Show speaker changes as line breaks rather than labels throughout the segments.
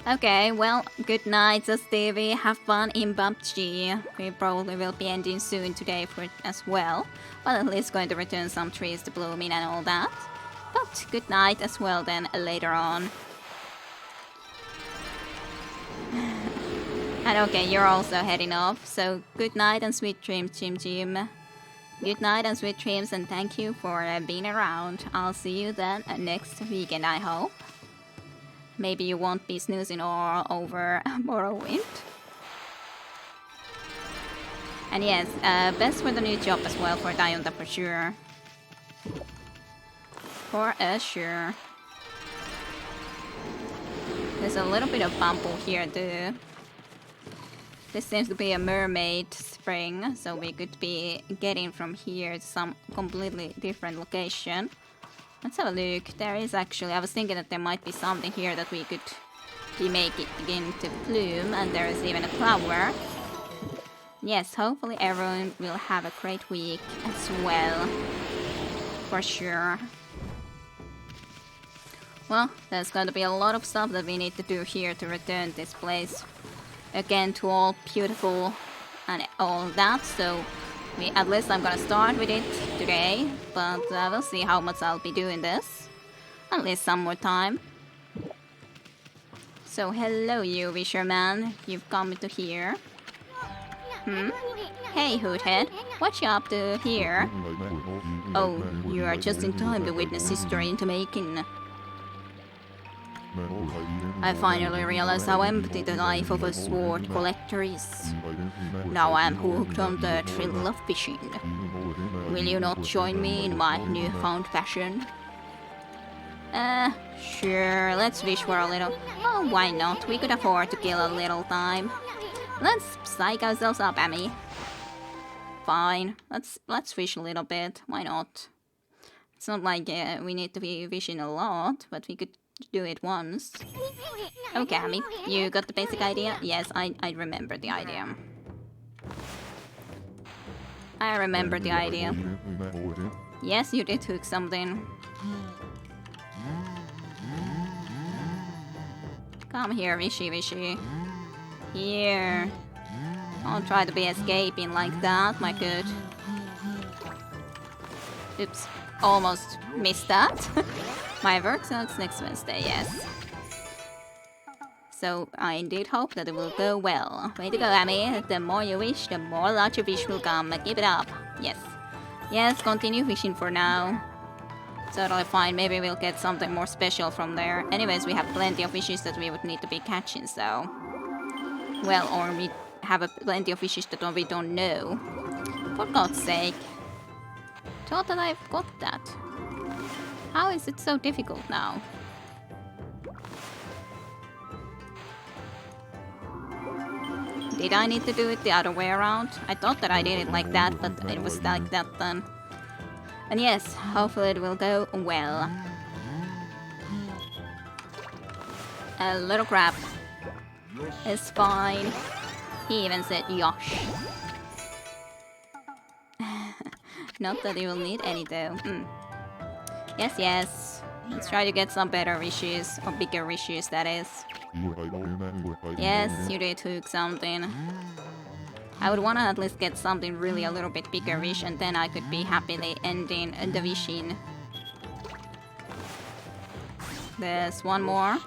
Okay, well, good night, Stevie. Have fun in PUBG. We probably will be ending soon today for it as well. But at least going to return some trees to blooming and all that. But good night as well then later on. And okay, you're also heading off. So good night and sweet dreams, Jim. Good night and sweet dreams, and thank you for being around. I'll see you then next weekend, I hope. Maybe you won't be snoozing all over Morrowind. And yes, best for the new job as well for Dionda for sure. For sure. There's a little bit of bumble here too. This seems to be a mermaid spring, so we could be getting from here to some completely different location. Let's have a look. There is actually, I was thinking that there might be something here that we could be making to bloom, and there is even a flower. Yes, hopefully everyone will have a great week as well. For sure. Well, there's going to be a lot of stuff that we need to do here to return this place again to all beautiful and all that, so at least I'm gonna start with it today, but we'll see how much I'll be doing this. At least some more time. So hello you Fisherman, you've come to here. Hey Hoothead, what you up to here? Oh, you are just in time to witness history into making. I finally realized how empty the life of a sword collector is. Now I am hooked on the thrill of fishing. Will you not join me in my newfound passion? Sure, let's fish for a little. Oh, why not? We could afford to kill a little time. Let's psych ourselves up, Amy. Fine, let's fish a little bit. Why not? It's not like we need to be fishing a lot, but we could do it once. Okay, Amy, you got the basic idea? Yes, I remember the idea. I remember the idea. Yes, you did hook something. Come here, Vishy. Here. Don't try to be escaping like that, my good. Oops, almost missed that. My work starts next Wednesday, yes. So I indeed hope that it will go well. Way to go, Amy. The more you wish, the more larger fish will come. Keep it up. Yes. Yes, continue fishing for now. Totally fine. Maybe we'll get something more special from there. Anyways, we have plenty of fishes that we would need to be catching, so... Well, or we have plenty of fishes that we don't know. For God's sake. Thought that I've got that. How is it so difficult now? Did I need to do it the other way around? I thought that I did it like that, but it was like that then. And yes, hopefully it will go well. A little crab. It's fine. He even said yosh. Not that he will need any though. Yes. Let's try to get some better wishes, or bigger wishes, that is. Yes, you did hook something. I would want to at least get something really a little bit bigger wish, and then I could be happily ending the wishing. There's one more.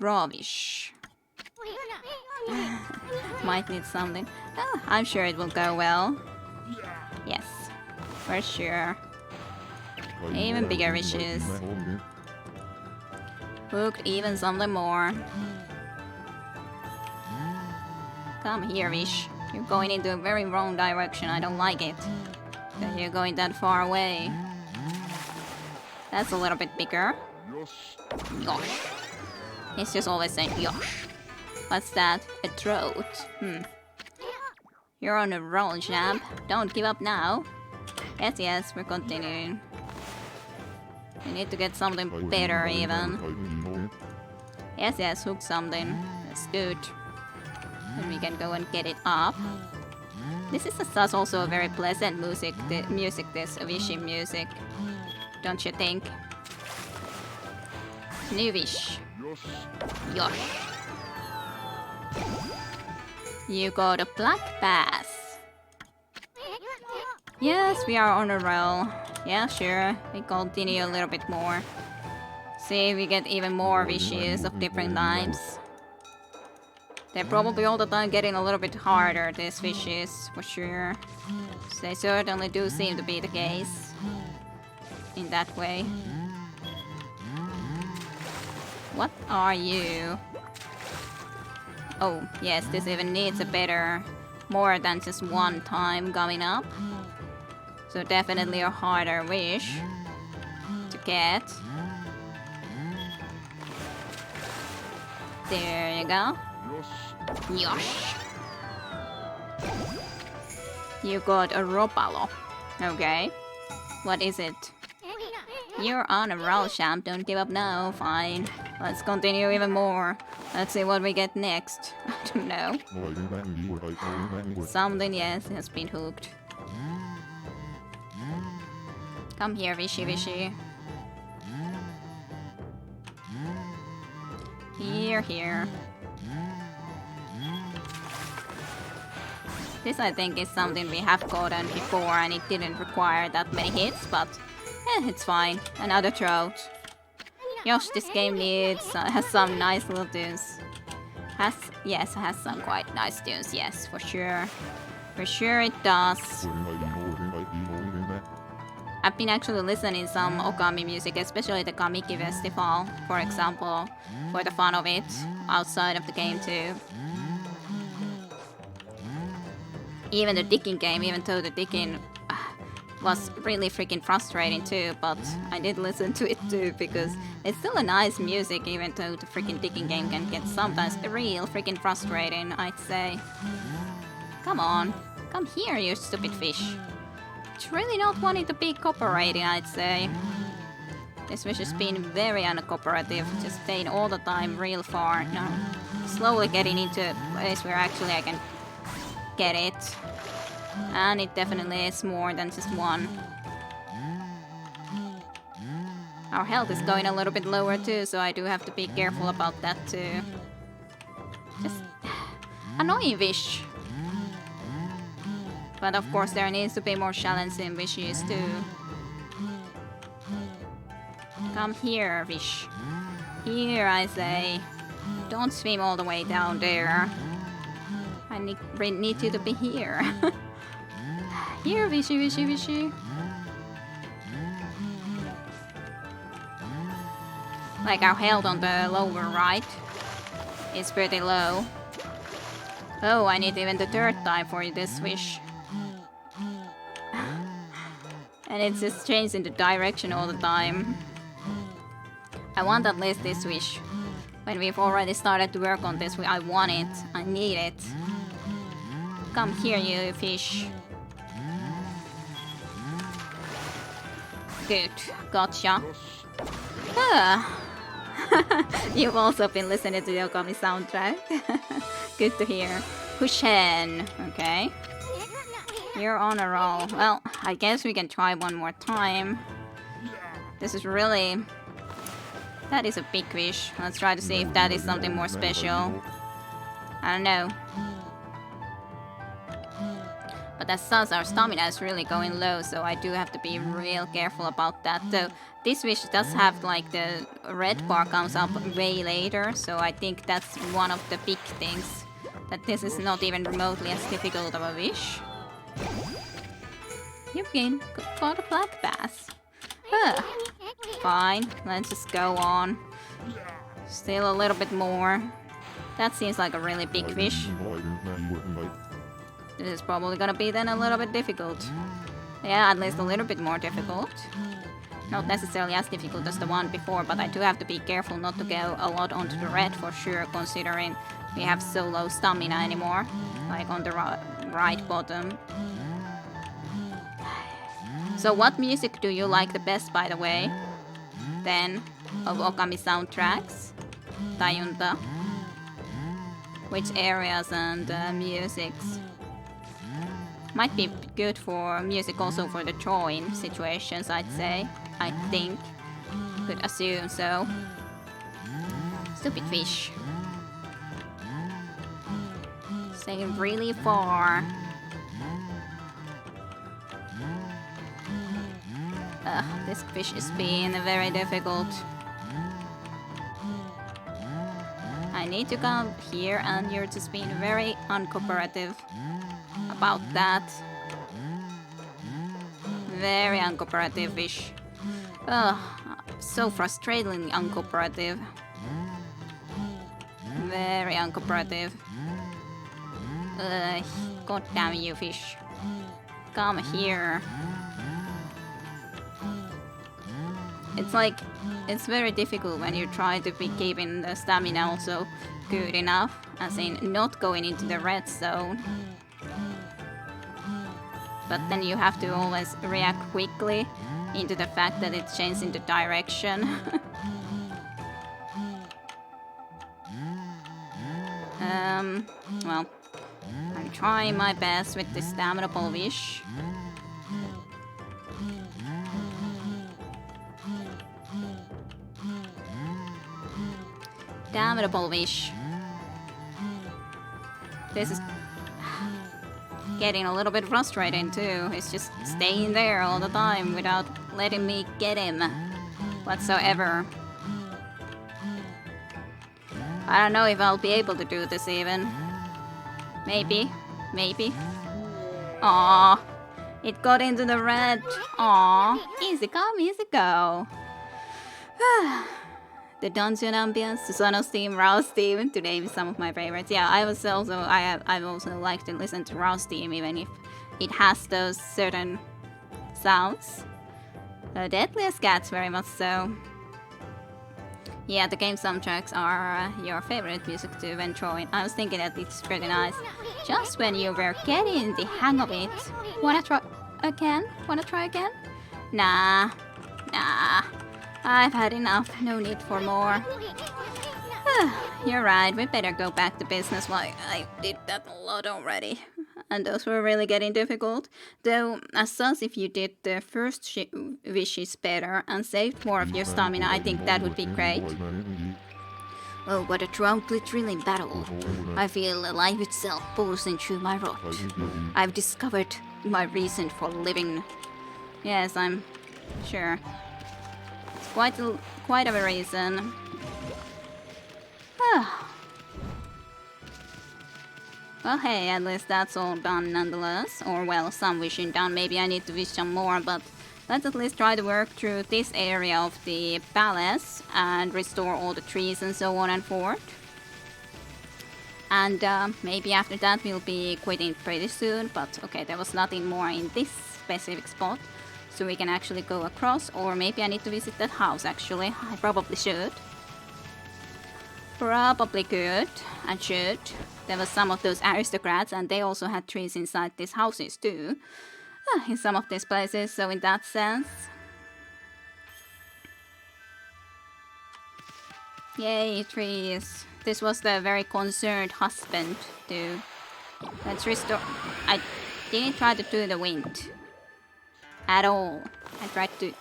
Raw wish. Might need something. Oh, I'm sure it will go well. Yes, for sure. Even bigger wishes. Hooked even something more. Come here, wish. You're going into a very wrong direction. I don't like it. That you're going that far away. That's a little bit bigger. Yosh. He's just always saying yosh. What's that? A throat. You're on a roll, champ. Don't give up now. Yes, we're continuing. We need to get something better even. Yes, hook something. That's good. And we can go and get it up. This is also a very pleasant music, this wishing music. Don't you think? New wish. Yosh. You got a black bass. Yes, we are on a roll. Yeah, sure. We continue a little bit more. See if we get even more wishes of different types. They're probably all the time getting a little bit harder, these wishes, for sure. So they certainly do seem to be the case. In that way. What are you? Oh, yes, this even needs a better, more than just one time coming up. So definitely a harder wish to get. There you go. Yosh. You got a Robalo. Okay. What is it? You're on a roll, champ. Don't give up now. Fine. Let's continue even more. Let's see what we get next. I don't know. Something, yes, has been hooked. Come here, Wishy Wishy. Here. This, I think, is something we have gotten before and it didn't require that many hits, but it's fine. Another throat. Yosh, this game has some nice little tunes. Has some quite nice tunes, yes, for sure. For sure it does. I've been actually listening some Okami music, especially the Kamiki Festival, for example, for the fun of it, outside of the game too. Even the digging game, even though the digging was really freaking frustrating too, but I did listen to it too because it's still a nice music, even though the freaking digging game can get sometimes real freaking frustrating, I'd say. Come on, come here, you stupid fish. It's really not wanting to be cooperating, I'd say. This fish has been very uncooperative, just staying all the time real far. No, slowly getting into a place where actually I can get it. And it definitely is more than just one. Our health is going a little bit lower too, so I do have to be careful about that too. Just annoying fish. But of course there needs to be more challenging wishes too. Come here, fish. Here, I say. Don't swim all the way down there. I need you to be here. Here, Wishy, Wishy, Wishy. Like our health on the lower right is pretty low. Oh, I need even the third time for this wish. And it's just changing the direction all the time. I want at least this wish. When we've already started to work on this, I want it. I need it. Come here, you fish. Good. Gotcha. You've also been listening to the Okami soundtrack. Good to hear. Hushen. Okay. You're on a roll. Well, I guess we can try one more time. This is really... That is a big wish. Let's try to see if that is something more special. I don't know. But as such, our stamina is really going low, so I do have to be real careful about that. Though this wish does have like the red bar comes up way later, so I think that's one of the big things. That this is not even remotely as difficult of a wish. You've got a black bass. Fine, let's just go on. Still a little bit more. That seems like a really big fish. This is probably gonna be then a little bit difficult. Yeah, at least a little bit more difficult. Not necessarily as difficult as the one before, but I do have to be careful not to go a lot onto the red for sure, considering we have so low stamina anymore. Like on the right bottom. So what music do you like the best, by the way? Then, of Okami soundtracks? Tayunta. Which areas and musics? Might be good for music also for the drawing situations, I'd say. I think. Could assume so. Stupid fish. Staying really far. This fish is being very difficult. I need to come here and you're just being very uncooperative about that. Very uncooperative fish. Ugh, so frustratingly uncooperative. Very uncooperative. God damn you, fish. Come here. It's like, it's very difficult when you try to be keeping the stamina also good enough, as in not going into the red zone. But then you have to always react quickly into the fact that it's changing the direction. Well, I'm trying my best with this damnable wish. Damnable wish. This is getting a little bit frustrating too. It's just staying there all the time without letting me get him whatsoever. I don't know if I'll be able to do this even. Maybe. Aww. It got into the red. Aww. Easy come, easy go. The dungeon ambience, the Sonos theme, Rouse theme, to name some of my favorites. Yeah, I've also liked to listen to Rouse theme even if it has those certain sounds. Deadliest Cats, very much so. Yeah, the game soundtracks are your favorite music to enjoy. I was thinking that it's pretty nice. Just when you were getting the hang of it. Wanna try again? Nah. I've had enough. No need for more. You're right, we better go back to business. Why, I did that a lot already. And those were really getting difficult. Though, as such, if you did the first wishes better and saved more of your stamina, I think that would be great. Oh, what a truly thrilling battle. I feel life itself pulsing through my rot. I've discovered my reason for living. Yes, I'm sure. It's quite of a reason. Well, hey, at least that's all done nonetheless. Or, well, some wishing done. Maybe I need to wish some more, but let's at least try to work through this area of the palace and restore all the trees and so on and forth. And maybe after that we'll be quitting pretty soon, but okay, there was nothing more in this specific spot. So we can actually go across, or maybe I need to visit that house actually. I probably should. Probably could and should. There was some of those aristocrats and they also had trees inside these houses too. In some of these places, so in that sense. Yay, trees. This was the very concerned husband too. Let's restore. I didn't try to do the wind. At all. I tried to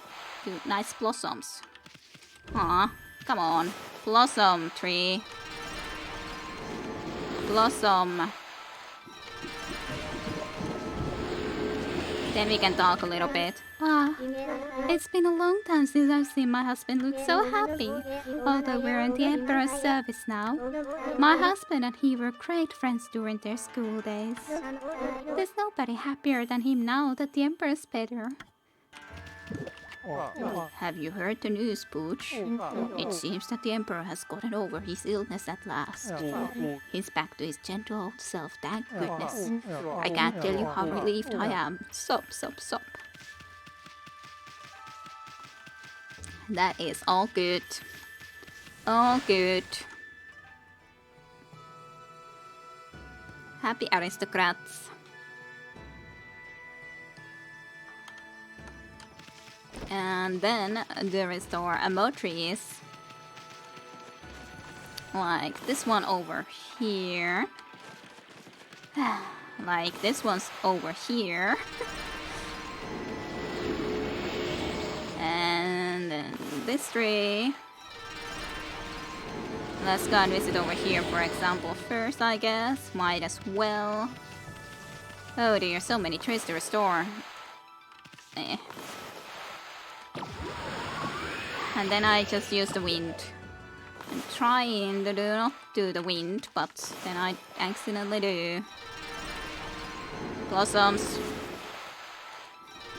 do nice blossoms. Aw, come on. Blossom tree. Blossom. Then we can talk a little bit. It's been a long time since I've seen my husband look so happy. Although we're in the Emperor's service now. My husband and he were great friends during their school days. There's nobody happier than him now that the Emperor's better. Have you heard the news, Pooch? It seems that the Emperor has gotten over his illness at last. He's back to his gentle old self, thank goodness. I can't tell you how relieved I am. Sob. That is all good. All good. Happy aristocrats. And then there are more trees. Like this one over here. Like this one's over here. And then this tree. Let's go and visit over here, for example, first, I guess. Might as well. Oh dear, so many trees to restore. Eh. And then I just use the wind. I'm trying to not do the wind, but then I accidentally do. Blossoms.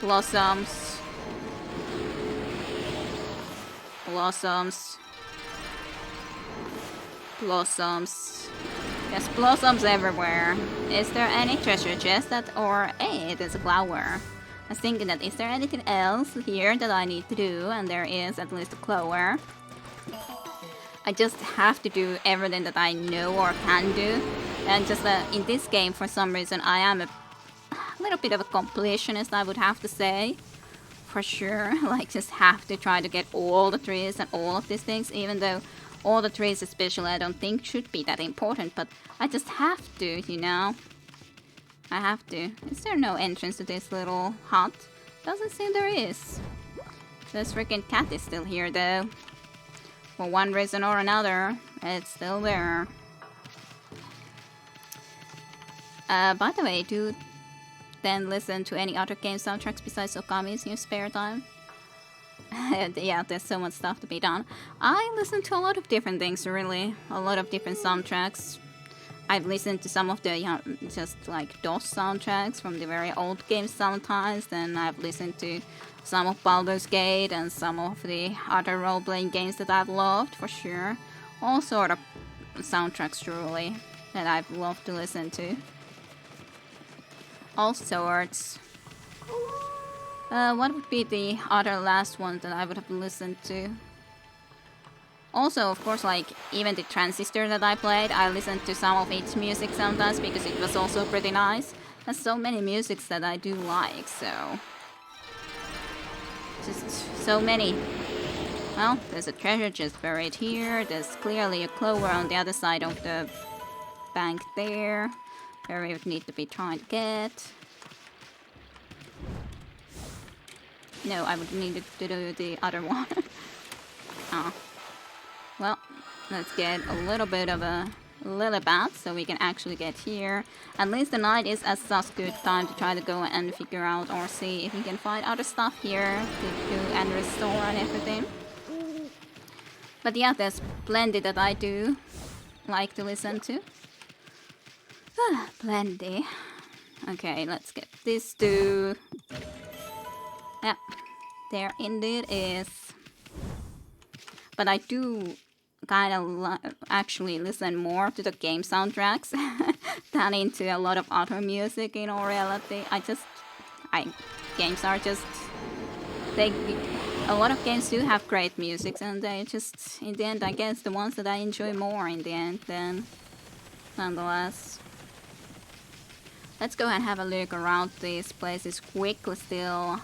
Blossoms. Blossoms. Blossoms. There's blossoms everywhere. Is there any treasure chest that, or hey, there's a flower. I was thinking that is there anything else here that I need to do, and there is at least a flower. I just have to do everything that I know or can do. And just in this game, for some reason, I am a little bit of a completionist, I would have to say. For sure. Like, just have to try to get all the trees and all of these things, even though all the trees especially I don't think should be that important, but I just have to, you know. I have to. Is there no entrance to this little hut? Doesn't seem there is. This freaking cat is still here though. For one reason or another, it's still there. By the way, do you then listen to any other game soundtracks besides Okami's in your spare time? Yeah, there's so much stuff to be done. I listen to a lot of different things, really. A lot of different soundtracks. I've listened to some of the just like DOS soundtracks from the very old games sometimes. Then I've listened to some of Baldur's Gate and some of the other role-playing games that I've loved, for sure. All sort of soundtracks, truly, that I've loved to listen to. All sorts. What would be the other last one that I would have listened to? Also, of course, like, even the Transistor that I played, I listened to some of its music sometimes because it was also pretty nice. There's so many musics that I do like, so... just so many. Well, there's a treasure just buried here. There's clearly a clover on the other side of the bank there, where we would need to be trying to get. No, I would need to do the other one. Oh. Well, let's get a little bit of a lily pad so we can actually get here. At least the night is a such good time to try to go and figure out or see if we can find other stuff here to do and restore and everything. But yeah, there's plenty that I do like to listen to. Plenty. Okay, let's get this too. Yep, there indeed is. But I do kind of actually listen more to the game soundtracks than into a lot of other music in all reality. Games are just... a lot of games do have great music, and they just, in the end, I guess the ones that I enjoy more in the end then, nonetheless. Let's go and have a look around these places quickly still.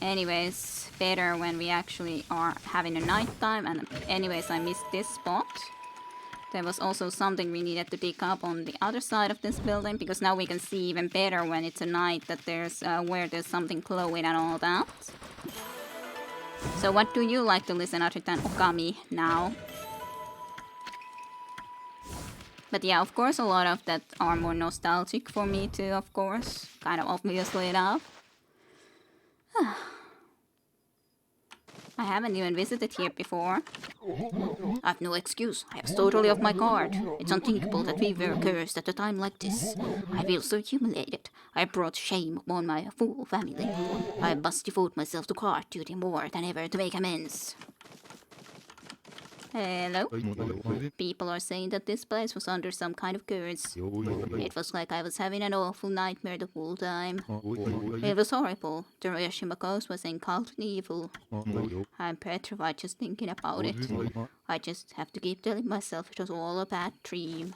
Anyways, better when we actually are having a nighttime, and anyways, I missed this spot. There was also something we needed to pick up on the other side of this building, because now we can see even better when it's a night that there's where there's something glowing and all that. So what do you like to listen other than Okami now? But yeah, of course, a lot of that are more nostalgic for me too, of course. Kind of obviously enough. I haven't even visited here before. I've no excuse. I have totally off my guard. It's unthinkable that we were cursed at a time like this. I feel so humiliated. I brought shame upon my full family. I must devote myself to court duty more than ever to make amends. Hello? People are saying that this place was under some kind of curse. It was like I was having an awful nightmare the whole time. It was horrible. The Ryoshima Coast was engulfed in evil. I'm petrified just thinking about it. I just have to keep telling myself it was all a bad dream.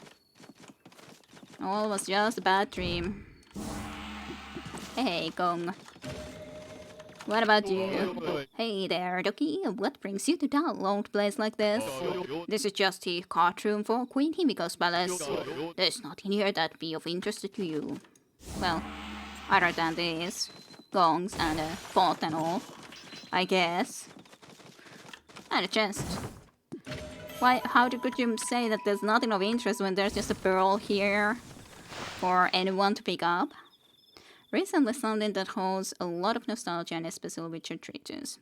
All was just a bad dream. Hey, Gong. What about you? Hey there, Doki. What brings you to that old place like this? This is just the courtroom for Queen Himiko's palace. There's nothing here that'd be of interest to you. Well, other than these gongs and a pot and all, I guess. And a chest. Why? Could you say that there's nothing of interest when there's just a pearl here for anyone to pick up? Recently something that holds a lot of nostalgia and especially Witcher 3 tunes.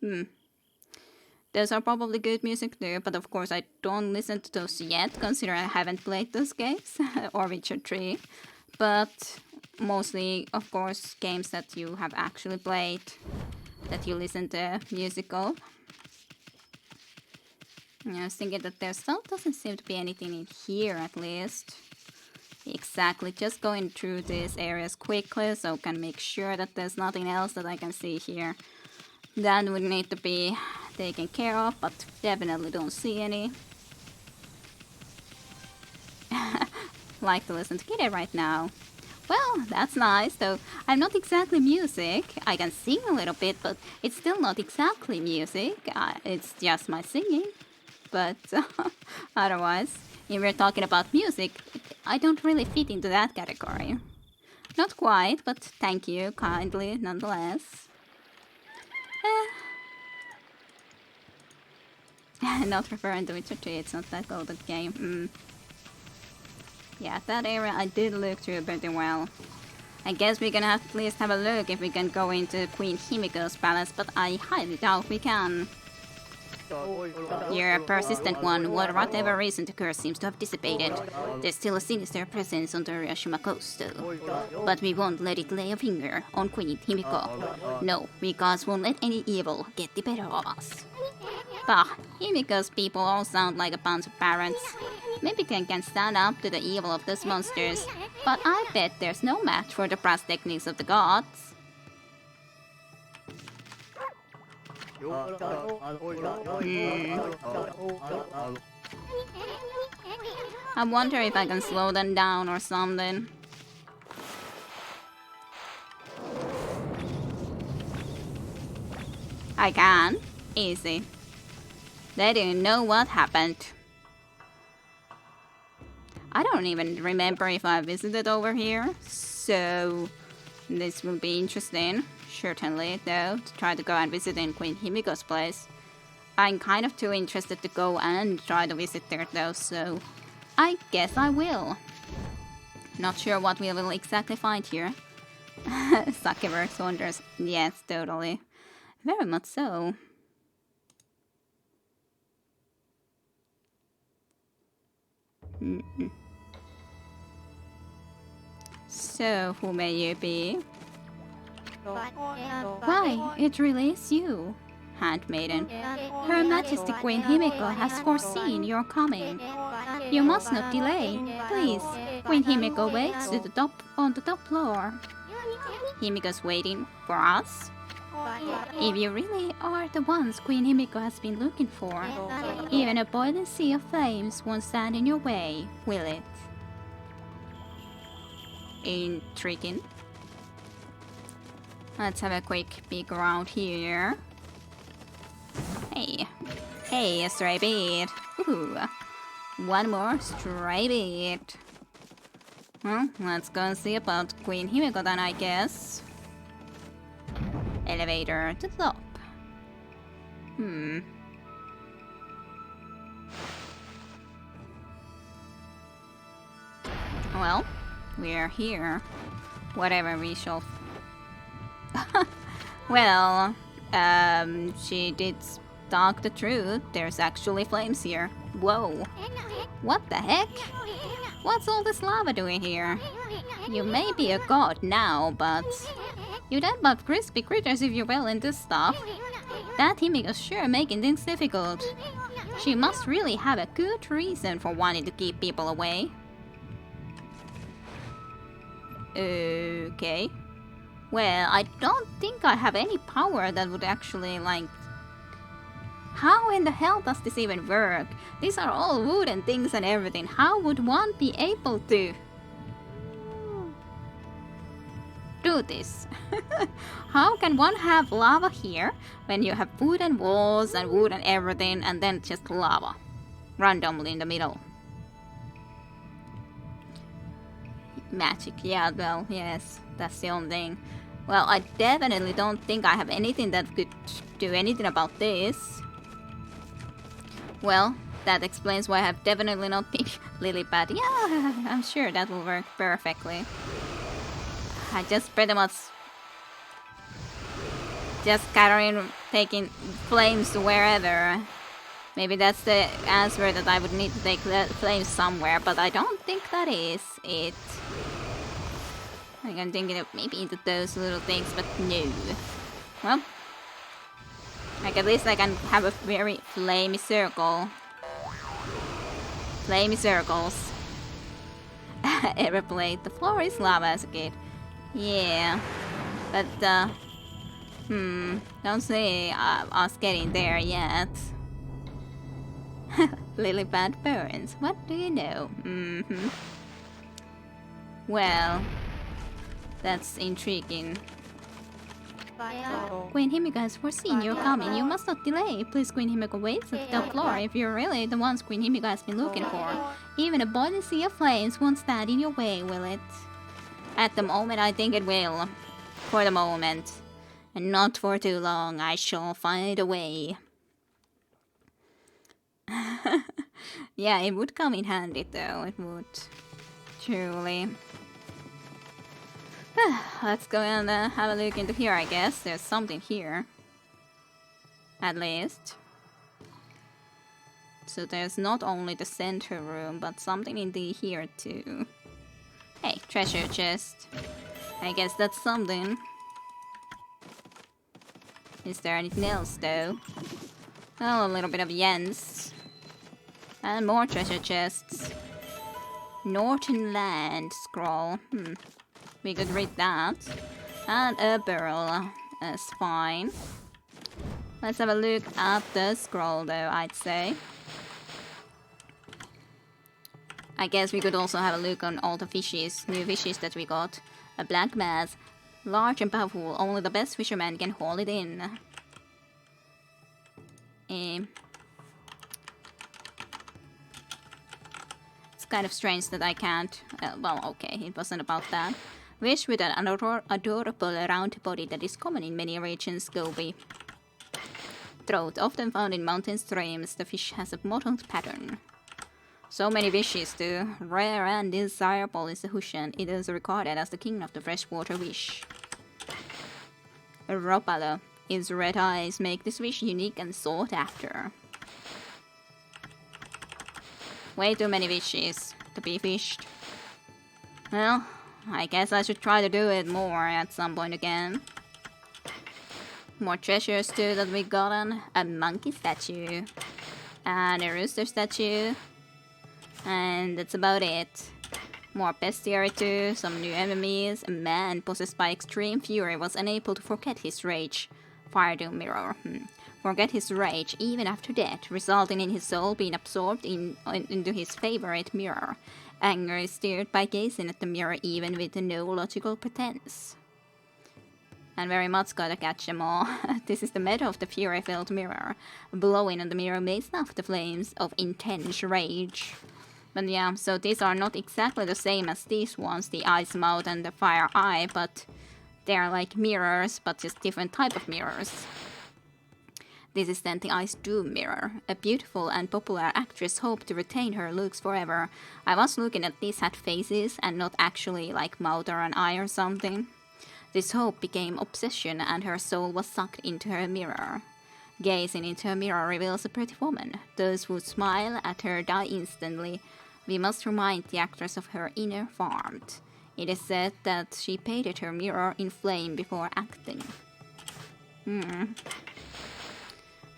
Those are probably good music too, but of course I don't listen to those yet, considering I haven't played those games, or Witcher 3. But mostly, of course, games that you have actually played, that you listen to music of. I was thinking that there still doesn't seem to be anything in here, at least. Exactly, just going through these areas quickly so I can make sure that there's nothing else that I can see here that would need to be taken care of, but definitely don't see any. Like to listen to Kitty right now. Well, that's nice, though I'm not exactly music. I can sing a little bit, but it's still not exactly music. It's just my singing. But otherwise, if we're talking about music, I don't really fit into that category. Not quite, but thank you kindly nonetheless. Not referring to Witcher 3, it's not that golden game. Yeah, that area I did look through pretty well. I guess we're gonna have to at least have a look if we can go into Queen Himiko's palace, but I highly doubt we can. You're a persistent one. For whatever reason, the curse seems to have dissipated. There's still a sinister presence on the Urashima coast, though. But we won't let it lay a finger on Queen Himiko. No, we gods won't let any evil get the better of us. Bah, Himiko's people all sound like a bunch of parents. Maybe they can stand up to the evil of those monsters, but I bet there's no match for the brass techniques of the gods. I wonder if I can slow them down or something. I can. Easy. They didn't know what happened. I don't even remember if I visited over here, so this will be interesting. Certainly, though, to try to go and visit in Queen Himiko's place. I'm kind of too interested to go and try to visit there though, so I guess I will. Not sure what we will exactly find here. Sakeworks wonders. Yes, totally. Very much so. So, who may you be? Why, it really is you, handmaiden. Her Majesty Queen Himiko has foreseen your coming. You must not delay, please. Queen Himiko waits on the top floor. Himiko's waiting for us? If you really are the ones Queen Himiko has been looking for, even a boiling sea of flames won't stand in your way, will it? Intriguing. Let's have a quick peek around here. Hey. Hey, a stray bead. Ooh. One more stray bead. Well, let's go and see about Queen Himiko then, I guess. Elevator to the top. Well, we're here. Whatever we shall... Well, she did talk the truth. There's actually flames here. Whoa. What the heck? What's all this lava doing here? You may be a god now, but you don't love crispy critters if you're well into stuff. That Himiko's sure making things difficult. She must really have a good reason for wanting to keep people away. Okay. Well, I don't think I have any power that would actually, like... How in the hell does this even work? These are all wooden things and everything. How would one be able to do this? How can one have lava here when you have wooden walls and wood and everything and then just lava randomly in the middle? Magic, yeah, well, yes, that's the only thing. Well, I definitely don't think I have anything that could do anything about this. Well, that explains why I have definitely not picked lily pad. Yeah, I'm sure that will work perfectly. I just pretty much just scattering, taking flames to wherever. Maybe that's the answer, that I would need to take the flames somewhere, but I don't think that is it. I'm thinking of maybe into those little things, but no. Well, like at least I can have a very flamey circle. Flamey circles. Ever played The Floor is Lava as a kid? Yeah, but don't say us getting there yet. Lily pad burns. What do you know? Well, that's intriguing. Queen Himiko has foreseen your coming. You must not delay. Please, Queen Himiko waits at the floor if you're really the ones Queen Himiko has been looking for. Even a boiling sea of flames won't stand in your way, will it? At the moment, I think it will. For the moment. And not for too long. I shall find a way. Yeah, it would come in handy though. It would. Truly. Let's go and have a look into here, I guess. There's something here. At least. So there's not only the center room, but something in the here too. Hey, treasure chest. I guess that's something. Is there anything else though? Oh, a little bit of yens. And more treasure chests. Norton Land scroll. We could read that. And a barrel. That's fine. Let's have a look at the scroll though, I'd say. I guess we could also have a look on all the fishes, new fishes that we got. A black bass. Large and powerful, only the best fisherman can haul it in. It's kind of strange that I can't... well, okay, it wasn't about that. Fish with an adorable round body that is common in many regions, Gobi. Throat, often found in mountain streams, the fish has a mottled pattern. So many fishes too. Rare and desirable is the Hushan. It is regarded as the king of the freshwater fish. Ropala. Its red eyes make this fish unique and sought after. Way too many fishes to be fished. Well, I guess I should try to do it more at some point again. More treasures too that we gotten. A monkey statue. And a rooster statue. And that's about it. More bestiary too, some new enemies. A man possessed by extreme fury was unable to forget his rage. Fire to mirror. Forget his rage even after death, resulting in his soul being absorbed into his favorite mirror. Anger is stirred by gazing at the mirror even with no logical pretense. And very much gotta catch them all. This is the meta of the fury-filled mirror. Blowing on the mirror may snuff the flames of intense rage. But yeah, so these are not exactly the same as these ones, the ice mouth and the fire eye, but they're like mirrors, but just different type of mirrors. This is then the Ice Doom mirror. A beautiful and popular actress hoped to retain her looks forever. I was looking at these had faces and not actually like mouth or an eye or something. This hope became obsession and her soul was sucked into her mirror. Gazing into her mirror reveals a pretty woman. Those who smile at her die instantly. We must remind the actress of her inner warmth. It is said that she painted her mirror in flame before acting.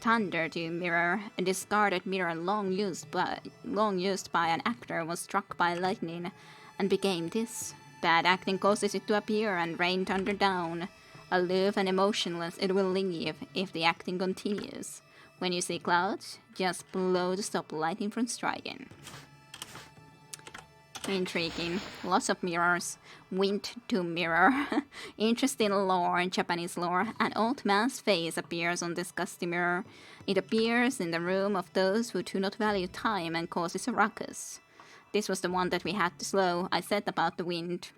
Thunder to mirror. A discarded mirror long used by an actor was struck by lightning and became this. Bad acting causes it to appear and rain thunder down. Aloof and emotionless it will leave if the acting continues. When you see clouds, just blow to stop lightning from striking. Intriguing. Lots of mirrors. Wind to mirror. Interesting lore in Japanese lore. An old man's face appears on this gusty mirror. It appears in the room of those who do not value time and causes a ruckus. This was the one that we had to slow. I said about the wind.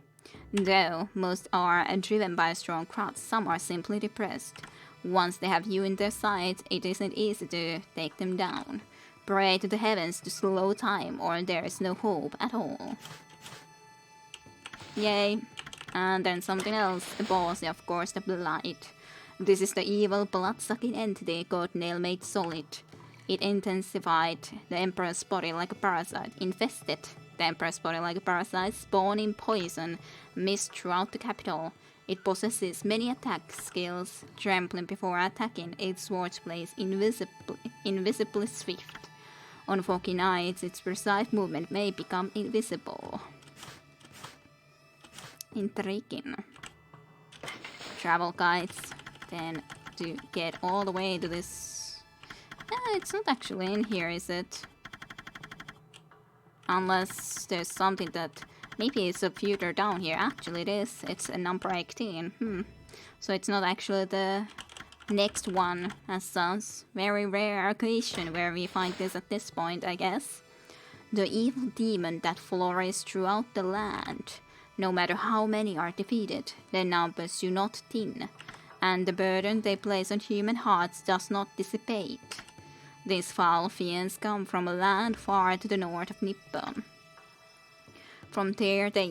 Though most are driven by a strong crowd, some are simply depressed. Once they have you in their sight, it isn't easy to take them down. Pray to the heavens to slow time, or there is no hope at all. Yay. And then something else. The boss, of course, the Blight. This is the evil blood-sucking entity God Nail made solid. It intensified the Emperor's body like a parasite, infested the Emperor's body like a parasite, spawning poison mist throughout the capital. It possesses many attack skills, trampling before attacking. Its sword blades invisibly swift. On foggy nights, its precise movement may become invisible. Intriguing. Travel guides. Then to get all the way to this... it's not actually in here, is it? Unless there's something that... Maybe it's a future down here. Actually it is. It's a number 18. So it's not actually the next one as such. Very rare occasion where we find this at this point, I guess. The evil demon that flourishes throughout the land. No matter how many are defeated, their numbers do not thin. And the burden they place on human hearts does not dissipate. These foul fiends come from a land far to the north of Nippon. From there they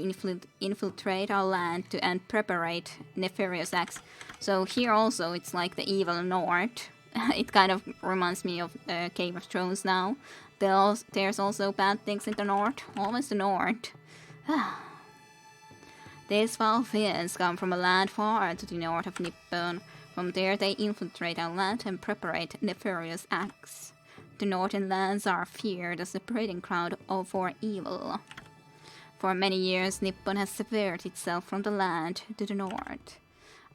infiltrate our land and preparate nefarious acts. So here also it's like the evil north. It kind of reminds me of Game of Thrones now. There's also bad things in the north. Always the north. These foul fiends come from a land far to the north of Nippon. From there they infiltrate our land and preparate nefarious acts. The northern lands are feared as a breeding ground for evil. For many years Nippon has severed itself from the land to the north.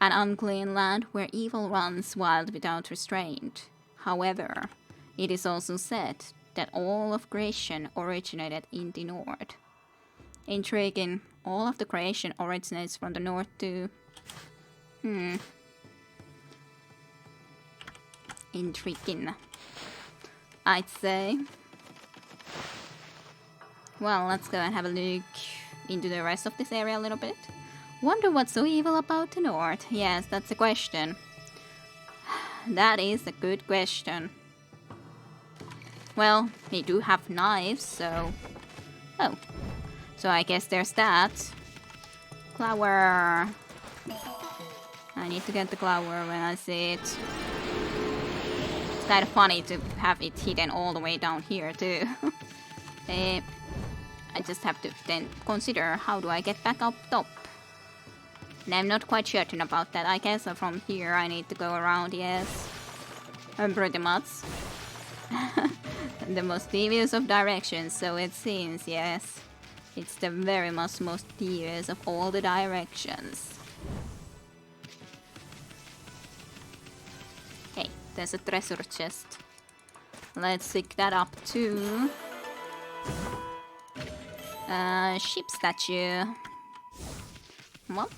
An unclean land where evil runs wild without restraint. However, it is also said that all of creation originated in the north. Intriguing. All of the creation originates from the north too. Intriguing, I'd say. Well, let's go and have a look into the rest of this area a little bit. Wonder what's so evil about the north? Yes, that's a question. That is a good question. Well, they do have knives, so... Oh. So I guess there's that. Flower. I need to get the flower when I see it. It's kind of funny to have it hidden all the way down here too. I just have to then consider how do I get back up top. And I'm not quite certain about that. I guess from here I need to go around, yes. Pretty much. The most devious of directions, so it seems, yes. It's the very much most devious of all the directions. Hey, there's a treasure chest. Let's pick that up too. Ship statue. What?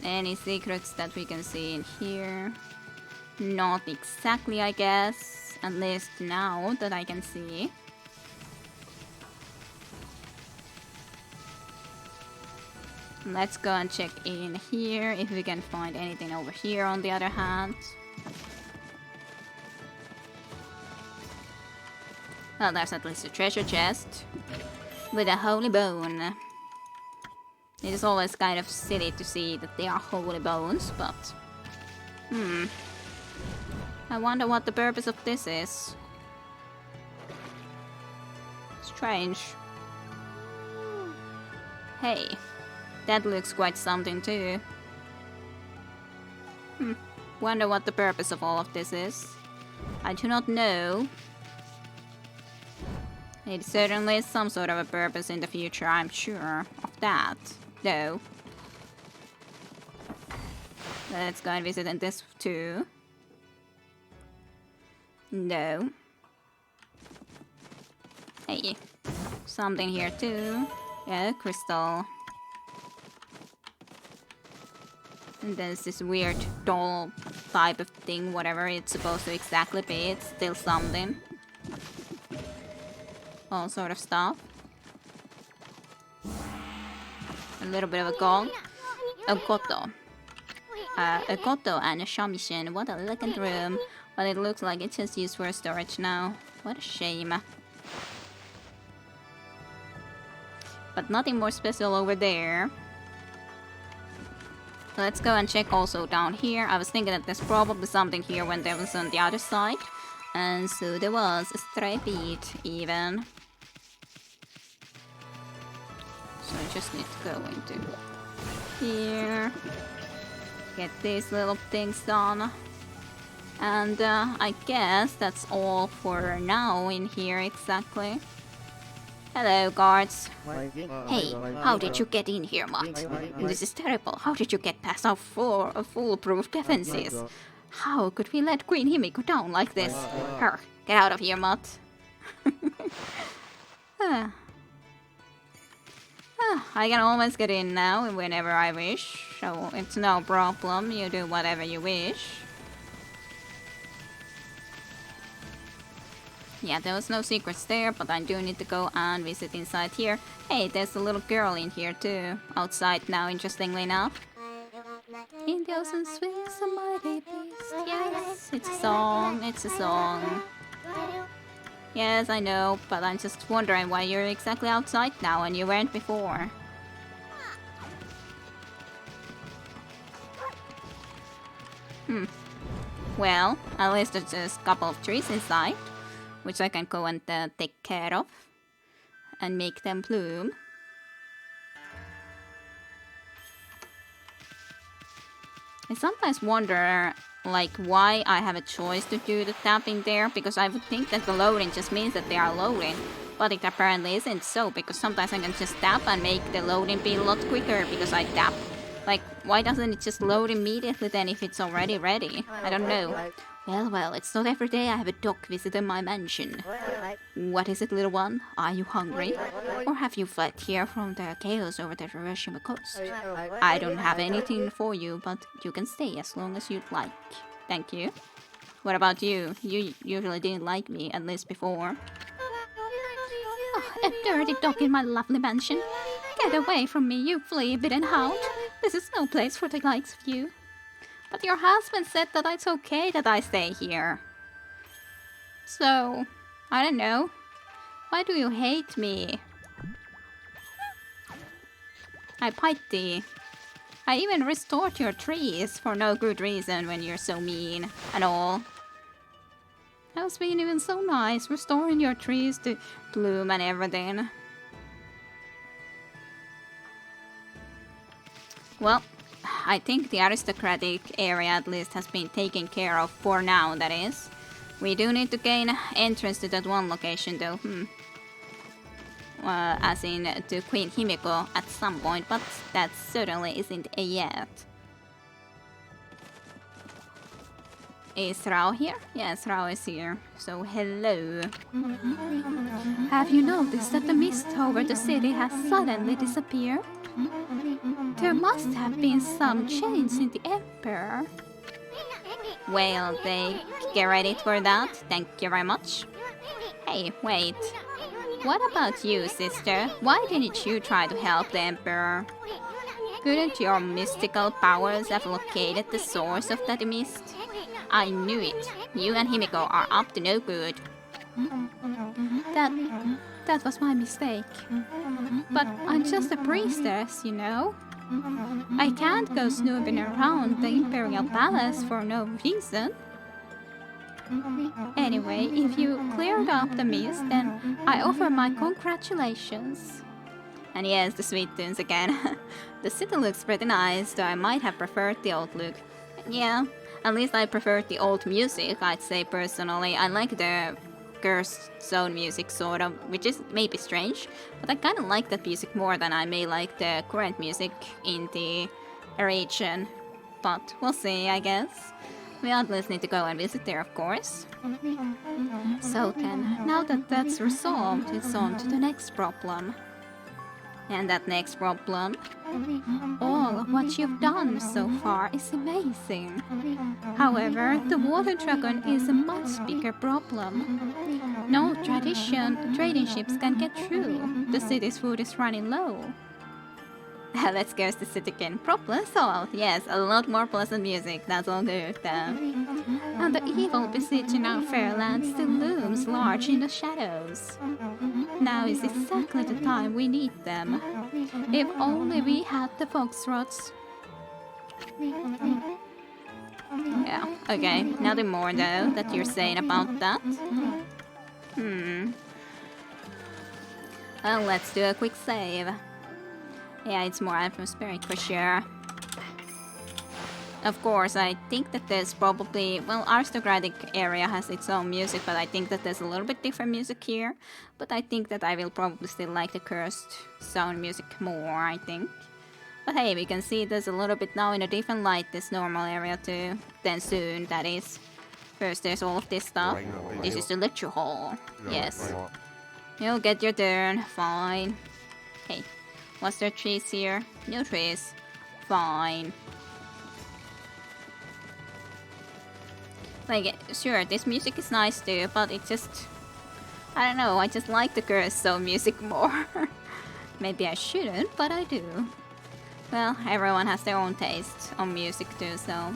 Any secrets that we can see in here? Not exactly, I guess. At least now that I can see. Let's go and check in here if we can find anything over here on the other hand. Well, there's at least a treasure chest with a holy bone. It is always kind of silly to see that they are holy bones, but... I wonder what the purpose of this is. Strange. Hey, that looks quite something too. Wonder what the purpose of all of this is. I do not know. It certainly is some sort of a purpose in the future, I'm sure of that, though. Let's go and visit in this too. No. Hey, something here too. Yeah, crystal. And there's this weird doll type of thing, whatever it's supposed to exactly be, it's still something. All sort of stuff. A little bit of a gong. A koto. A koto and a shamisen. What an elegant room. But it looks like it's just used for storage now. What a shame. But nothing more special over there. Let's go and check also down here. I was thinking that there's probably something here when there was on the other side. And so there was a stray beat even. So I just need to go into here. Get these little things done. And I guess that's all for now in here exactly. Hello, guards. Hey, how did you get in here, Mutt? This is terrible. How did you get past our foolproof defenses? How could we let Queen Himiko down like this? Her, get out of here, Mutt. I can always get in now whenever I wish, so it's no problem. You do whatever you wish. Yeah, there was no secrets there, but I do need to go and visit inside here. Hey, there's a little girl in here too. Outside now, interestingly enough. In the ocean swings a mighty beast. Yes, it's a song, it's a song. Yes, I know, but I'm just wondering why you're exactly outside now and you weren't before. Well, at least there's just a couple of trees inside, which I can go and take care of and make them bloom. I sometimes wonder, like, why I have a choice to do the tapping there, because I would think that the loading just means that they are loading, but it apparently isn't so, because sometimes I can just tap and make the loading be a lot quicker because I tap. Like, why doesn't it just load immediately then if it's already ready? I don't know. Well, it's not every day I have a dog visiting my mansion. What is it, little one? Are you hungry? Or have you fled here from the chaos over the Hiroshima coast? I don't have anything for you, but you can stay as long as you'd like. Thank you. What about you? You usually didn't like me, at least before. Oh, a dirty dog in my lovely mansion. Get away from me, you flea-bitten hound. This is no place for the likes of you. But your husband said that it's okay that I stay here. So, I don't know. Why do you hate me? I pity. I even restored your trees for no good reason when you're so mean and all. I was being even so nice, restoring your trees to bloom and everything. Well, I think the aristocratic area at least has been taken care of for now, that is. We do need to gain entrance to that one location though. As in to Queen Himiko at some point, but that certainly isn't a yet. Is Rao here? Yes, Rao is here. So hello. Have you noticed that the mist over the city has suddenly disappeared? There must have been some change in the Emperor. Well, they get ready for that. Thank you very much. Hey, wait. What about you, sister? Why didn't you try to help the Emperor? Couldn't your mystical powers have located the source of that mist? I knew it. You and Himiko are up to no good. That was my mistake. But I'm just a priestess, you know. I can't go snooping around the Imperial Palace for no reason. Anyway, if you cleared up the mist, then I offer my congratulations. And yes, the sweet tunes again. The city looks pretty nice, though I might have preferred the old look. Yeah, at least I preferred the old music, I'd say personally. I like the Curse Zone music, sort of, which is maybe strange, but I kind of like that music more than I may like the current music in the region. But we'll see, I guess. We at least need to go and visit there, of course. So then, now that that's resolved, it's on to the next problem. And that next problem, all of what you've done so far is amazing. However, the water dragon is a much bigger problem. No trading ships can get through. The city's food is running low. Let's curse the city again. Problem solved. Yes, a lot more pleasant music. That's all good. And the evil besieging our fair land still looms large in the shadows. Now is exactly the time we need them. If only we had the foxtrots. Yeah, okay. Nothing more though that you're saying about that. Well, let's do a quick save. Yeah, it's more atmospheric for sure. Of course, I think that there's probably... Well, aristocratic area has its own music, but I think that there's a little bit different music here. But I think that I will probably still like the cursed sound music more, I think. But hey, we can see there's a little bit now in a different light, this normal area too. Then soon, that is. First, there's all of this stuff. This is the lecture hall. Yes. You'll get your turn. Fine. Hey, was there trees here? No trees. Fine. Like, sure, this music is nice too, but it just... I don't know, I just like the cursed sound music more. Maybe I shouldn't, but I do. Well, everyone has their own taste on music too, so...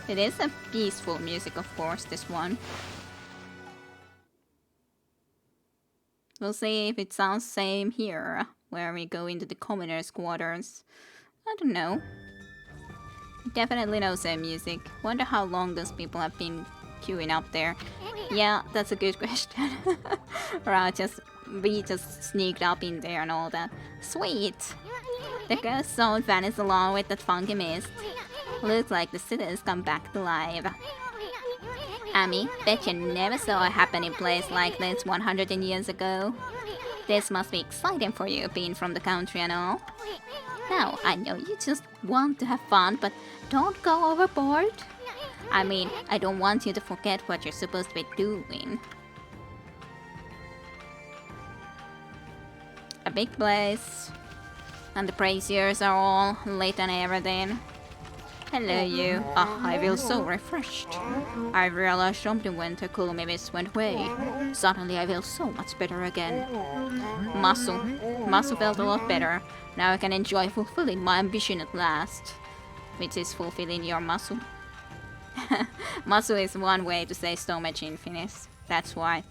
It is a peaceful music, of course, this one. We'll see if it sounds same here, where we go into the commoners' quarters. I don't know. Definitely no same music. Wonder how long those people have been queuing up there. Yeah, that's a good question. Right, we just sneaked up in there and all that. Sweet! The girl's sound vanished along with that funky mist. Looks like the city's come back to life. Amy, bet you never saw a happening place like this 100 years ago. This must be exciting for you, being from the country and all. Now, I know you just want to have fun, but don't go overboard. I mean, I don't want you to forget what you're supposed to be doing. A big place. And the braziers are all lit and everything. Hello you. I feel so refreshed. I realized something when the Okami mist went away. Suddenly I feel so much better again. Masu felt a lot better. Now I can enjoy fulfilling my ambition at last. Which is fulfilling your Masu. Masu is one way to say stomach in Finnish. That's why.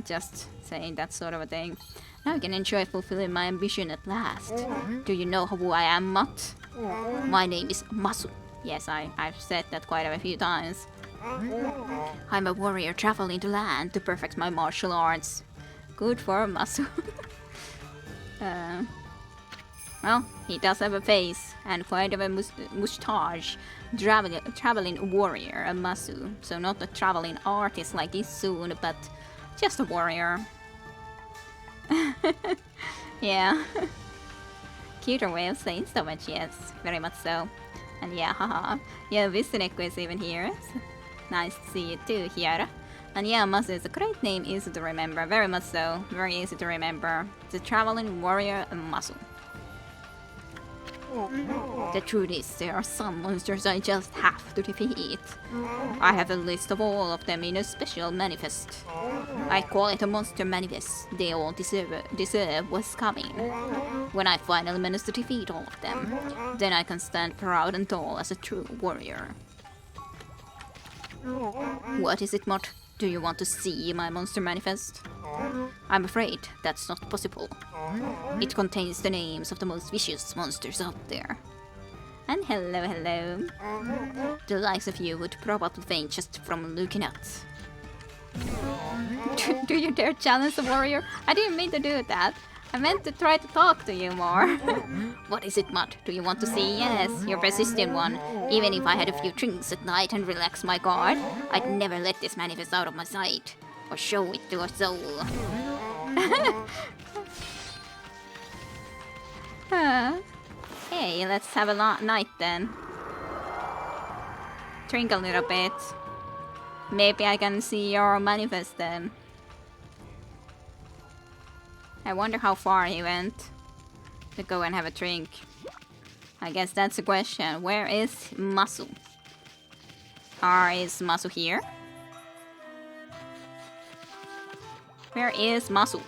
Just saying that sort of a thing. Now I can enjoy fulfilling my ambition at last. Do you know who I am, Matt? My name is Masu. Yes, I've said that quite a few times. I'm a warrior traveling to land to perfect my martial arts. Good for Masu. Well, he does have a face and quite of a moustache. Traveling warrior, a Masu. So not a traveling artist like Isun, but just a warrior. Yeah. Cuter way of saying so much, yes. Very much so. And yeah, haha. Yeah, Visineko is even here. So nice to see you too, Hiara. And yeah, Masu is a great name, easy to remember. Very much so. Very easy to remember. The traveling warrior, Masu. The truth is, there are some monsters I just have to defeat. I have a list of all of them in a special manifest. I call it a monster manifest. They all deserve what's coming. When I finally manage to defeat all of them, then I can stand proud and tall as a true warrior. What is it, Mott? Do you want to see my monster manifest? I'm afraid that's not possible. It contains the names of the most vicious monsters out there. And hello, hello. The likes of you would probably faint just from looking at. Do you dare challenge the warrior? I didn't mean to do that. I meant to try to talk to you more. What is it, Mud? Do you want to see? Yes, you're persistent one. Even if I had a few drinks at night and relaxed my guard, I'd never let this manifest out of my sight. Or show it to a soul. Hey, let's have a night then. Drink a little bit. Maybe I can see your manifest then. I wonder how far he went to go and have a drink. I guess that's the question. Where is Masu? Is Masu here? Where is Masu?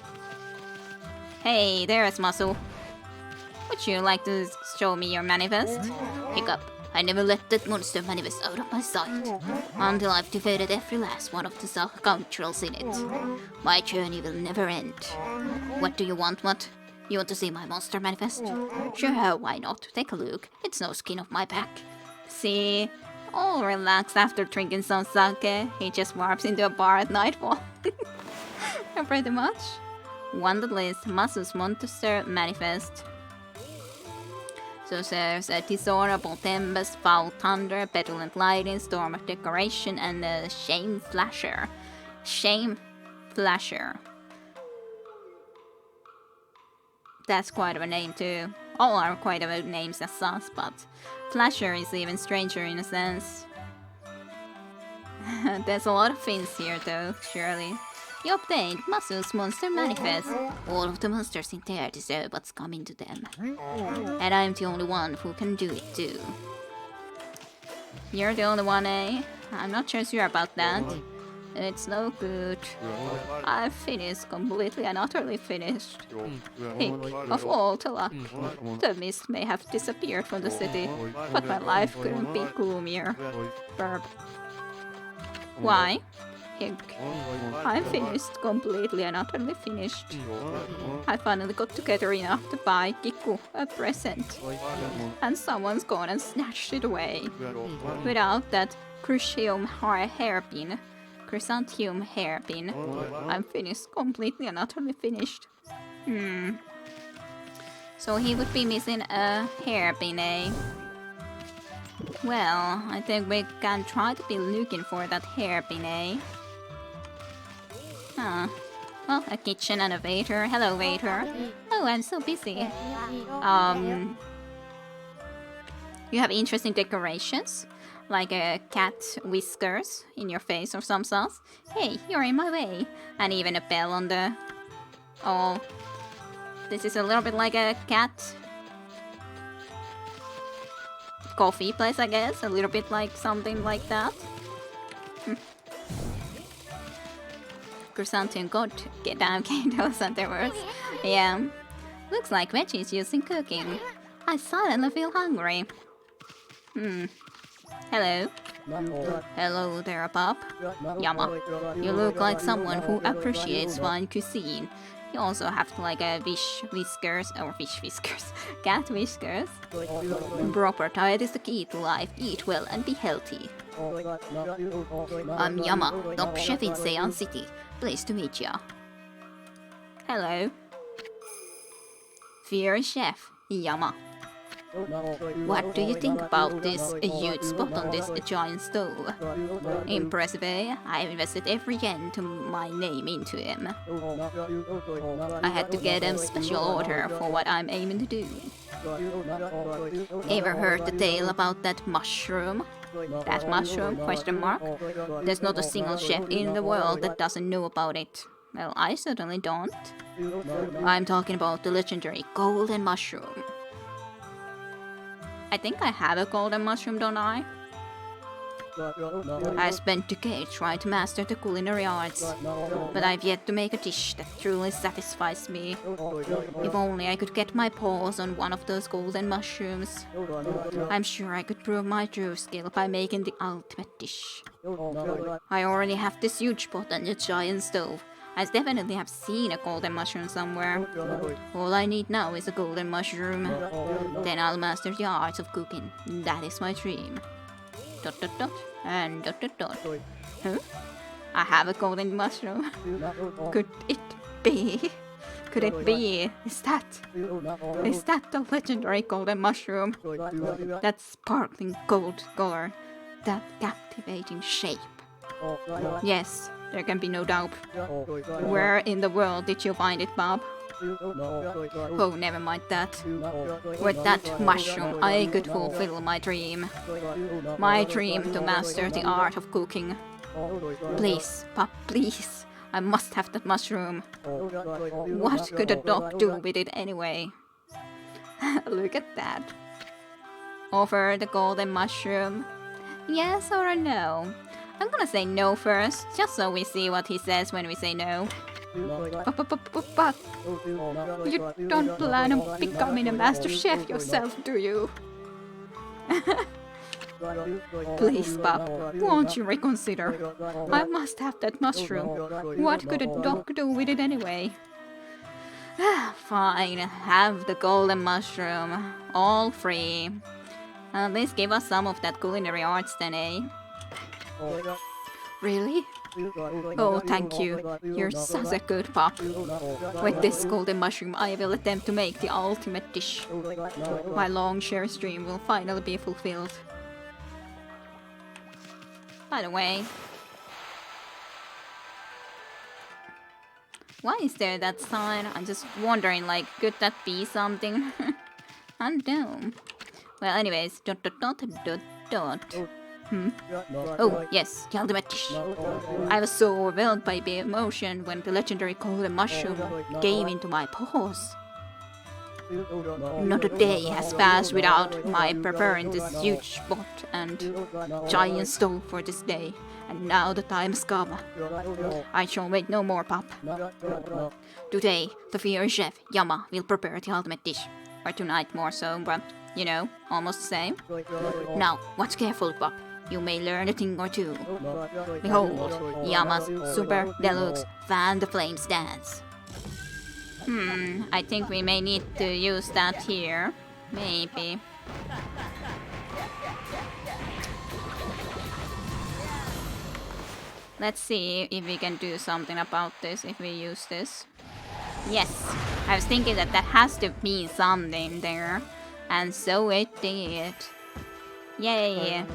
Hey, there's Muscle. Would you like to show me your manifest? Hiccup. I never let that monster manifest out of my sight until I've defeated every last one of the scoundrels in it. My journey will never end. What do you want, Mutt? You want to see my monster manifest? Sure, why not? Take a look. It's no skin off my back. See? All relaxed after drinking some sake. He just warps into a bar at nightfall. Pretty much. Wanted list. Masu's monster manifest. So there's a dishonorable tempest, foul thunder, petulant lightning, storm of decoration, and a shame flasher. Shame flasher. That's quite of a name too. All are quite of a names as such, but flasher is even stranger in a sense. There's a lot of fins here though, surely. You obtained Masu's monster manifest. All of the monsters in there deserve what's coming to them. And I'm the only one who can do it too. You're the only one, eh? I'm not sure about that. It's no good. I've finished, completely and utterly finished. Think of all the luck. The mist may have disappeared from the city, but my life couldn't be gloomier. Burp. Why? Hink. I'm finished, completely and utterly finished. I finally got together enough to buy Kiku a present. And someone's gone and snatched it away. Without that chrysanthemum hairpin, I'm finished, completely and utterly finished. So he would be missing a hairpin, eh? Well, I think we can try to be looking for that hairpin, eh? Huh. Well, a kitchen and a waiter. Hello, waiter. Oh, I'm so busy. You have interesting decorations? Like a cat whiskers in your face or some sauce? Hey, you're in my way. And even a bell on the... Oh. This is a little bit like a cat... coffee place, I guess. A little bit like something like that. Chrysanthemum god, get down candles and their words. Yeah. Looks like veggies used in cooking. I suddenly feel hungry. Hello. Hello there, Bob. Yama. You look like someone who appreciates fine cuisine. You also have like a fish whiskers. Cat whiskers. Proper diet is the key to life. Eat well and be healthy. I'm Yama, top chef in Seian City. Pleased to meet ya. Hello. Fear chef, Yama. What do you think about this huge spot on this giant stove? Impressive, eh? I've invested every yen to my name into him. I had to get a special order for what I'm aiming to do. Ever heard the tale about that mushroom? That mushroom? Question mark? There's not a single chef in the world that doesn't know about it. Well, I certainly don't. I'm talking about the legendary golden mushroom. I think I have a golden mushroom, don't I? I spent decades trying to master the culinary arts, but I've yet to make a dish that truly satisfies me. If only I could get my paws on one of those golden mushrooms. I'm sure I could prove my true skill by making the ultimate dish. I already have this huge pot and a giant stove. I definitely have seen a golden mushroom somewhere. All I need now is a golden mushroom. Then I'll master the arts of cooking. That is my dream. ... and ... Huh? I have a golden mushroom. Could it be? Could it be? Is that the legendary golden mushroom? That sparkling gold color. That captivating shape. Yes, there can be no doubt. Where in the world did you find it, Bob? Oh, never mind that. With that mushroom, I could fulfill my dream. My dream to master the art of cooking. Please, Bob, please. I must have that mushroom. What could a dog do with it anyway? Look at that. Offer the golden mushroom. Yes or no? I'm gonna say no first, just so we see what he says when we say no. But you don't plan on becoming a master chef yourself, do you? Please, Pop, won't you reconsider? I must have that mushroom. What could a dog do with it anyway? Fine, have the golden mushroom. All free. At least give us some of that culinary arts then, eh? Really? Oh, thank you. You're such a good Pop. With this golden mushroom, I will attempt to make the ultimate dish. My long cherished dream will finally be fulfilled. By the way, why is there that sign? I'm just wondering, like, could that be something? I don't know. Well, anyways, Oh, yes, the ultimate dish. I was so overwhelmed by the emotion when the legendary golden mushroom came into my paws. Not a day has passed without my preparing this huge pot and giant stove for this day. And now the time has come. I shall wait no more, Pop. Today, the fierce chef, Yama, will prepare the ultimate dish. Or tonight more so, but, you know, almost the same. Now, watch carefully, Pop. You may learn a thing or two. Behold, Yama's Super Deluxe Fan the Flames Dance. I think we may need to use that here. Maybe. Let's see if we can do something about this if we use this. Yes, I was thinking that that has to be something there. And so it did. Yay!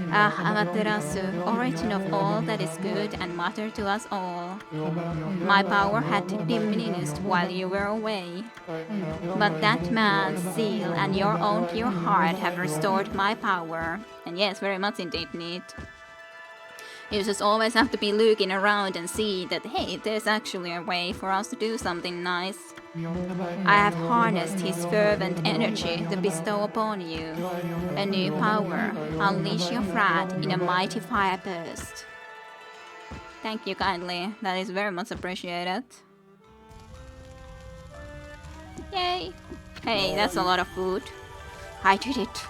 Amaterasu, origin of all that is good and matter to us all. My power had diminished while you were away. But that man's seal and your own pure heart have restored my power. And yes, very much indeed neat. You just always have to be looking around and see that, hey, there's actually a way for us to do something nice. I have harnessed his fervent energy to bestow upon you a new power. Unleash your wrath in a mighty fire burst. Thank you kindly. That is very much appreciated. Yay! Hey, that's a lot of food. I did it.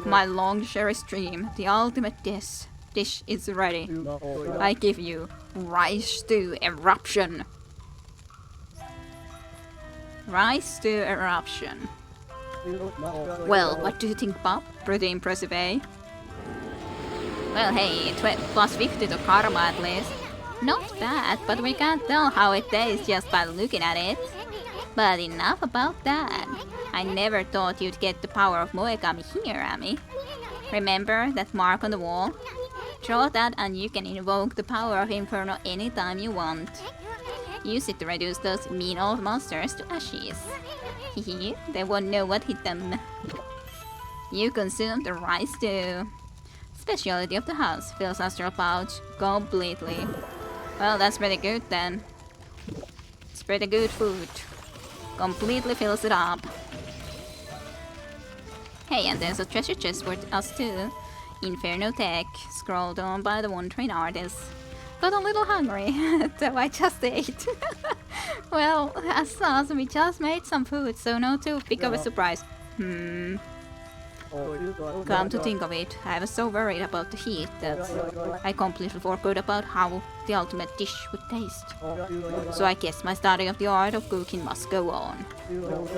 My long cherished dream, the ultimate dish is ready. I give you rice stew eruption. Rice stew eruption. Well, what do you think, Bob? Pretty impressive, eh? Well, hey, plus 50 to karma at least. Not bad, but we can't tell how it tastes just by looking at it. But enough about that. I never thought you'd get the power of Okami here, Ami. Remember that mark on the wall? Draw that and you can invoke the power of Inferno anytime you want. Use it to reduce those mean old monsters to ashes. Hehe, they won't know what hit them. You consume the rice stew. Specialty of the house, fills astral pouch completely. Well, that's pretty good then. It's pretty good food. Completely fills it up. Hey, and there's a treasure chest for us too. Inferno Tech, scrolled on by the One Train Artist. Got a little hungry, so I just ate. Well, as awesome, we just made some food, so no too big of a surprise. Come to think of it, I was so worried about the heat that I completely forgot about how the ultimate dish would taste. So I guess my study of the art of cooking must go on.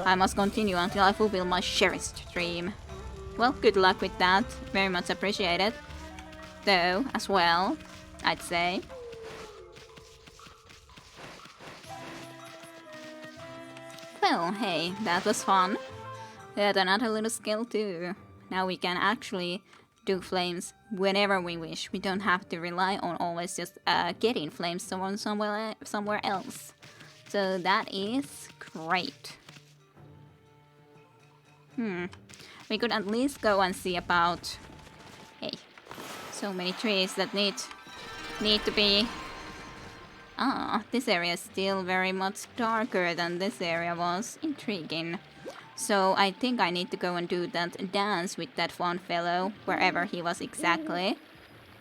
I must continue until I fulfill my cherished dream. Well, good luck with that, very much appreciated. Though, as well, I'd say. Well, hey, that was fun. Yet another little skill too. Now we can actually do flames whenever we wish. We don't have to rely on always just getting flames somewhere else. So that is great. We could at least go and see about... Hey, so many trees that need to be... this area is still very much darker than this area was. Intriguing. So I think I need to go and do that dance with that one fellow, wherever he was exactly.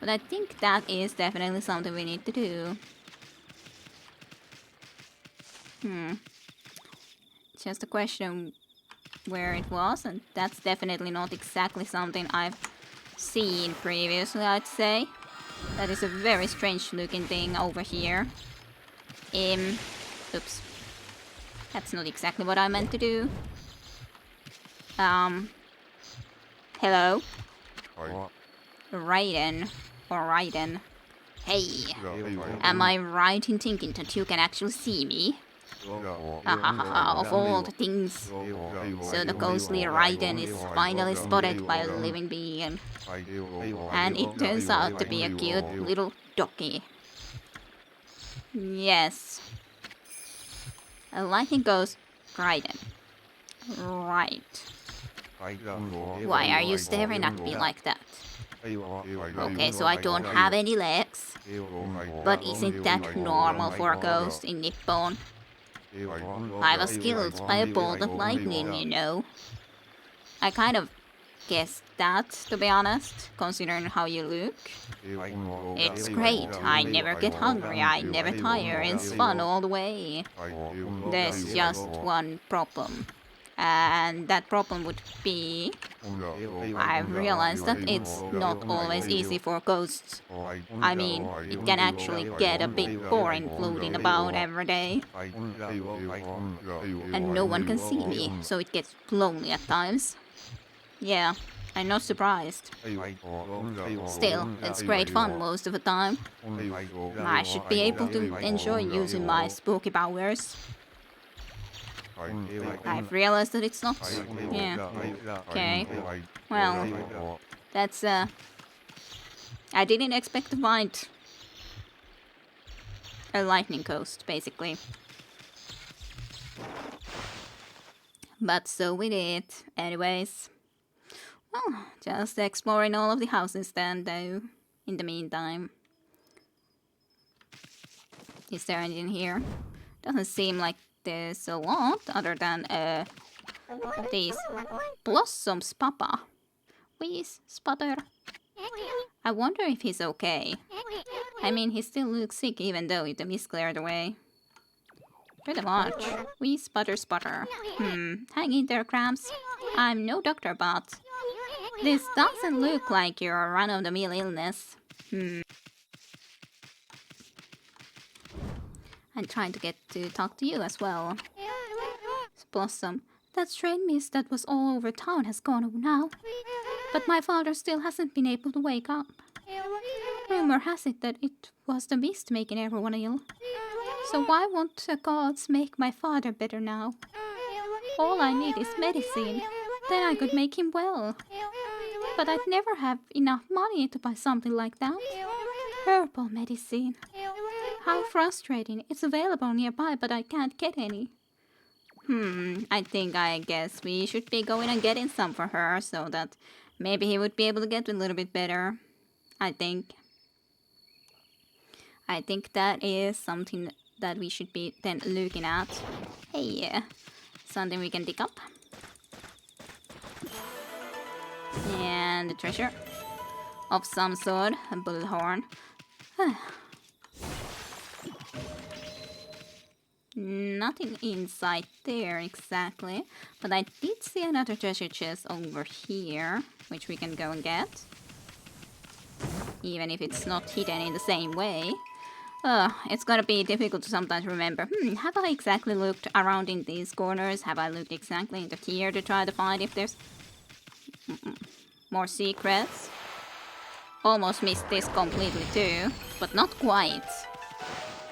But I think that is definitely something we need to do. Just a question where it was, and that's definitely not exactly something I've seen previously, I'd say. That is a very strange looking thing over here. Oops. That's not exactly what I meant to do. Hello? Raiden. Or Raiden. Hey, am I right in thinking that you can actually see me? Of all the things. So the ghostly Raiden is finally spotted by a living being. And it turns out to be a cute little doggy. Yes. A lightning ghost Raiden. Right. Why are you staring at me like that? Okay, so I don't have any legs. But isn't that normal for a ghost in Nippon? I was killed by a bolt of lightning, you know. I kind of guessed that, to be honest, considering how you look. It's great. I never get hungry, I never tire, it's fun all the way. There's just one problem. And that problem would be... I've realized that it's not always easy for ghosts. I mean, it can actually get a bit boring floating about every day. And no one can see me, so it gets lonely at times. Yeah, I'm not surprised. Still, it's great fun most of the time. I should be able to enjoy using my spooky powers. I've realized that it's not... Yeah. Okay. Well, that's I didn't expect to find a lightning ghost, basically. But so we did. Anyways. Well, just exploring all of the houses then, though, in the meantime. Is there anything here? Doesn't seem like there's a lot, other than, these blossoms, Papa. Please, Sputter. I wonder if he's okay. I mean, he still looks sick even though the mist cleared away. Pretty much. We sputter. Hang in there, Cramps. I'm no doctor, but... This doesn't look like your run-of-the-mill illness. I'm trying to get to talk to you as well. Blossom, that train mist that was all over town has gone over now. But my father still hasn't been able to wake up. Rumor has it that it was the mist making everyone ill. So why won't the gods make my father better now? All I need is medicine. Then I could make him well. But I'd never have enough money to buy something like that. Herbal medicine. How frustrating. It's available nearby, but I can't get any. I guess we should be going and getting some for her, so that maybe he would be able to get a little bit better. I think that is something that we should be then looking at. Hey, something we can dig up. And the treasure of some sort, a bullhorn. Nothing inside there exactly, but I did see another treasure chest over here, which we can go and get. Even if it's not hidden in the same way. It's gonna be difficult to sometimes remember. Have I exactly looked around in these corners? Have I looked exactly into here to try to find if there's more secrets? Almost missed this completely too, but not quite.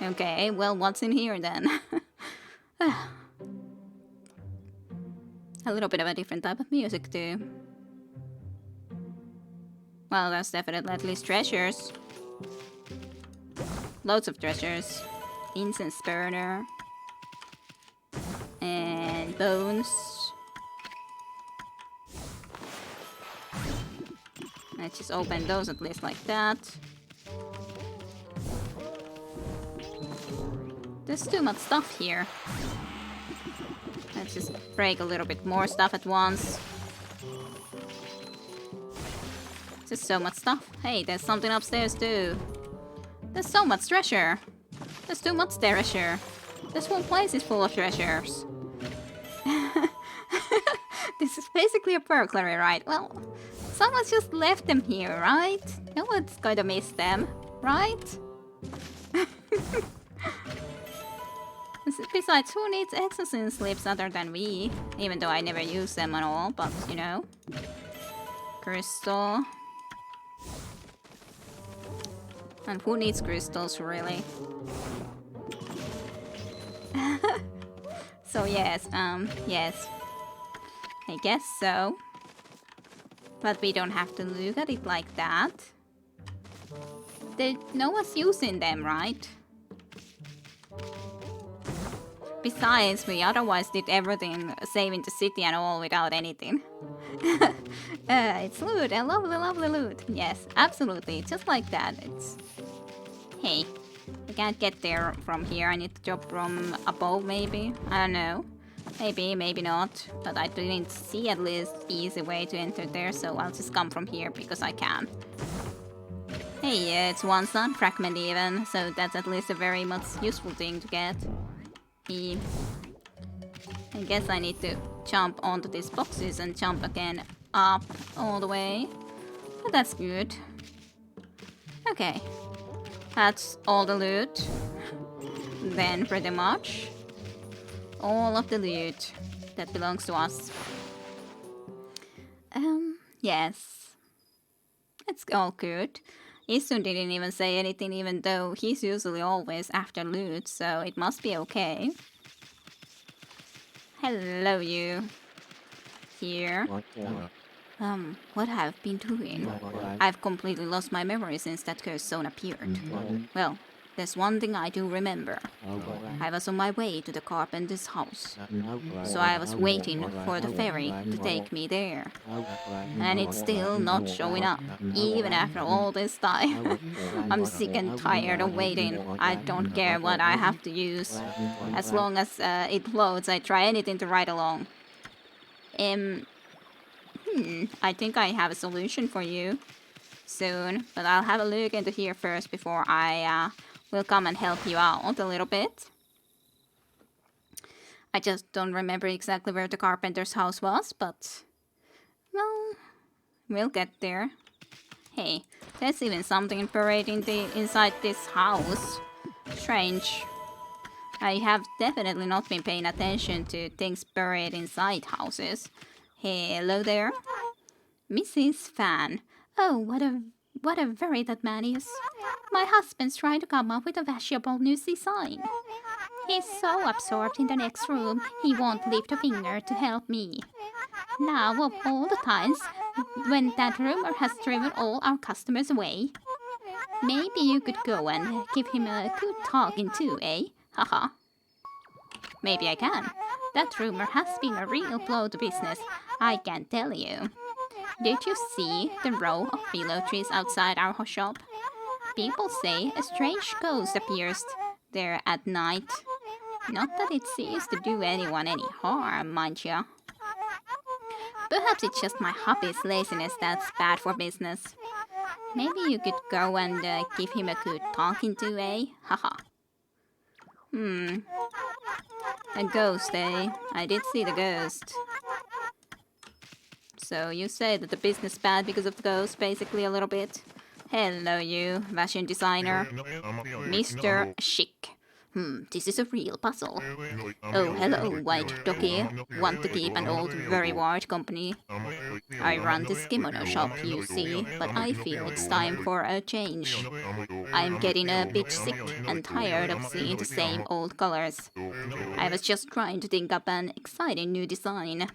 Okay, well, what's in here then? A little bit of a different type of music too. Well, that's definitely at least treasures. Loads of treasures. Incense burner. And bones. Let's just open those at least like that. There's too much stuff here. Let's just break a little bit more stuff at once. There's so much stuff. Hey, there's something upstairs too. There's so much treasure. There's too much treasure. This whole place is full of treasures. This is basically a burglary, right? Well, someone's just left them here, right? No one's going to miss them, right? Besides, who needs exosin slips other than we? Even though I never use them at all, but you know. Crystal. And who needs crystals, really? So yes, yes. I guess so. But we don't have to look at it like that. No one's using them, right? Besides, we otherwise did everything, saving the city and all without anything. It's loot, a lovely, lovely loot. Yes, absolutely, just like that. It's... Hey, I can't get there from here. I need to jump from above, maybe? I don't know. Maybe, maybe not. But I didn't see at least easy way to enter there, so I'll just come from here because I can. Hey, it's one sun fragment even, so that's at least a very much useful thing to get. I guess I need to jump onto these boxes and jump again up all the way. But that's good. Okay. That's all the loot. Then pretty much all of the loot that belongs to us. Yes. It's all good. Isun didn't even say anything, even though he's usually always after loot, so it must be okay. Hello, you. Here. What have I been doing? I've completely lost my memory since that cursed zone appeared. Well, there's one thing I do remember. I was on my way to the carpenter's house, so I was waiting for the ferry to take me there. And it's still not showing up, even after all this time. I'm sick and tired of waiting. I don't care what I have to use. As long as it loads, I try anything to ride along. I think I have a solution for you soon, but I'll have a look into here first before I will come and help you out a little bit. I just don't remember exactly where the carpenter's house was, but well, we'll get there. Hey, there's even something buried inside this house. Strange. I have definitely not been paying attention to things buried inside houses. Hello there. Mrs. Fan. Oh, what a very that man is. My husband's trying to come up with a valuable new design. He's so absorbed in the next room, he won't lift a finger to help me. Now, of all the times when that rumor has driven all our customers away. Maybe you could go and give him a good talking to, eh? Haha. Maybe I can. That rumor has been a real blow to business, I can tell you. Did you see the row of willow trees outside our shop? People say a strange ghost appears there at night. Not that it seems to do anyone any harm, mind ya. Perhaps it's just my hubby's laziness that's bad for business. Maybe you could go and give him a good talking to, eh? Haha. A ghost, eh? I did see the ghost. So you say that the business bad because of the ghost, basically a little bit. Hello, you, fashion designer. Mr. Chic. This is a real puzzle. Oh, hello, white doggy. Want to keep an old, very wide company? I run this kimono shop, you see, but I feel it's time for a change. I'm getting a bit sick and tired of seeing the same old colors. I was just trying to think up an exciting new design.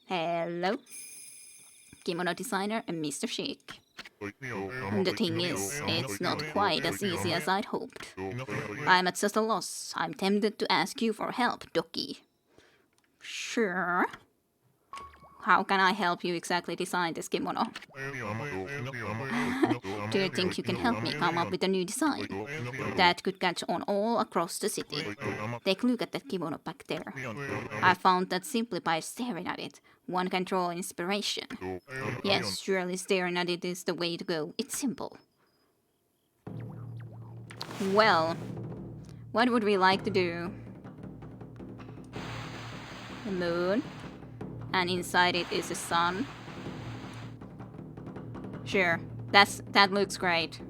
Hello? Kimono designer and Mr. Chic. The thing is, it's not quite as easy as I'd hoped. I'm at such a loss. I'm tempted to ask you for help, Doki. Sure. How can I help you exactly design this kimono? Do you think you can help me come up with a new design that could catch on all across the city? Take a look at that kimono back there. I found that simply by staring at it, one can draw inspiration. Yes, surely staring at it is the way to go. It's simple. Well, What would we like to do? The moon. And inside it is the sun. Sure, that looks great.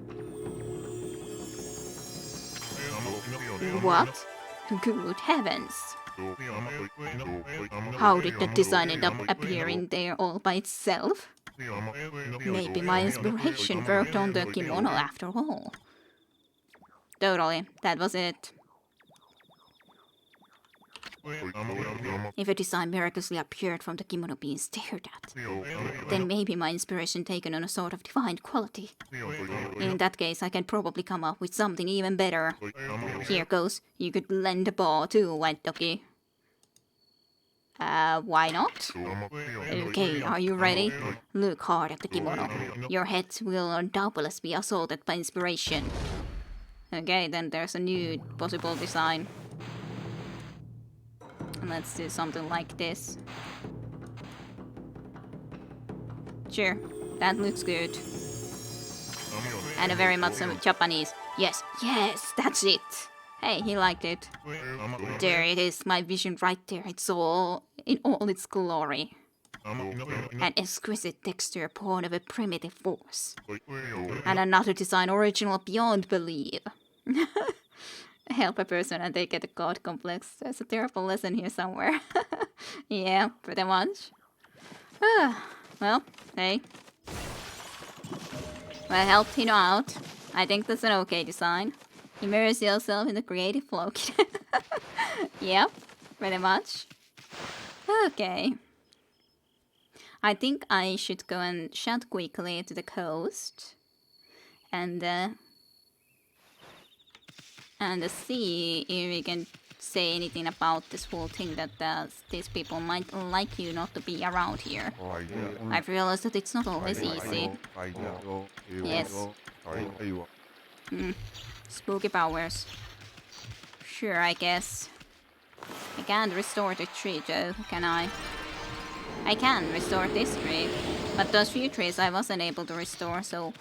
What? Good heavens. How did the design end up appearing there all by itself? Maybe my inspiration worked on the kimono after all. Totally, that was it. If a design miraculously appeared from the kimono being stared at, then maybe my inspiration taken on a sort of divine quality. In that case, I can probably come up with something even better. Here goes. You could lend a ball too, White Ducky. Why not? Okay, are you ready? Look hard at the kimono. Your head will doubtless be assaulted by inspiration. Okay, then there's a new possible design. Let's do something like this. Sure, that looks good. And a very much Japanese. Yes, yes, that's it. Hey, he liked it. There it is, my vision right there. It's all in all its glory. An exquisite texture born of a primitive force. And another design original beyond belief. Help a person and they get a god complex. There's a terrible lesson here somewhere. Yeah, pretty much. Well, hey. Well, helped him out. I think that's an okay design. Immerse yourself in the creative flow. Yep, pretty much. Okay. I think I should go and shout quickly to the coast. And see if we can say anything about this whole thing that these people might like you not to be around here. I've realized that it's not always easy. Yes. Spooky powers. Sure, I guess. I can't restore the tree though, can I? I can restore this tree, but those few trees I wasn't able to restore, so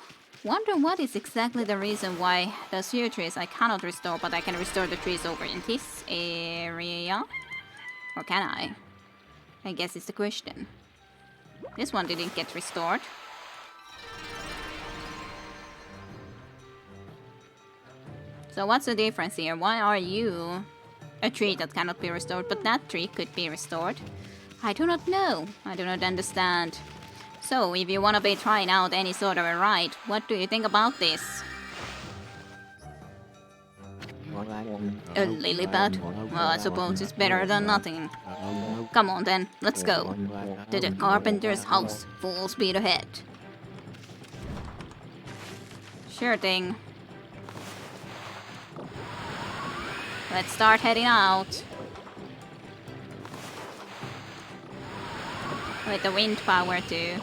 wonder what is exactly the reason why those few trees I cannot restore, but I can restore the trees over in this area? Or can I? I guess it's the question. This one didn't get restored. So what's the difference here? Why are you a tree that cannot be restored, but that tree could be restored? I do not know. I do not understand. So, if you want to be trying out any sort of a ride, what do you think about this? A lily pad? Well, I suppose it's better than nothing. Come on then, let's go. To the carpenter's house, full speed ahead. Sure thing. Let's start heading out. With the wind power too.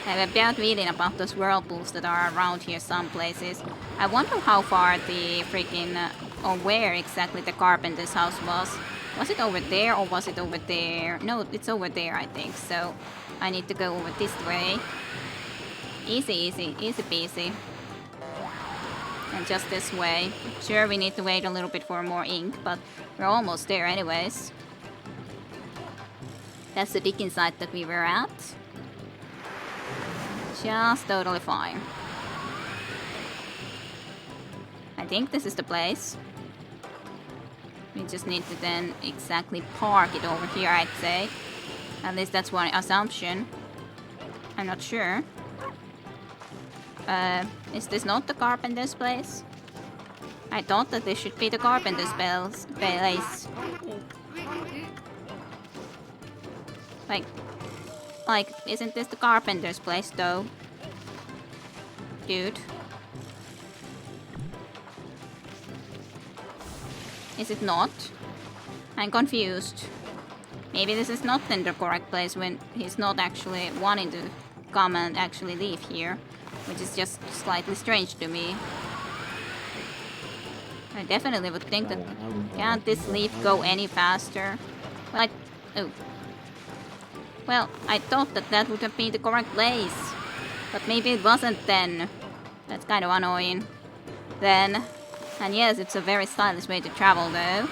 I have a bad feeling about those whirlpools that are around here some places. I wonder how far the freaking... or where exactly the carpenter's house was. Was it over there or was it over there? No, it's over there I think. So I need to go over this way. Easy, easy, easy peasy. And just this way. Sure, we need to wait a little bit for more ink, but we're almost there anyways. That's the digging site that we were at. Just totally fine. I think this is the place. We just need to then exactly park it over here, I'd say. At least that's one assumption. I'm not sure. Is this not the carpenter's place? I thought that this should be the carpenter's place. Like, isn't this the carpenter's place though? Dude. Is it not? I'm confused. Maybe this is not then the correct place when he's not actually wanting to come and actually leave here. Which is just slightly strange to me. I definitely would think that... Can't this leaf go any faster? But... Oh. Well, I thought that that would have been the correct place. But maybe it wasn't then. That's kind of annoying. then. And yes, it's a very stylish way to travel though.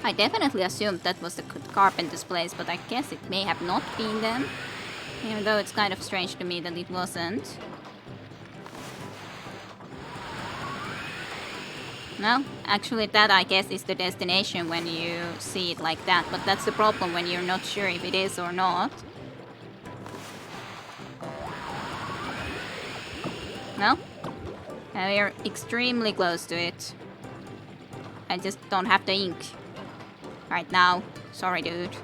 I definitely assumed that was the carpenter's place, but I guess it may have not been them. Even though it's kind of strange to me that it wasn't. No, actually that I guess is the destination when you see it like that, but that's the problem when you're not sure if it is or not. No? And we're extremely close to it. I just don't have the ink right now. Sorry, dude.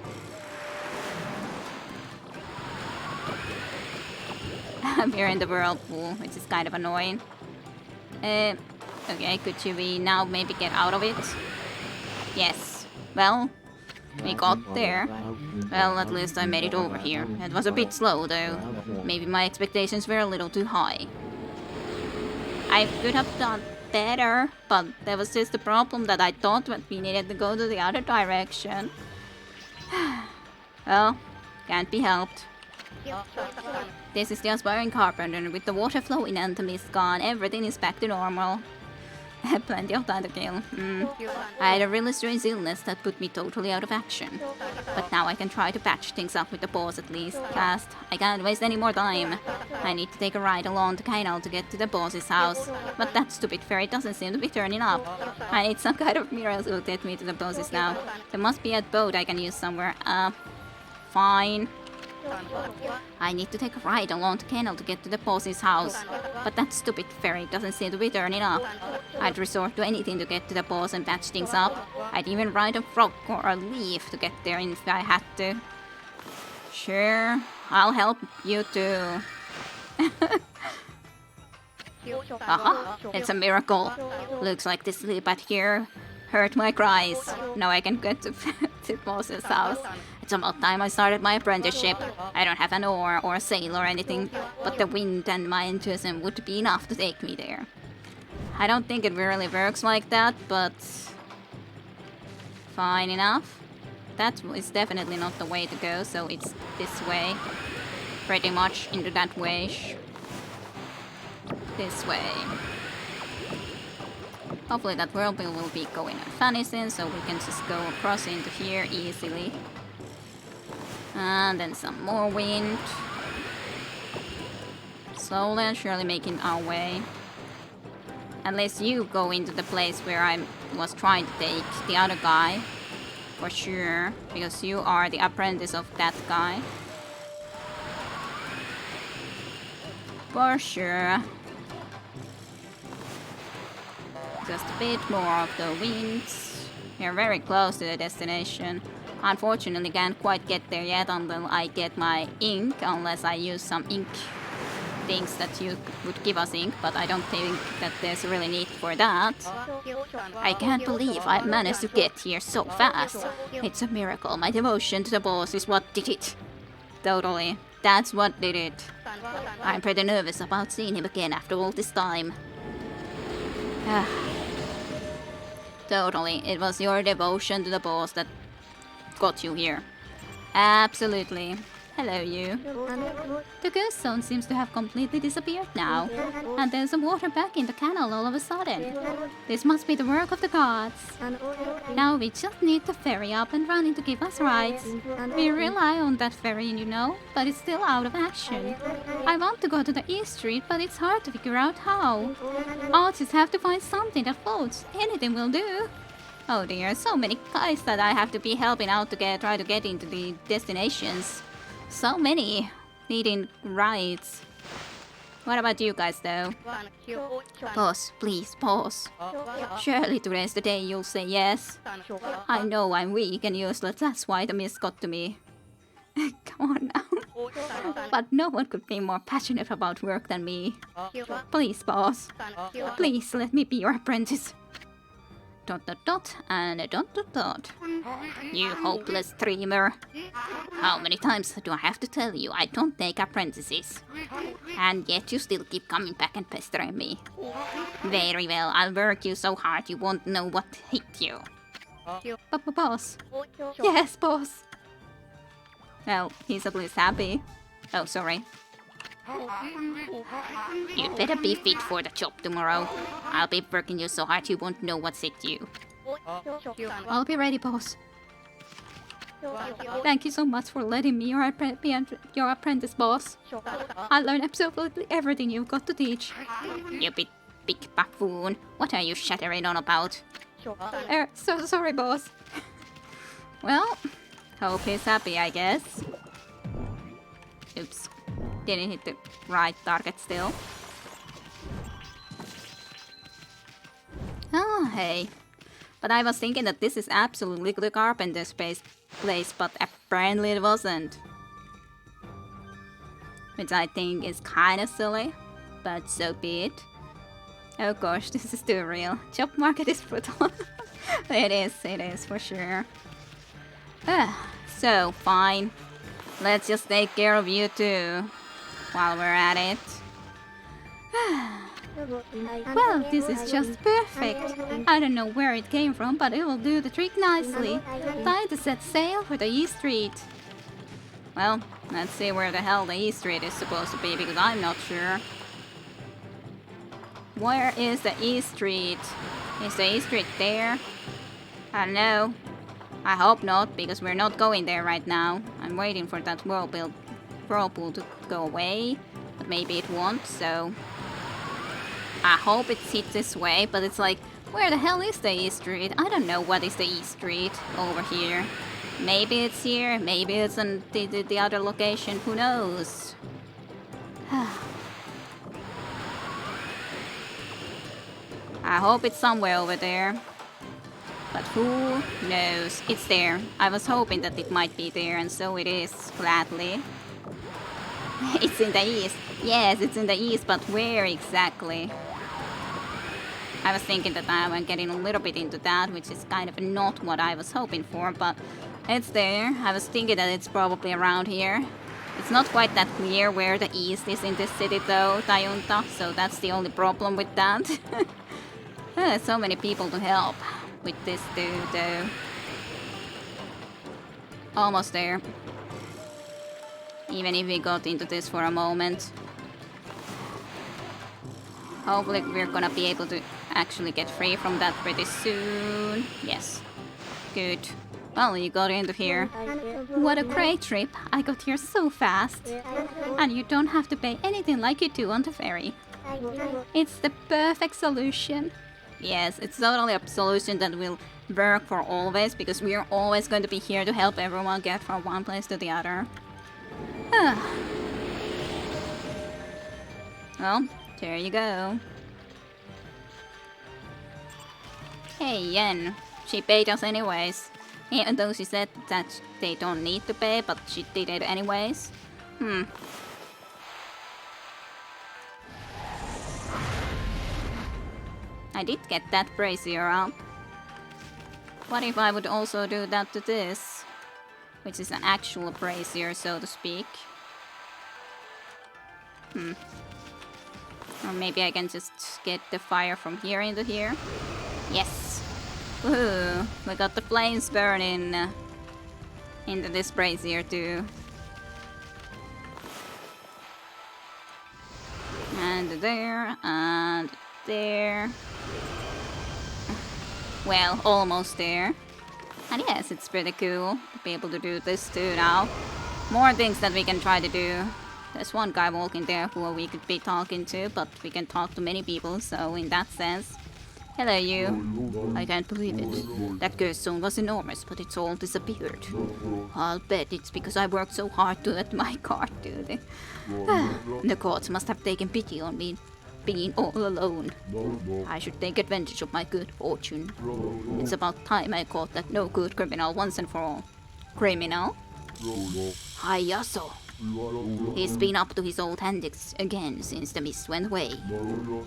We're in the whirlpool, which is kind of annoying. Okay, could we now maybe get out of it? Yes. Well, we got there. Well, at least I made it over here. It was a bit slow, though. Maybe my expectations were a little too high. I could have done better, but there was just the problem that I thought that we needed to go to the other direction. Well, can't be helped. This is the aspiring carpenter, and with the water flowing and the mist gone, everything is back to normal. Plenty of time to kill. I had a really strange illness that put me totally out of action. But now I can try to patch things up with the boss at least. Fast. I can't waste any more time. I need to take a ride along the canal to get to the boss's house. But that stupid ferry doesn't seem to be turning up. I need some kind of miracle to get me to the boss's now. There must be a boat I can use somewhere. Fine. I need to take a ride along the canal to get to the boss's house. But that stupid ferry doesn't seem to be turning up. I'd resort to anything to get to the boss and patch things up. I'd even ride a frog or a leaf to get there if I had to. Sure, I'll help you too. Aha, it's a miracle. Looks like the sleep at here heard my cries. Now I can get to the boss's house. It's about time I started my apprenticeship. I don't have an oar or a sail or anything, but the wind and my enthusiasm would be enough to take me there. I don't think it really works like that, but fine enough. That is definitely not the way to go, so it's this way. Pretty much into that way. This way. Hopefully that whirlpool will be going funny soon, so we can just go across into here easily. And then some more wind. Slowly and surely making our way. Unless you go into the place where I was trying to take the other guy. For sure. Because you are the apprentice of that guy. For sure. Just a bit more of the winds. We're very close to the destination. Unfortunately, can't quite get there yet until I get my ink, unless I use some ink things that you would give us ink, but I don't think that there's really need for that. I can't believe I managed to get here so fast. It's a miracle. My devotion to the boss is what did it. Totally. That's what did it. I'm pretty nervous about seeing him again after all this time. Totally. It was your devotion to the boss that got you here. Absolutely. Hello, you. The ghost zone seems to have completely disappeared now, and there's some water back in the canal all of a sudden. This must be the work of the gods. Now we just need the ferry up and running to give us rides. We rely on that ferry, you know, but it's still out of action. I want to go to the East Street, but it's hard to figure out how. I'll just have to find something that floats. Anything will do. Oh dear, so many guys that I have to be helping out to try to get into the destinations. So many needing rides. What about you guys though? Boss, please, boss. Surely today's the day you'll say yes. I know I'm weak and useless, that's why the mist got to me. Come on now. But no one could be more passionate about work than me. Please, boss. Please let me be your apprentice. Dot dot dot and a dot dot dot. You hopeless dreamer. How many times do I have to tell you I don't take apprentices? And yet you still keep coming back and pestering me. Very well, I'll work you so hard you won't know what hit you. Boss. Yes, boss. Well, he's at least happy. Oh, sorry. You'd better be fit for the job tomorrow. I'll be working you so hard you won't know what's hit you. I'll be ready, boss. Thank you so much for letting me be your apprentice, boss. I learned absolutely everything you've got to teach. You big buffoon. What are you shattering on about? So sorry, boss. Well, hope he's happy, I guess. Oops. Didn't hit the right target still. Oh, hey. But I was thinking that this is absolutely the carpenter's place, but apparently it wasn't. Which I think is kinda silly, but so be it. Oh gosh, this is too real. Job market is brutal. It is for sure. So, fine. Let's just take care of you too, while we're at it. Well, this is just perfect. I don't know where it came from, but it will do the trick nicely. Time to set sail for the East Street. Well, let's see where the hell the East Street is supposed to be, because I'm not sure. Where is the East Street? Is the East Street there? I don't know. I hope not, because we're not going there right now. I'm waiting for that whirlpool to go away, but maybe it won't, so... I hope it's hit this way, but it's like, where the hell is the East Street? I don't know what is the East Street over here. Maybe it's here, maybe it's in the other location, who knows? I hope it's somewhere over there. But who knows? It's there. I was hoping that it might be there, and so it is, gladly. It's in the east. Yes, it's in the east, but where exactly? I was thinking that I was getting a little bit into that, which is kind of not what I was hoping for, but it's there. I was thinking that it's probably around here. It's not quite that clear where the east is in this city though, Tayunta, so that's the only problem with that. So many people to help with this dude though. Almost there. Even if we got into this for a moment. Hopefully we're gonna be able to actually get free from that pretty soon. Yes. Good. Well, you got into here. What a great trip. I got here so fast. And you don't have to pay anything like you do on the ferry. It's the perfect solution. Yes, it's totally a solution that will work for always, because we are always going to be here to help everyone get from one place to the other. Well, there you go. Hey, Yen. She paid us anyways. Even though she said that they don't need to pay, but she did it anyways. I did get that brazier up. What if I would also do that to this? Which is an actual brazier, so to speak. Or maybe I can just get the fire from here into here. Yes! Woohoo! We got the flames burning into this brazier too. And there, and there. Well, almost there. And yes, it's pretty cool to be able to do this too now. More things that we can try to do. There's one guy walking there who we could be talking to, but we can talk to many people, so in that sense. Hello, you. I can't believe it. That ghost zone was enormous, but it's all disappeared. I'll bet it's because I worked so hard to let my cart do it. The gods must have taken pity on me, being all alone. I should take advantage of my good fortune. It's about time I caught that no good criminal once and for all. Criminal? Hayaso. He's been up to his old antics again since the mist went away.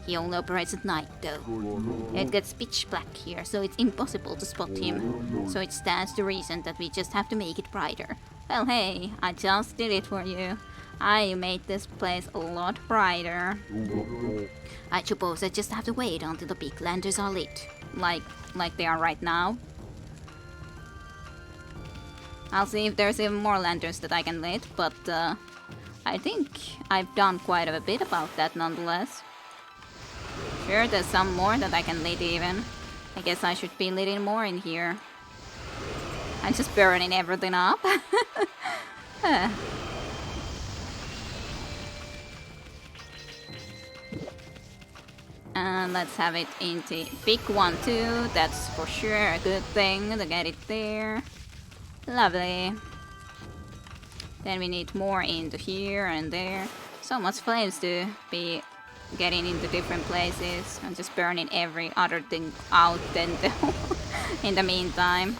He only operates at night though. It gets pitch black here, so it's impossible to spot him. So it stands to reason that we just have to make it brighter. Well, hey, I just did it for you. I made this place a lot brighter. I suppose I just have to wait until the big lanterns are lit. Like they are right now. I'll see if there's even more lanterns that I can lit, but I think I've done quite a bit about that nonetheless. Sure, there's some more that I can lit even. I guess I should be litting more in here. I'm just burning everything up. And let's have it into big one too. That's for sure a good thing to get it there. Lovely. Then we need more into here and there. So much flames to be getting into different places. I'm just burning every other thing out then in the meantime.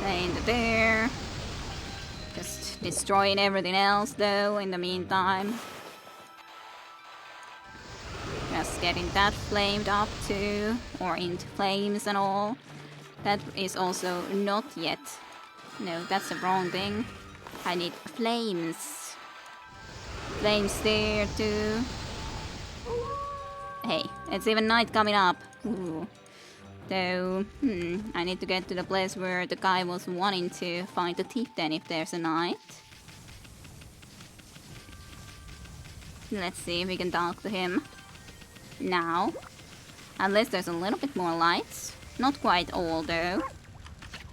Into there. Just destroying everything else though in the meantime. Just getting that flamed up too, or into flames and all. That is also not yet. No, that's the wrong thing. I need flames. Flames there too. Hey, it's even night coming up. Ooh. So, I need to get to the place where the guy was wanting to find the thief then if there's a night. Let's see if we can talk to him now. Unless there's a little bit more lights. Not quite all though.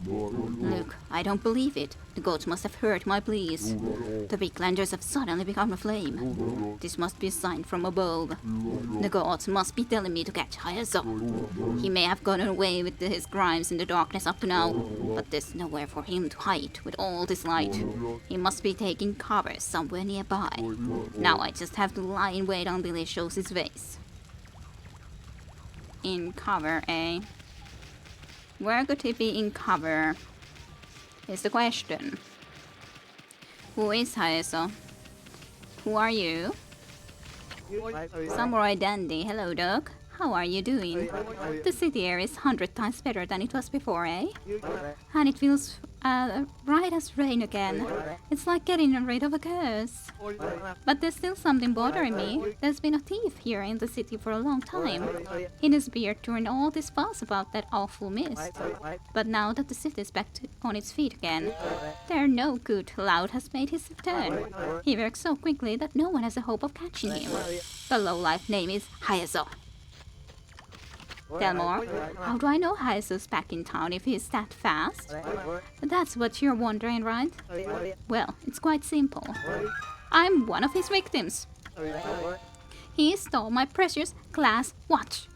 Look, I don't believe it. The gods must have heard my pleas. The big lanterns have suddenly become aflame. This must be a sign from above. The gods must be telling me to catch Hayazo. He may have gotten away with his crimes in the darkness up to now, but there's nowhere for him to hide with all this light. He must be taking cover somewhere nearby. Now I just have to lie in wait until he shows his face. In cover, eh? Where could he be in cover? Is the question. Who is Hayazo? Who are you? Samurai Dandy. Hello, dog. How are you doing? The city air is 100 times better than it was before, eh? And it feels right as rain again. It's like getting rid of a curse. But there's still something bothering me. There's been a thief here in the city for a long time. He disappeared during all this fuss about that awful mist. But now that the city is back on its feet again, they're no good. Loud has made his return. He works so quickly that no one has a hope of catching him. The lowlife name is Hayazo. Tell more. How do I know Hayazo's back in town if he's that fast? That's what you're wondering, right? Well, it's quite simple. I'm one of his victims. He stole my precious glass watch.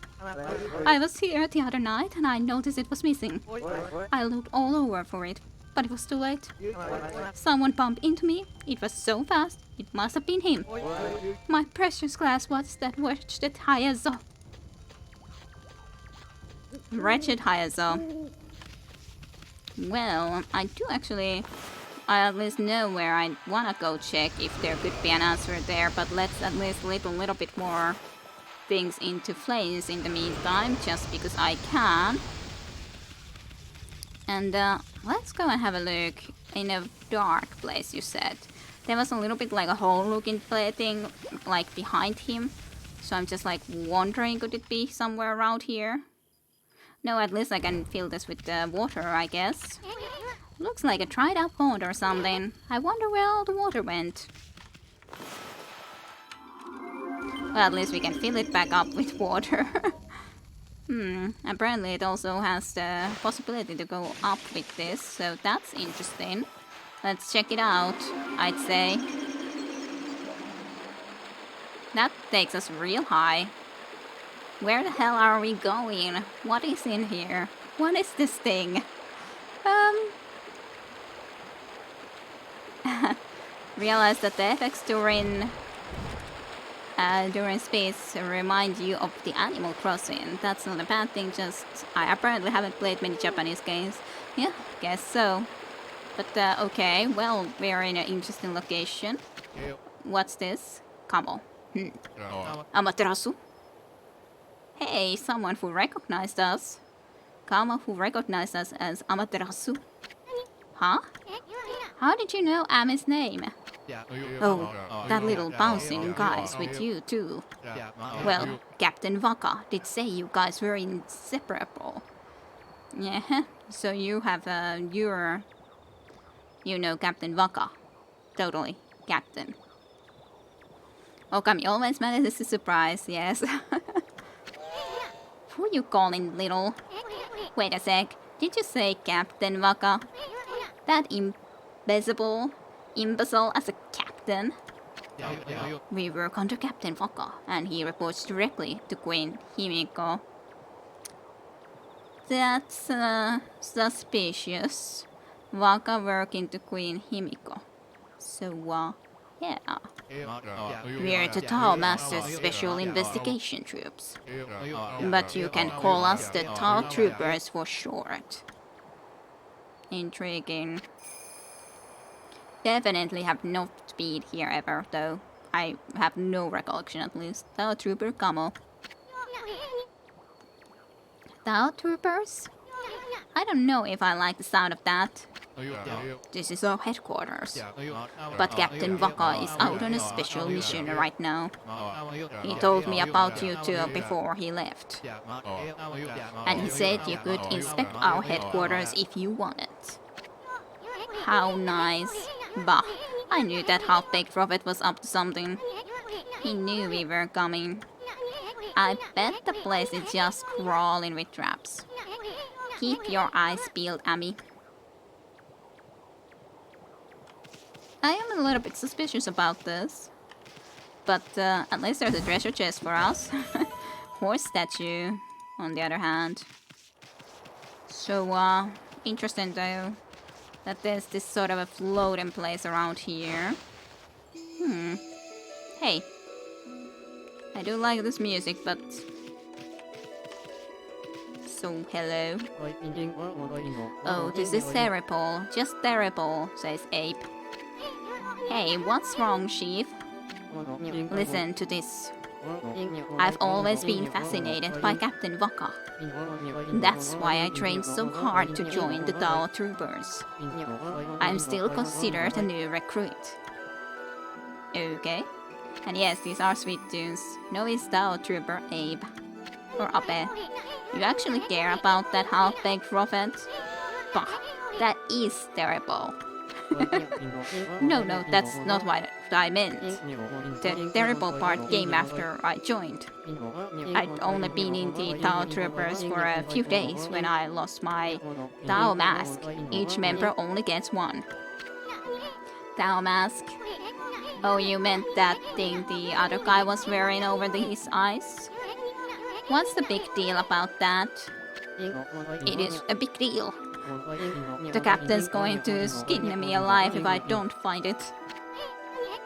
I was here the other night and I noticed it was missing. I looked all over for it, but it was too late. Someone bumped into me. It was so fast, it must have been him. My precious glass watch that watched at Hayazo. Wretched Hayazo. Well, I do actually... I at least know where I wanna go check if there could be an answer there, but let's at least lit a little bit more things into flames in the meantime, just because I can. And let's go and have a look in a dark place, you said. There was a little bit like a hole looking thing, like behind him. So I'm just like wondering, could it be somewhere around here? No, at least I can fill this with water, I guess. Looks like a dried up pond or something. I wonder where all the water went. Well, at least we can fill it back up with water. Apparently it also has the possibility to go up with this, so that's interesting. Let's check it out, I'd say. That takes us real high. Where the hell are we going? What is in here? What is this thing? Realize that the effects during space remind you of the Animal Crossing. That's not a bad thing, just I apparently haven't played many Japanese games. Yeah, guess so. But okay, well, we're in an interesting location. What's this? Kamo. Amaterasu? Hey, someone who recognized us. Kamo who recognized us as Amaterasu. Huh? How did you know Ami's name? Oh, that little bouncing guy's with you too. Well, Captain Waka did say you guys were inseparable. Yeah, so you have your, you know, Captain Waka. Totally, Captain. Okami always manages to surprise, yes. Who you calling little? Wait a sec, did you say Captain Waka? That imbecile as a captain? We work under Captain Waka, and he reports directly to Queen Himiko. That's suspicious. Waka working to Queen Himiko. So, yeah. We're the Tao Master's Special Investigation Troops. But you can call us the Tao Troopers for short. Intriguing. Definitely have not been here ever, though. I have no recollection at least. Tao Trooper Kamo. Tao Troopers? I don't know if I like the sound of that. This is our headquarters. But Captain Waka is out on a special mission right now. He told me about you two before he left. And he said you could inspect our headquarters if you wanted. How nice. Bah, I knew that half-baked prophet was up to something. He knew we were coming. I bet the place is just crawling with traps. Keep your eyes peeled, Ami. I am a little bit suspicious about this. But at least there's a treasure chest for us. Horse statue, on the other hand. So, interesting though, that there's this sort of a floating place around here. Hey. I do like this music, but... So, hello. Oh, this is terrible. Just terrible, says Ape. Hey, what's wrong, Chief? Listen to this. I've always been fascinated by Captain Waka. That's why I trained so hard to join the Tao Troopers. I'm still considered a new recruit. Okay. And yes, these are sweet tunes. No is Tao Trooper Abe. Or Abe. You actually care about that half-baked prophet? Bah, that is terrible. No, that's not what I meant. The terrible part came after I joined. I'd only been in the Tao Troopers for a few days when I lost my Tao mask. Each member only gets one. Tao mask? Oh, you meant that thing the other guy was wearing over his eyes? What's the big deal about that? It is a big deal. The captain's going to skin me alive if I don't find it.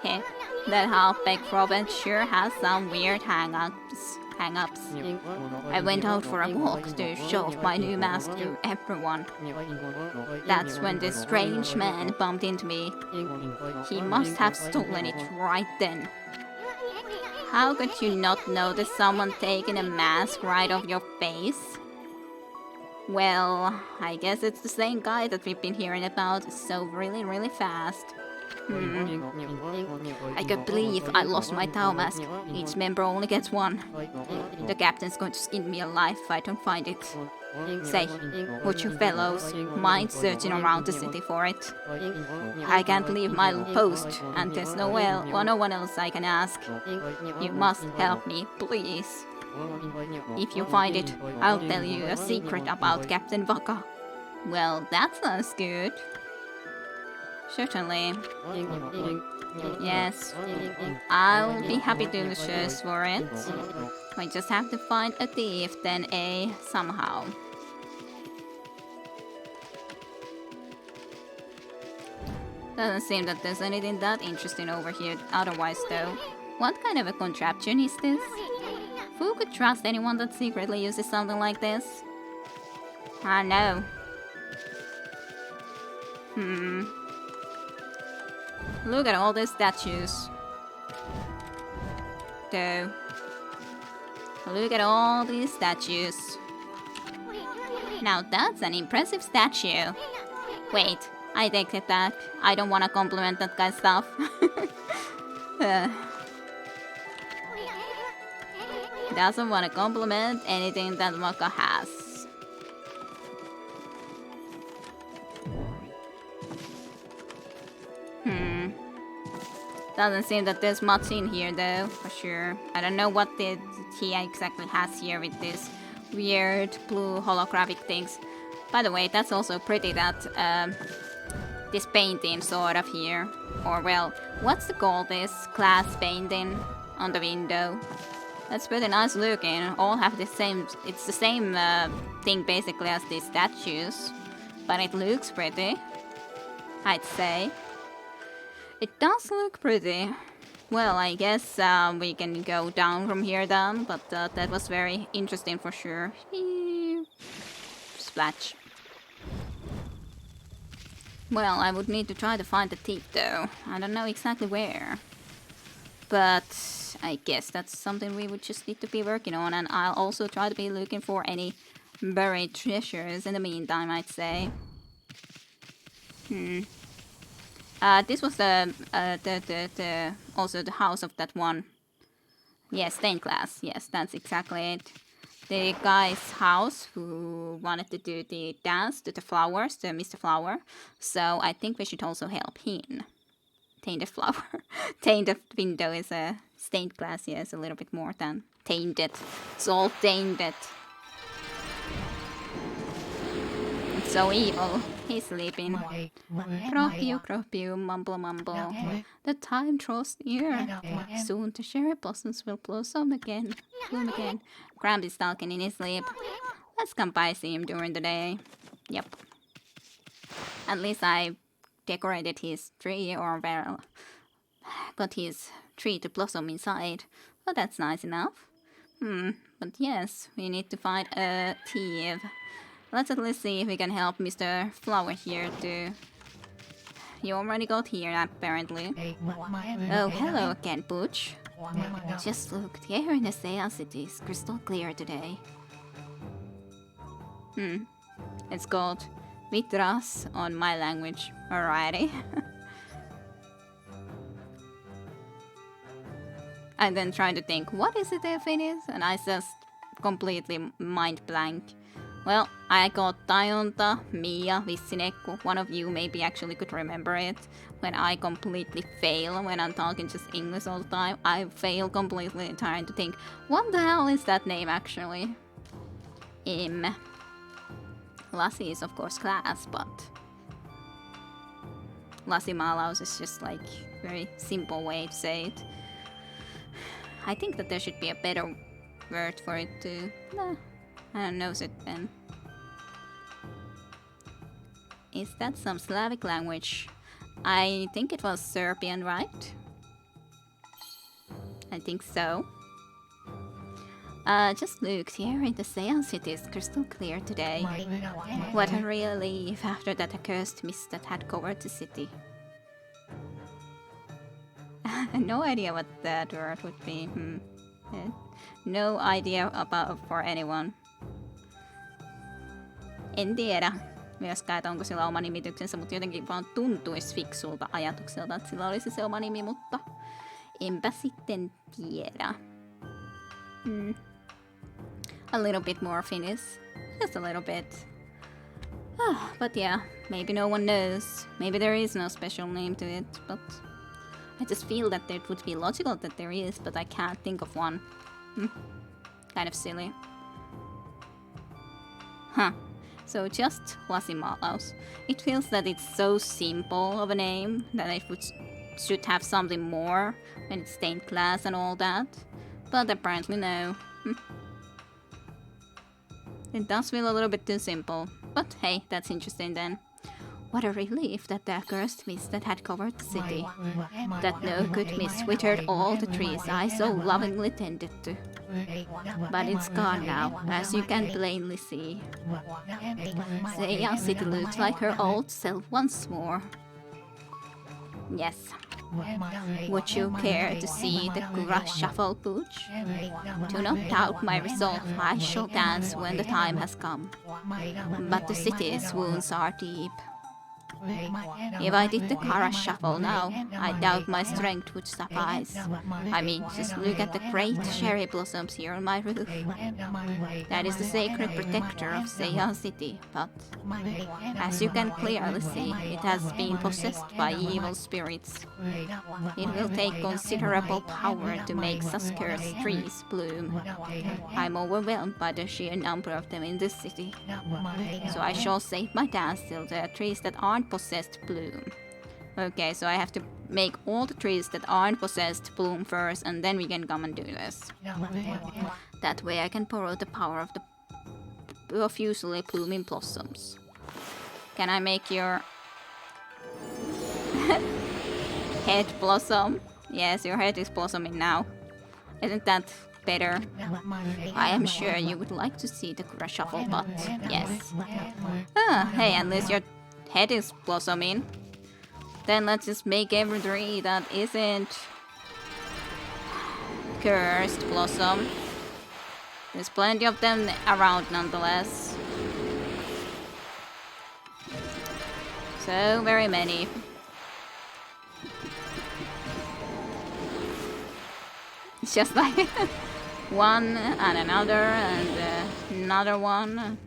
Heh, that half-baked prophet sure has some weird hang-ups. I went out for a walk to show off my new mask to everyone. That's when this strange man bumped into me. He must have stolen it right then. How could you not notice someone taking a mask right off your face? Well, I guess it's the same guy that we've been hearing about so really fast. I can't believe I lost my Tao mask. Each member only gets one. The captain's going to skin me alive if I don't find it. Say, would you fellows mind searching around the city for it? I can't leave my post, and there's no one else I can ask. You must help me, please. If you find it, I'll tell you a secret about Captain Waka. Well, that sounds good. Certainly. Yes, I'll be happy to search for it. I just have to find a thief, then somehow. Doesn't seem that there's anything that interesting over here otherwise though. What kind of a contraption is this? Who could trust anyone that secretly uses something like this? I know. Look at all these statues. Though. Look at all these statues. Now that's an impressive statue. Wait, I take it back. I don't want to compliment that guy's stuff. Doesn't want to compliment anything that Waka has. Doesn't seem that there's much in here though, for sure. I don't know what he exactly has here with this weird blue holographic things. By the way, that's also pretty that this painting sort of here. Or well, what's it called, this glass painting on the window? That's pretty nice looking. All have the same, it's the same thing basically as these statues. But it looks pretty, I'd say. It does look pretty. Well, I guess we can go down from here then, but that was very interesting for sure. Splash. Well, I would need to try to find the thief though. I don't know exactly where. But I guess that's something we would just need to be working on, and I'll also try to be looking for any buried treasures in the meantime, I'd say. This was also the house of that one. Yes, stained glass. Yes, that's exactly it. The guy's house who wanted to do the dance to the flowers, to Mr. Flower. So I think we should also help him. Tainted flower. Tainted window is a stained glass, yes, a little bit more than tainted. It's all tainted. It's so evil. He's sleeping. Cropiu, mumble, mumble. The time draws near. Soon the cherry blossoms will blossom again. Bloom again. Cramp is talking in his sleep. Let's come by see him during the day. Yep. At least I decorated his tree, or well, got his tree to blossom inside. Well, that's nice enough. But yes, we need to find a thief. Let's at least see if we can help Mr. Flower here too. You already got here, apparently. Oh, hello again, Butch. Just look, the air in the Sea City is crystal clear today. It's called Vitras on my language. Alrighty. I then tried to think, what is it if it is? And I just completely mind blank. Well, I got Taionta, Mia, Vissineku. One of you maybe actually could remember it. When I completely fail, when I'm talking just English all the time, I fail completely trying to think, what the hell is that name actually? Lassie is of course class, but Lassie Malaus is just like very simple way to say it. I think that there should be a better word for it too. Nah. I don't know it then. Is that some Slavic language? I think it was Serbian, right? I think so. Just look, the air in the Sea City is crystal clear today. What a relief after that accursed mist that had covered the city. No idea what that word would be. No idea about for anyone. En tiedä myöskään, että onko sillä oma nimityksensä, mutta jotenkin vaan tuntuisi fiksulta ajatukselta, että sillä olisi se oma nimi, mutta enpä sitten tiedä. A little bit more Finnish. Just a little bit. But yeah, maybe no one knows. Maybe there is no special name to it, but I just feel that it would be logical that there is, but I can't think of one. Kind of silly. So just Lassie Malaus. It feels that it's so simple of a name that it should have something more when it's stained glass and all that. But apparently no. It does feel a little bit too simple. But hey, that's interesting then. What a relief that the accursed mist that had covered the city. That no good mist withered all the trees I so lovingly tended to. But it's gone now, as you can plainly see. Sea City looks like her old self once more. Yes. Would you care to see the Kura shuffle, Pooch? Do not doubt my resolve, I shall dance when the time has come. But the city's wounds are deep. If I did the Kara shuffle now, I doubt my strength would suffice. I mean, just look at the great cherry blossoms here on my roof. That is the sacred protector of Seiya City, but as you can clearly see, it has been possessed by evil spirits. It will take considerable power to make such cursed trees bloom. I'm overwhelmed by the sheer number of them in this city. So I shall save my dance till the trees that aren't possessed bloom. Okay, so I have to make all the trees that aren't possessed bloom first, and then we can come and do this. That way I can borrow the power of the profusely blooming blossoms. Can I make your head blossom? Yes, your head is blossoming now. Isn't that better? I am sure you would like to see the Kura shuffle, but yes. Hey, at least your head is blossoming. Then let's just make every tree that isn't cursed blossom. There's plenty of them around nonetheless. So very many. It's just like one and another one.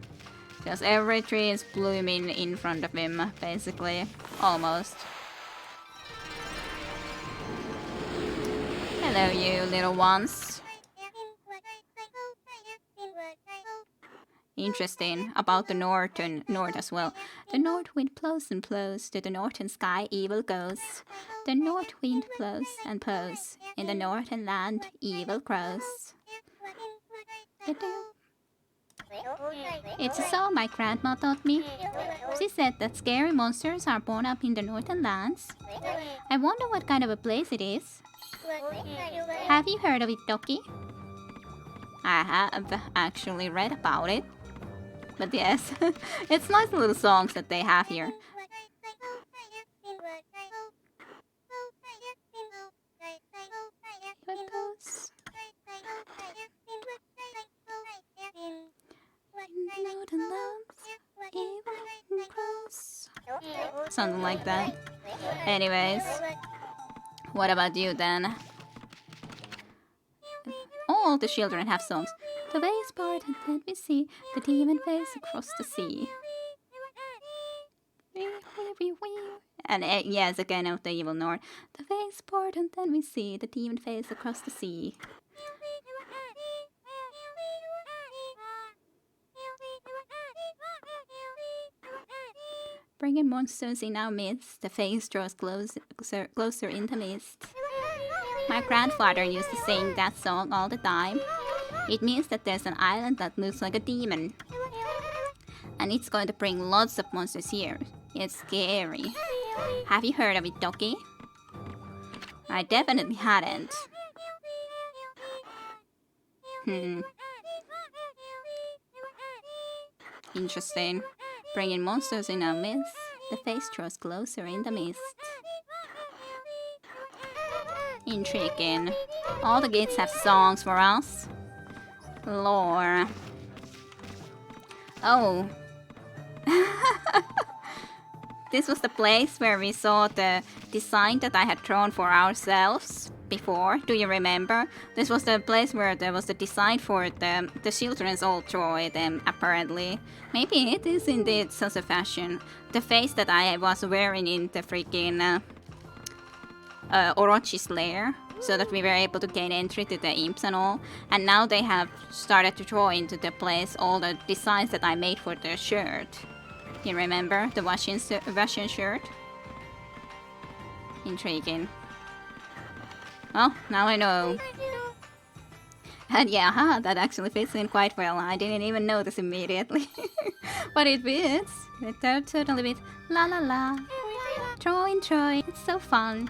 Just every tree is blooming in front of him, basically. Almost. Hello, you little ones. Interesting about the north as well. The north wind blows and blows, to the northern sky evil goes. The north wind blows and blows, in the northern land evil grows. It's a song my grandma taught me. She said that scary monsters are born up in the northern lands. I wonder what kind of a place it is. Have you heard of it, Doki? I have actually read about it. But yes, it's nice little songs that they have here. Something like that. Anyways, what about you then? All the children have songs. The waves part and then we see the demon face across the sea. And yes, again of the evil north. The waves part and then we see the demon face across the sea. Bringing monsters in our midst, the face draws closer in the mist. My grandfather used to sing that song all the time. It means that there's an island that looks like a demon. And it's going to bring lots of monsters here. It's scary. Have you heard of it, Doki? I definitely hadn't. Interesting. Bringing monsters in our midst, the face draws closer in the mist. Intriguing. All the gates have songs for us. Lore. Oh. This was the place where we saw the design that I had drawn for ourselves before. Do you remember? This was the place where there was the design for the children's old toy, apparently. Maybe it is indeed such a fashion. The face that I was wearing in the freaking Orochi's lair, so that we were able to gain entry to the imps and all. And now they have started to draw into the place all the designs that I made for the shirt. You remember the Russian shirt? Intriguing. Well, now I know. And yeah, that actually fits in quite well. I didn't even notice immediately. But it fits. It totally fits. La la la. Troy, it's so fun.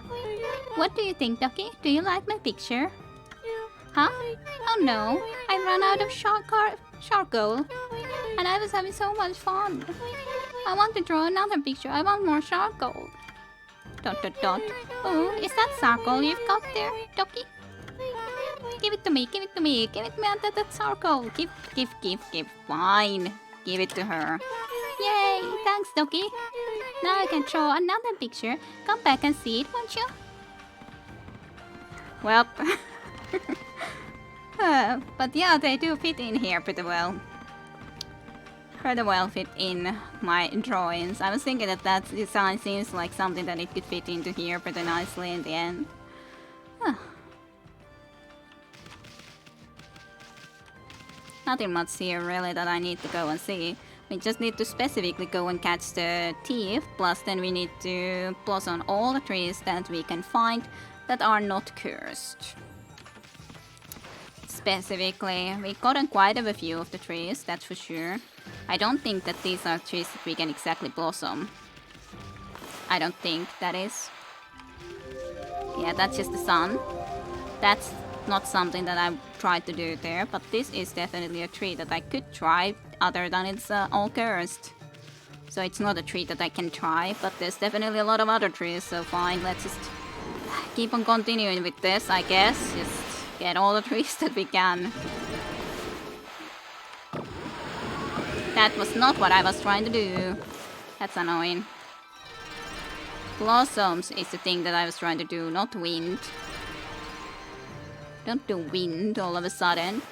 What do you think, Ducky? Do you like my picture? Huh? Oh no, I ran out of charcoal. And I was having so much fun. I want to draw another picture. I want more charcoal. ... Oh, is that charcoal you've got there, Ducky? Give it to me, give it to me, give it to me under that charcoal. Give. Fine. Give it to her. Yay, thanks, Ducky. Now I can draw another picture. Come back and see it, won't you? Well, but yeah, they do fit in here pretty well. Pretty well fit in my drawings. I was thinking that design seems like something that it could fit into here pretty nicely in the end. Nothing much here really that I need to go and see. We just need to specifically go and catch the thief, plus then we need to blossom all the trees that we can find that are not cursed. Specifically, we gotten quite a few of the trees, that's for sure. I don't think that these are trees that we can exactly blossom. I don't think that is. Yeah, that's just the sun. That's not something that I tried to do there, but this is definitely a tree that I could try, other than it's all cursed. So it's not a tree that I can try, but there's definitely a lot of other trees, so fine, let's just keep on continuing with this, I guess. Just get all the trees that we can. That was not what I was trying to do. That's annoying. Blossoms is the thing that I was trying to do, not wind. Don't do wind all of a sudden.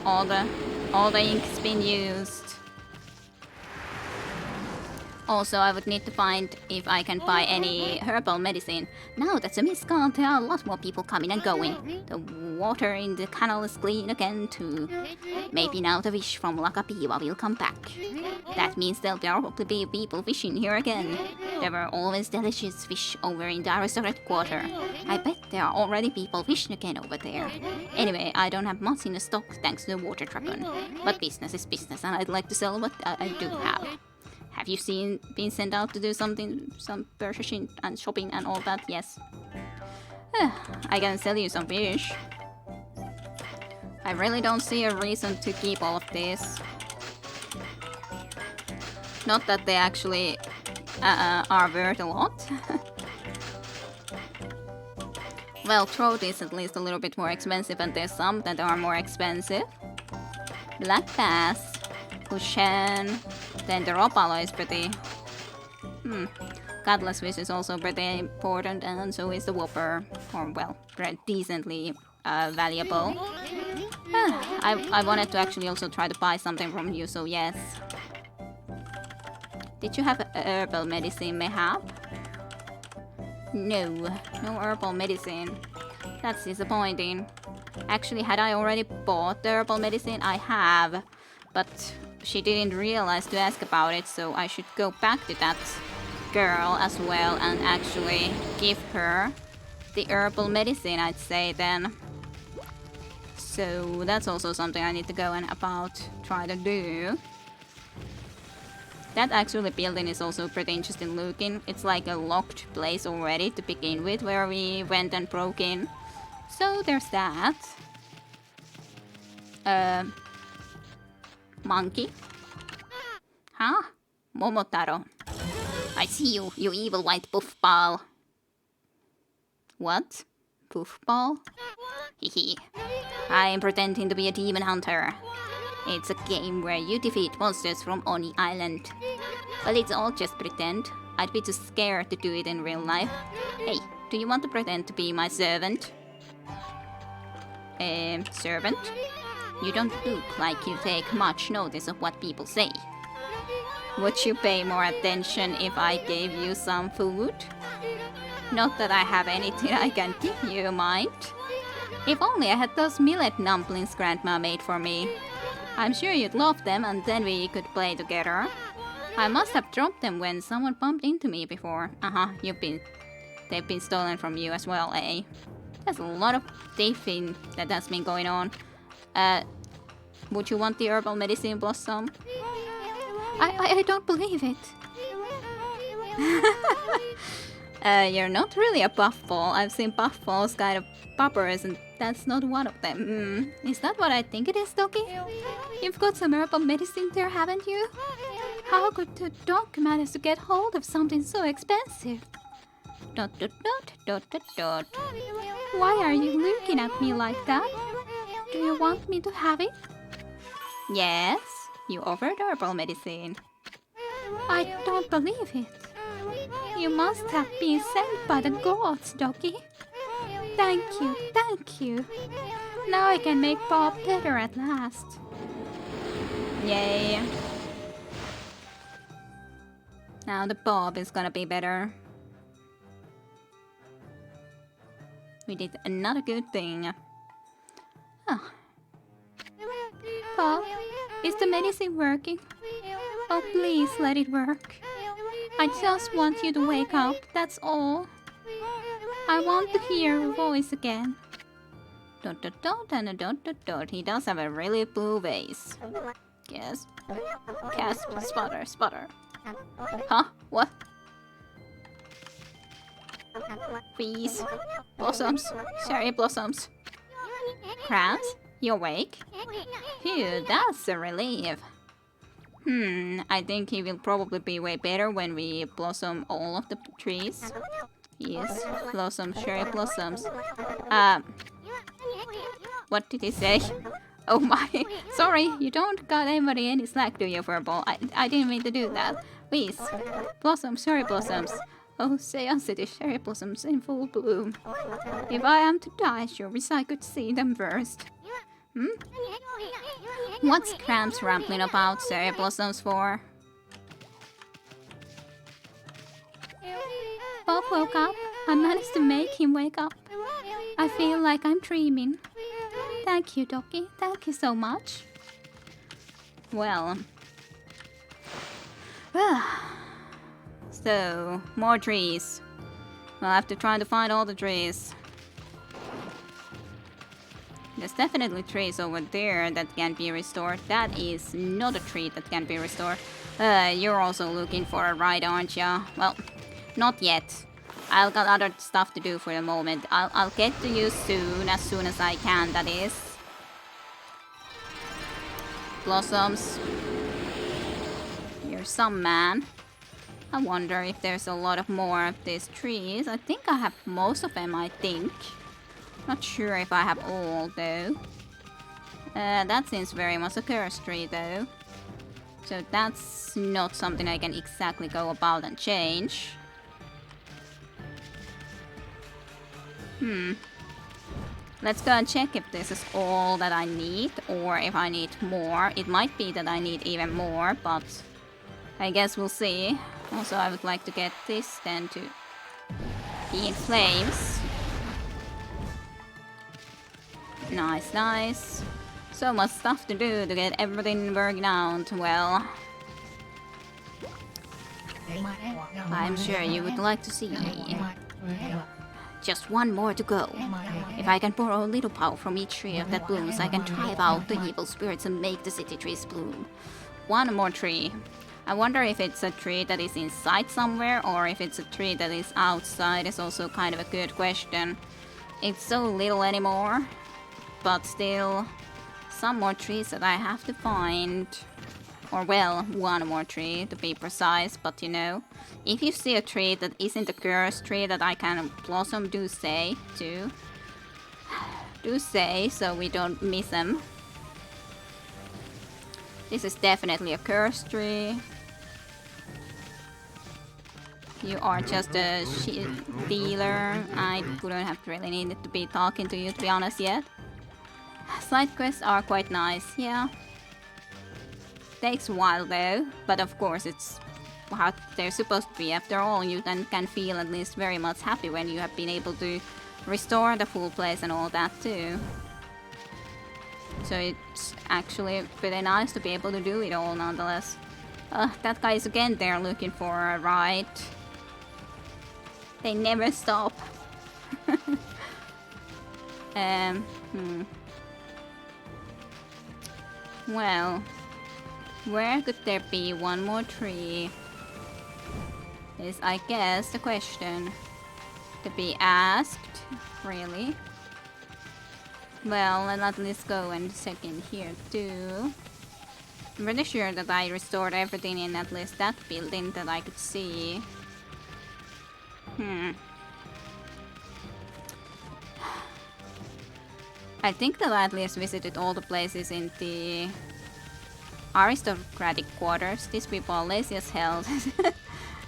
All the ink's been used. Also, I would need to find if I can buy any herbal medicine. Now that's a miscount, there are a lot more people coming and going. The water in the canal is clean again too. Maybe now the fish from Lakapiwa will come back. That means there'll probably be people fishing here again. There were always delicious fish over in the aristocrat quarter. I bet there are already people fishing again over there. Anyway, I don't have much in the stock thanks to the water dragon. But business is business and I'd like to sell what I do have. Have you been sent out to do something, some purchasing and shopping and all that? Yes. I can sell you some fish. I really don't see a reason to keep all of this. Not that they actually are worth a lot. Well, throat is at least a little bit more expensive, and there's some that are more expensive. Black bass, Kushan. Then the Ropalo is pretty... Cutlass fish is also pretty important, and so is the Whopper. Or, well, decently valuable. I wanted to actually also try to buy something from you, so yes. Did you have herbal medicine, mayhap? No, no herbal medicine. That's disappointing. Actually, had I already bought the herbal medicine? I have, but she didn't realize to ask about it, so I should go back to that girl as well and actually give her the herbal medicine, I'd say then. So that's also something I need to go and try to do. That actually building is also pretty interesting looking. It's like a locked place already to begin with, where we went and broke in. So there's that. Monkey? Huh? Momotaro. I see you, you evil white puffball. What? Puffball? Hehe. I am pretending to be a demon hunter. It's a game where you defeat monsters from Oni Island. But it's all just pretend. I'd be too scared to do it in real life. Hey, do you want to pretend to be my servant? Servant? You don't look like you take much notice of what people say. Would you pay more attention if I gave you some food? Not that I have anything I can give you, mind. If only I had those millet dumplings Grandma made for me. I'm sure you'd love them and then we could play together. I must have dropped them when someone bumped into me before. They've been stolen from you as well, eh? There's a lot of thieving that has been going on. Would you want the herbal medicine blossom? I don't believe it. You're not really a puffball. I've seen puffballs kind of poppers and that's not one of them. Is that what I think it is, Doki? You've got some herbal medicine there, haven't you? How could the dog manage to get hold of something so expensive? ... Why are you looking at me like that? Do you want me to have it? Yes. You offered herbal medicine. I don't believe it. You must have been sent by the gods, Doki. Thank you, thank you. Now I can make Bob better at last. Yay. Now the Bob is gonna be better. We did another good thing. Oh. Bob, is the medicine working? Oh, please let it work. I just want you to wake up, that's all. I want to hear your voice again. Dot dot dot and dot dot dot. He does have a really blue vase. Yes. Cast spotter. Huh? What? Please. Blossoms. Cherry blossoms. Crabs? You awake? Phew, that's a relief. I think he will probably be way better when we blossom all of the trees. Yes, blossoms, cherry blossoms. What did he say? Oh my, sorry, you don't got anybody any slack, do you, Verbal? I didn't mean to do that. Please, blossoms, cherry blossoms. Oh, say on city cherry blossoms in full bloom. If I am to die, sure wish I could see them first. What's Cramps rambling about cherry blossoms for? Bob woke up. I managed to make him wake up. I feel like I'm dreaming. Thank you, Doki. Thank you so much. Well. So, more trees. We'll have to try to find all the trees. There's definitely trees over there that can be restored. That is not a tree that can be restored. You're also looking for a ride, aren't ya? Well, not yet. I've got other stuff to do for the moment. I'll get to you soon as I can, that is. Blossoms. You're some man. I wonder if there's a lot of more of these trees. I think I have most of them, I think. Not sure if I have all, though. That seems very much a cursed tree, though. So that's not something I can exactly go about and change. Let's go and check if this is all that I need, or if I need more. It might be that I need even more, but I guess we'll see. Also, I would like to get this then to be in flames. Nice, nice. So much stuff to do to get everything worked out. Well, I'm sure you would like to see. Just one more to go. If I can borrow a little power from each tree that blooms, I can drive out the evil spirits and make the city trees bloom. One more tree. I wonder if it's a tree that is inside somewhere, or if it's a tree that is outside is also kind of a good question. It's so little anymore, but still, some more trees that I have to find. Or well, one more tree to be precise, but you know, if you see a tree that isn't a cursed tree that I can blossom, do say too. Do say, so we don't miss them. This is definitely a cursed tree. You are just a dealer. I wouldn't have really needed to be talking to you, to be honest, yet. Side quests are quite nice, yeah. Takes a while though, but of course it's how they're supposed to be. After all, you then can feel at least very much happy when you have been able to restore the full place and all that too. So it's actually pretty nice to be able to do it all nonetheless. That guy is again there looking for a ride. They never stop. Well, where could there be one more tree? Is, I guess, the question to be asked, really. Well, let us go and check in here too. I'm pretty sure that I restored everything in at least that building that I could see. I think that I at least visited all the places in the Aristocratic quarters. These people are lazy as hell.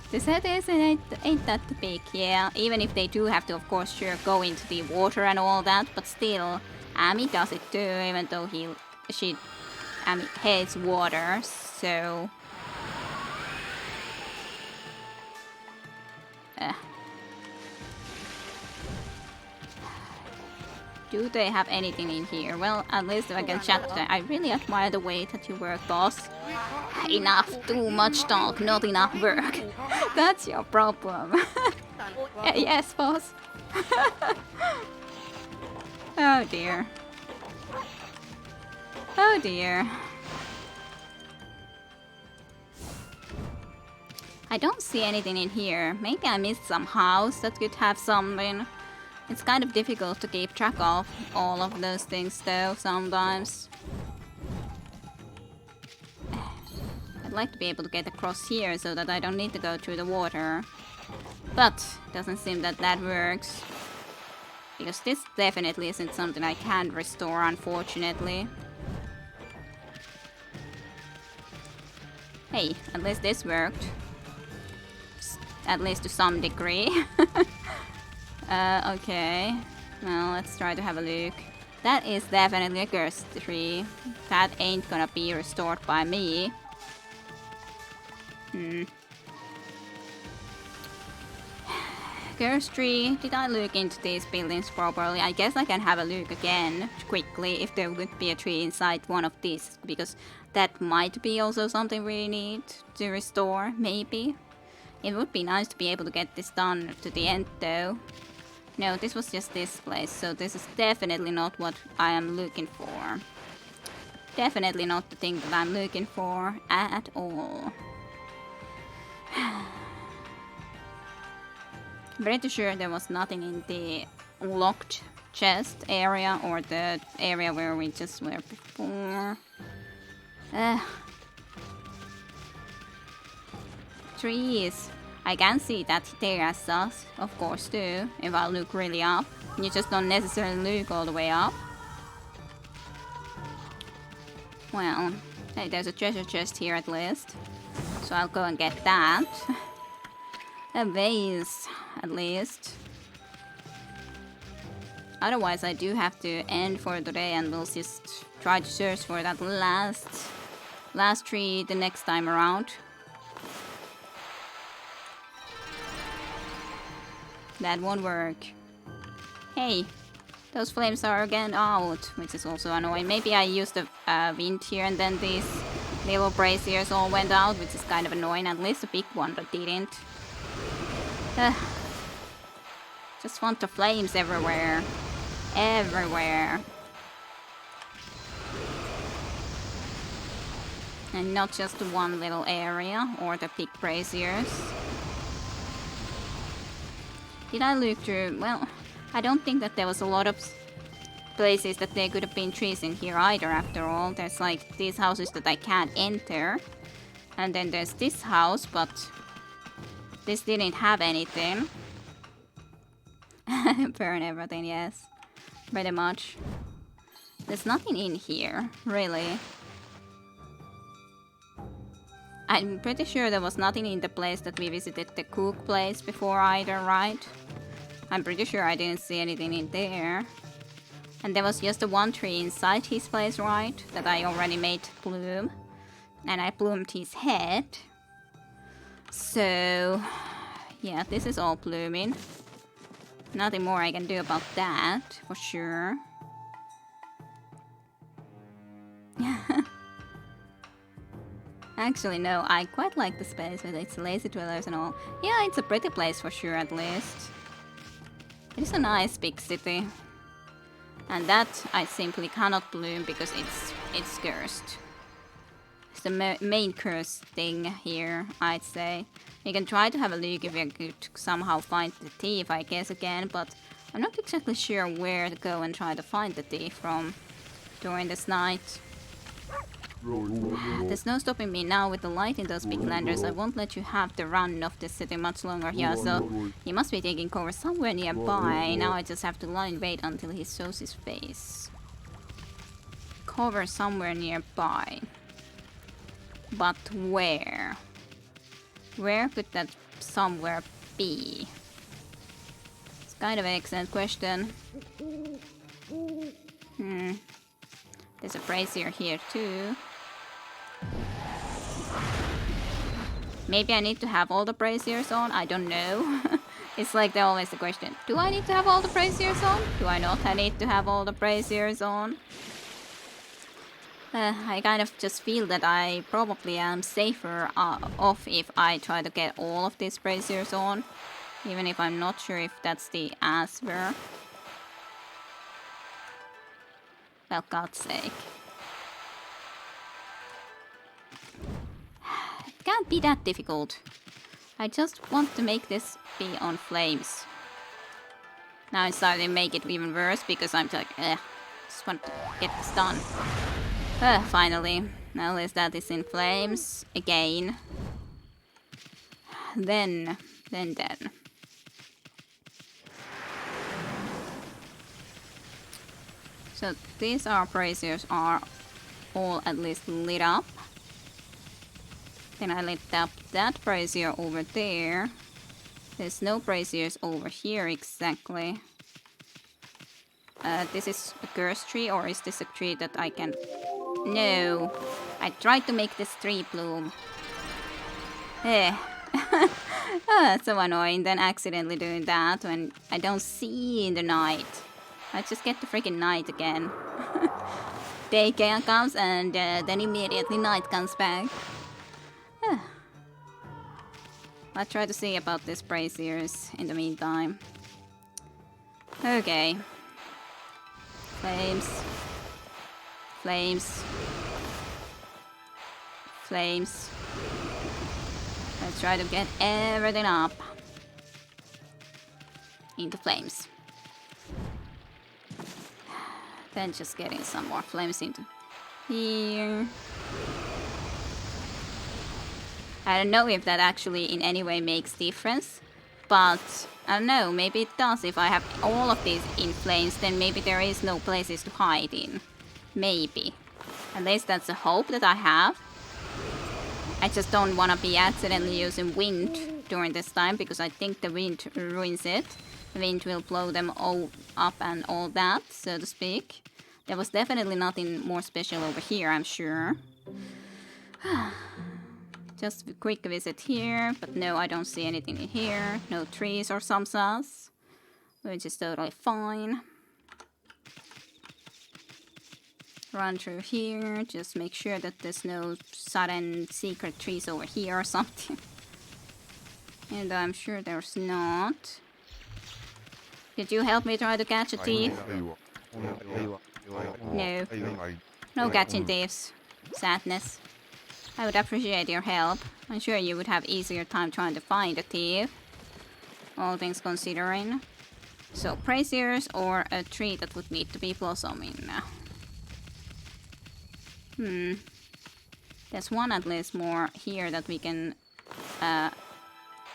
The set ain't that big, yeah. Even if they do have to, of course, sure, go into the water and all that, but still, Amy does it too, even though she hates water, so... Do they have anything in here? Well, at least I can chat to them. I really admire the way that you work, boss. Enough, too much talk, not enough work. That's your problem. Yes, boss. Oh dear. Oh dear. I don't see anything in here. Maybe I missed some house that could have something. It's kind of difficult to keep track of all of those things though, sometimes. I'd like to be able to get across here so that I don't need to go through the water. But doesn't seem that that works. Because this definitely isn't something I can restore, unfortunately. Hey, at least this worked. At least to some degree. Okay. Well, let's try to have a look. That is definitely a curse tree. That ain't gonna be restored by me. Curse tree. Did I look into these buildings properly? I guess I can have a look again quickly if there would be a tree inside one of these, because that might be also something we need to restore, maybe. It would be nice to be able to get this done to the end though. No, this was just this place, so this is definitely not what I am looking for. Definitely not the thing that I'm looking for at all. Pretty sure there was nothing in the locked chest area or the area where we just were before. Trees. I can see that there are sus, of course too, if I look really up. You just don't necessarily look all the way up. Well, hey, there's a treasure chest here at least. So I'll go and get that. A vase, at least. Otherwise I do have to end for today and we'll just try to search for that last tree the next time around. That won't work. Hey, those flames are again out, which is also annoying. Maybe I used the wind here and then these little braziers all went out, which is kind of annoying. At least the big one that didn't. Just want the flames everywhere. Everywhere. And not just one little area or the big braziers. Did I look through? Well, I don't think that there was a lot of places that there could have been trees in here either, after all. There's like these houses that I can't enter. And then there's this house, but this didn't have anything. Burn everything, yes. Pretty much. There's nothing in here, really. I'm pretty sure there was nothing in the place that we visited, the cook place, before either, right? I'm pretty sure I didn't see anything in there. And there was just the one tree inside his place, right? That I already made bloom. And I bloomed his head. So, yeah, this is all blooming. Nothing more I can do about that, for sure. Actually, no, I quite like the space with its lazy dwellers and all. Yeah, it's a pretty place for sure, at least. It is a nice big city. And that I simply cannot bloom because it's cursed. It's the main cursed thing here, I'd say. You can try to have a look if you could somehow find the thief, I guess, again, but I'm not exactly sure where to go and try to find the thief from during this night. There's no stopping me now with the light in those big lanterns. I won't let you have the run of this city much longer here, so he must be taking cover somewhere nearby. Now I just have to lie in wait until he shows his face. Cover somewhere nearby. But where? Where could that somewhere be? It's kind of an excellent question. There's a brazier here too. Maybe I need to have all the braziers on? I don't know. It's like always the question. Do I need to have all the braziers on? Do I not need to have all the braziers on? I kind of just feel that I probably am safer off if I try to get all of these braziers on. Even if I'm not sure if that's the answer. Well, God's sake. It can't be that difficult. I just want to make this be on flames. Now I'm starting to make it even worse because I'm like, just want to get this done. Finally. Now at least that is in flames again. Then. So these braziers are all at least lit up. Then I lit up that brazier over there. There's no braziers over here exactly. This is a curse tree, or is this a tree that I can... No! I tried to make this tree bloom. So annoying, then accidentally doing that when I don't see in the night. I just get the freaking night again. Day comes and then immediately night comes back. I'll try to see about these braziers in the meantime. Okay. Flames. Flames. Flames. Let's try to get everything up into flames. Then just getting some more flames into here. I don't know if that actually in any way makes difference, but I don't know, maybe it does. If I have all of these in flames, then maybe there is no places to hide in. Maybe. At least that's a hope that I have. I just don't want to be accidentally using wind during this time, because I think the wind ruins it. The wind will blow them all up and all that, so to speak. There was definitely nothing more special over here, I'm sure. Just a quick visit here, but no, I don't see anything in here. No trees or samsas, which is totally fine. Run through here, just make sure that there's no sudden secret trees over here or something. And I'm sure there's not. Could you help me try to catch a thief? No. No catching thieves. Sadness. I would appreciate your help. I'm sure you would have easier time trying to find a thief. All things considering. So, braziers or a tree that would need to be blossoming. There's one at least more here that we can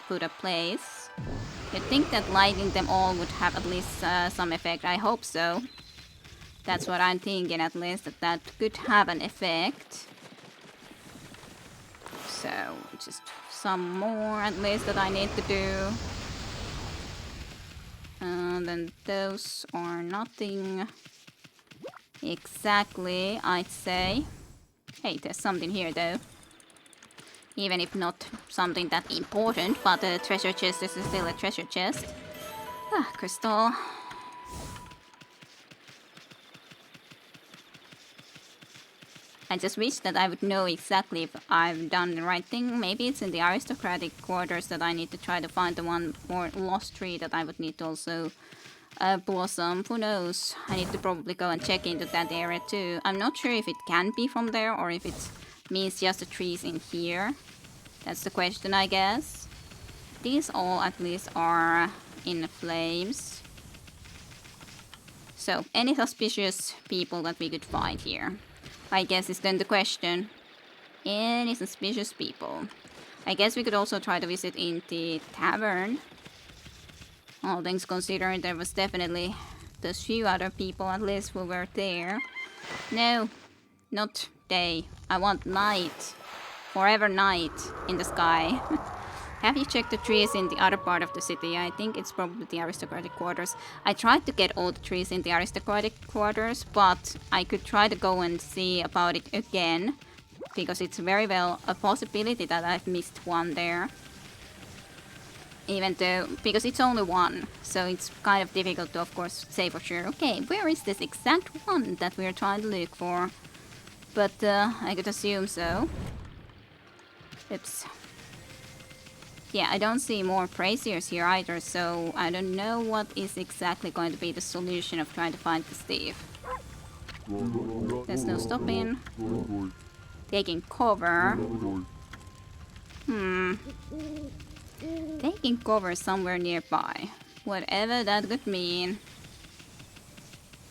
put a place. You'd think that lighting them all would have at least some effect. I hope so. That's what I'm thinking, at least, that could have an effect. So, just some more at least that I need to do. And then those are nothing exactly, I'd say. Hey, there's something here though. Even if not something that important, but a treasure chest is still a treasure chest. Crystal. I just wish that I would know exactly if I've done the right thing. Maybe it's in the aristocratic quarters that I need to try to find the one more lost tree that I would need to also blossom. Who knows? I need to probably go and check into that area too. I'm not sure if it can be from there or if it means just the trees in here. That's the question, I guess. These all at least are in flames. So, any suspicious people that we could find here? I guess is then the question. Any suspicious people? I guess we could also try to visit in the tavern. All things considered, there was definitely those few other people at least who were there. No, not day. I want night. forever night in the sky. Have you checked the trees in the other part of the city? I think it's probably the aristocratic quarters. I tried to get all the trees in the aristocratic quarters, but I could try to go and see about it again, because it's very well a possibility that I've missed one there. Even though, because it's only one, so it's kind of difficult to, of course, say for sure. Okay, where is this exact one that we're trying to look for? But I could assume so. Oops. Yeah, I don't see more braziers here either, so I don't know what is exactly going to be the solution of trying to find this thief. There's no stopping. Taking cover. Taking cover somewhere nearby. Whatever that could mean.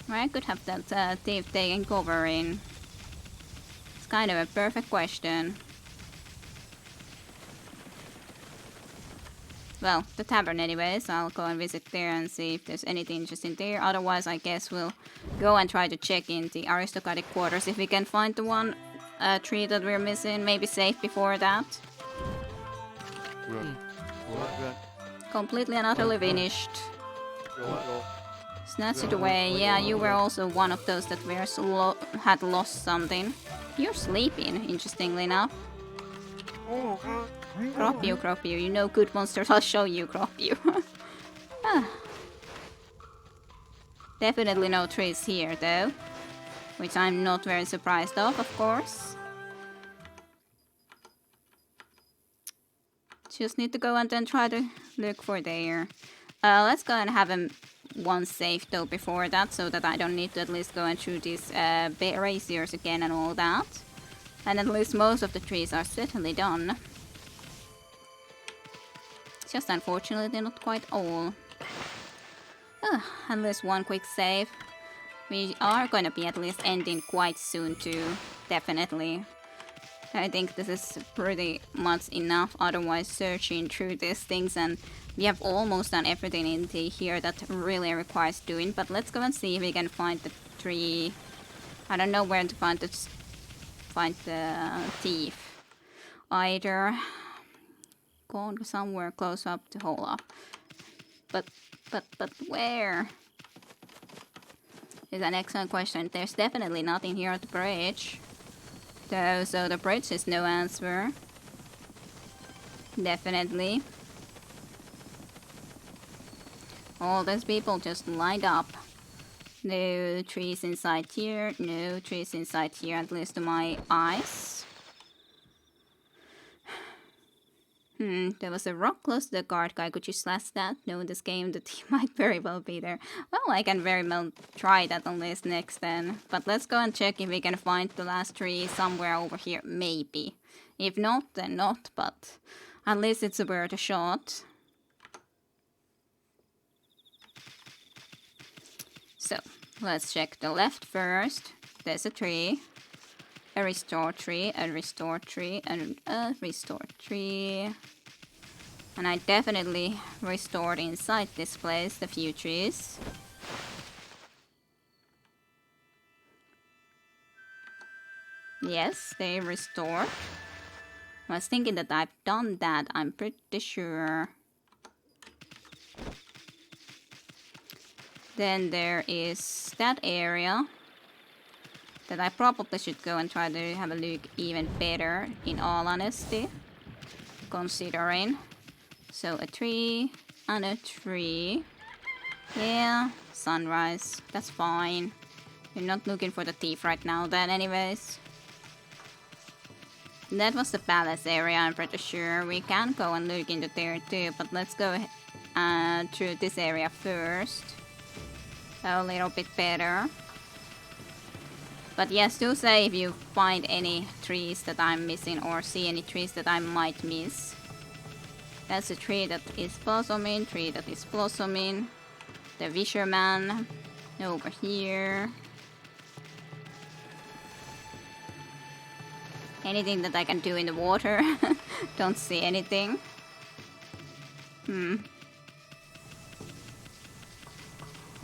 Where could have that thief taking cover in? It's kind of a perfect question. Well, the tavern anyways. I'll go and visit there and see if there's anything interesting there. Otherwise, I guess we'll go and try to check in the aristocratic quarters if we can find the one tree that we're missing. Maybe save before that. Completely and utterly finished. Snatch it away. Yeah, you were also one of those that were had lost something. You're sleeping, interestingly enough. Crop you. You know good monsters, I'll show you, crop you. Definitely no trees here, though. Which I'm not very surprised of course. Just need to go and then try to look for there. Let's go and have one save though before that, so that I don't need to at least go and shoot these braziers again and all that. And at least most of the trees are certainly done. Just unfortunately not quite all. At least one quick save. We are going to be at least ending quite soon too, definitely. I think this is pretty much enough, otherwise searching through these things, and we have almost done everything in here that really requires doing. But let's go and see if we can find the tree. I don't know where to find the thief. Either gone somewhere close up to hole up. But where? Is an excellent question. There's definitely nothing here at the bridge. So the bridge is no answer. Definitely. All those people just lined up. No trees inside here. No trees inside here, at least to my eyes. There was a rock close to the guard guy. Could you slash that? No, in this game, the team might very well be there. Well, I can very well try that on this next then. But let's go and check if we can find the last tree somewhere over here. Maybe. If not, then not. But at least it's worth a shot. So, let's check the left first. There's a tree. A restore tree, a restore tree, and a restore tree. And I definitely restored inside this place the few trees. Yes, they restored. I was thinking that I've done that, I'm pretty sure. Then there is that area that I probably should go and try to have a look even better, in all honesty, considering. So a tree and a tree. Yeah, sunrise, that's fine. You're not looking for the thief right now then anyways. That was the palace area, I'm pretty sure. We can go and look into there too, but let's go through this area first. A little bit better. But yes, do say if you find any trees that I'm missing or see any trees that I might miss. That's a tree that is blossoming, tree that is blossoming. The fisherman over here. Anything that I can do in the water? Don't see anything.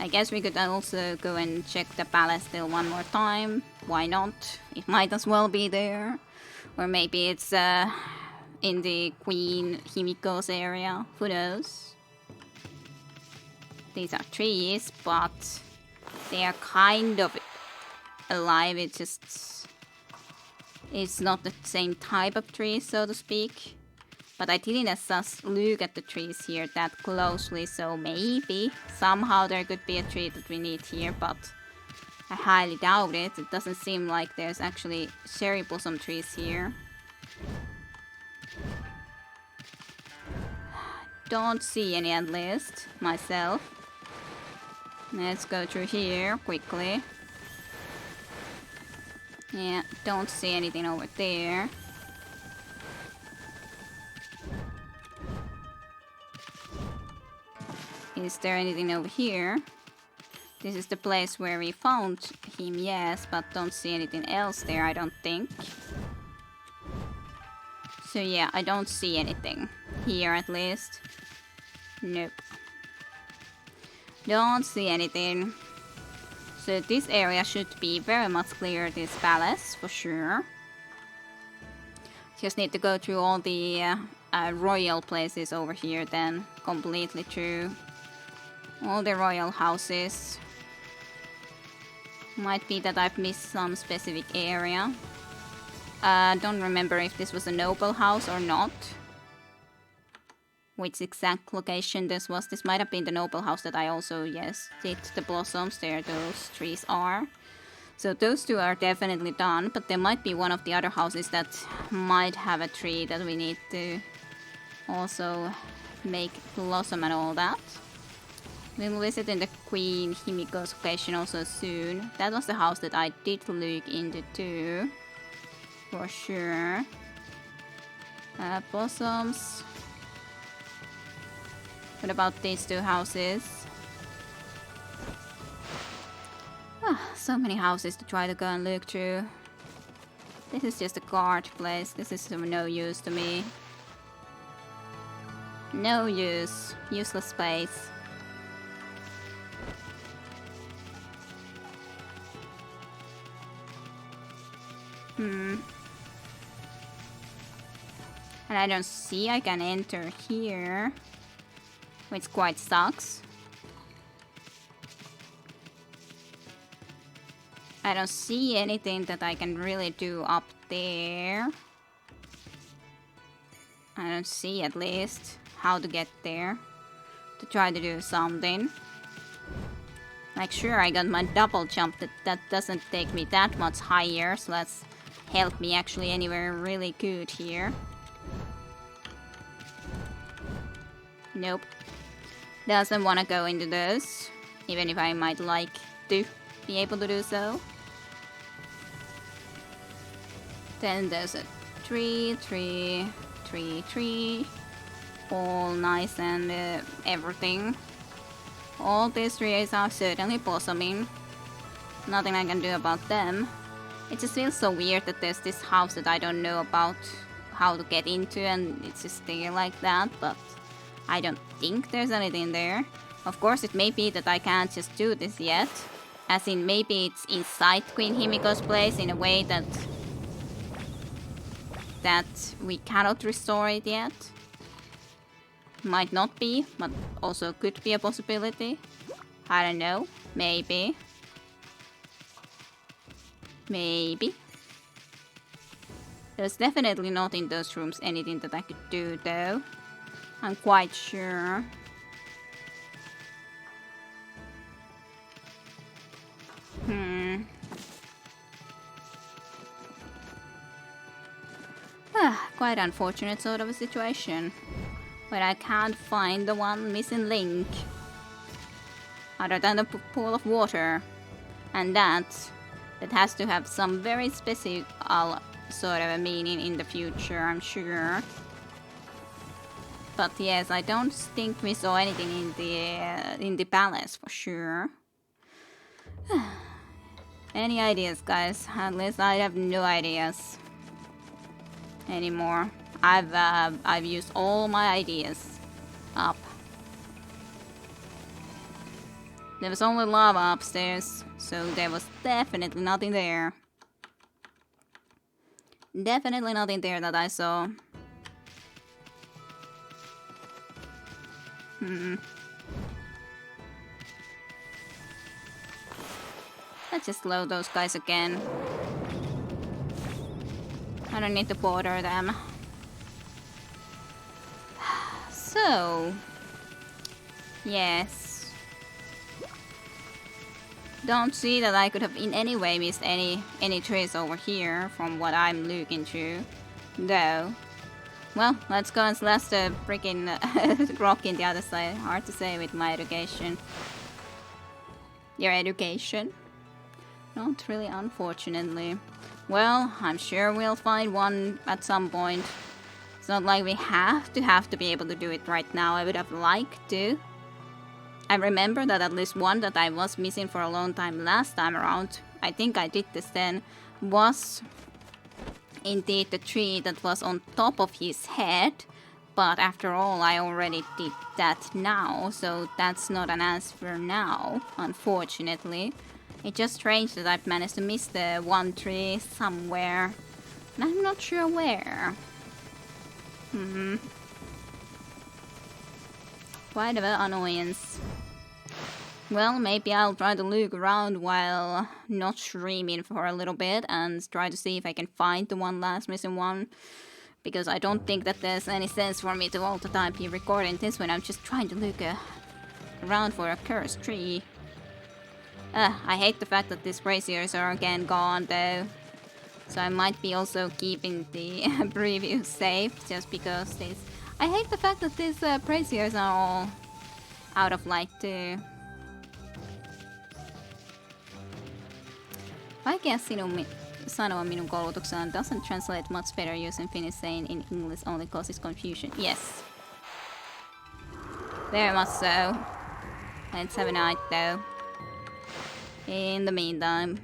I guess we could also go and check the palace still one more time. Why not? It might as well be there. Or maybe it's in the Queen Himiko's area. Who knows? These are trees, but they are kind of alive. It's not the same type of tree, so to speak. But I didn't look at the trees here that closely, so maybe somehow there could be a tree that we need here, but I highly doubt it. It doesn't seem like there's actually cherry blossom trees here. Don't see any, at least, myself. Let's go through here quickly. Yeah, don't see anything over there. Is there anything over here? This is the place where we found him, yes, but don't see anything else there, I don't think. So yeah, I don't see anything. Here, at least. Nope. Don't see anything. So this area should be very much clear, this palace, for sure. Just need to go through all the royal places over here then. Completely through. All the royal houses. Might be that I've missed some specific area. Don't remember if this was a noble house or not. Which exact location this was. This might have been the noble house that I also, yes, did the blossoms. There those trees are. So those two are definitely done, but there might be one of the other houses that might have a tree that we need to also make blossom and all that. We'll visit in the Queen Himiko's location also soon. That was the house that I did look into too. For sure. Blossoms. What about these two houses? So many houses to try to go and look through. This is just a guard place. This is of no use to me. No use. Useless space. And I don't see I can enter here. Which quite sucks. I don't see anything that I can really do up there. I don't see, at least, how to get there. To try to do something. Like, sure, I got my double jump. That doesn't take me that much higher. So let's help me actually anywhere really good here. Nope. Doesn't want to go into those. Even if I might like to be able to do so. Then there's a tree. All nice and everything. All these trees are certainly blossoming. Nothing I can do about them. It just feels so weird that there's this house that I don't know about how to get into and it's just there like that, but I don't think there's anything there. Of course, it may be that I can't just do this yet. As in, maybe it's inside Queen Himiko's place in a way that we cannot restore it yet. Might not be, but also could be a possibility. I don't know. Maybe. Maybe. There's definitely not in those rooms anything that I could do, though. I'm quite sure. Quite unfortunate sort of a situation. But I can't find the one missing link. Other than the pool of water. And that has to have some very specific sort of a meaning in the future, I'm sure. But yes, I don't think we saw anything in the palace for sure. Any ideas, guys? At least I have no ideas anymore. I've used all my ideas up. There was only lava upstairs, so there was definitely nothing there. Definitely nothing there that I saw. Let's just load those guys again. I don't need to bother them. So... yes. Don't see that I could have in any way missed any trees over here from what I'm looking through. Though. Well, let's go and slash the freaking rock in the other side. Hard to say with my education. Your education? Not really, unfortunately. Well, I'm sure we'll find one at some point. It's not like we have to be able to do it right now. I would have liked to. I remember that at least one that I was missing for a long time last time around, I think I did this then, was indeed the tree that was on top of his head. But after all, I already did that now, so that's not an answer now, unfortunately. It's just strange that I've managed to miss the one tree somewhere. And I'm not sure where. Quite of an annoyance. Well, maybe I'll try to look around while not streaming for a little bit and try to see if I can find the one last missing one. Because I don't think that there's any sense for me to all the time be recording this when I'm just trying to look around for a cursed tree. I hate the fact that these braziers are again gone though. So I might be also keeping the preview safe just because this... I hate the fact that these braziers are all out of light too. Vaikea sanoa minun koulutuksella doesn't translate much better using Finnish saying in English only causes confusion. Yes. Very much so. Let's have a night though. In the meantime.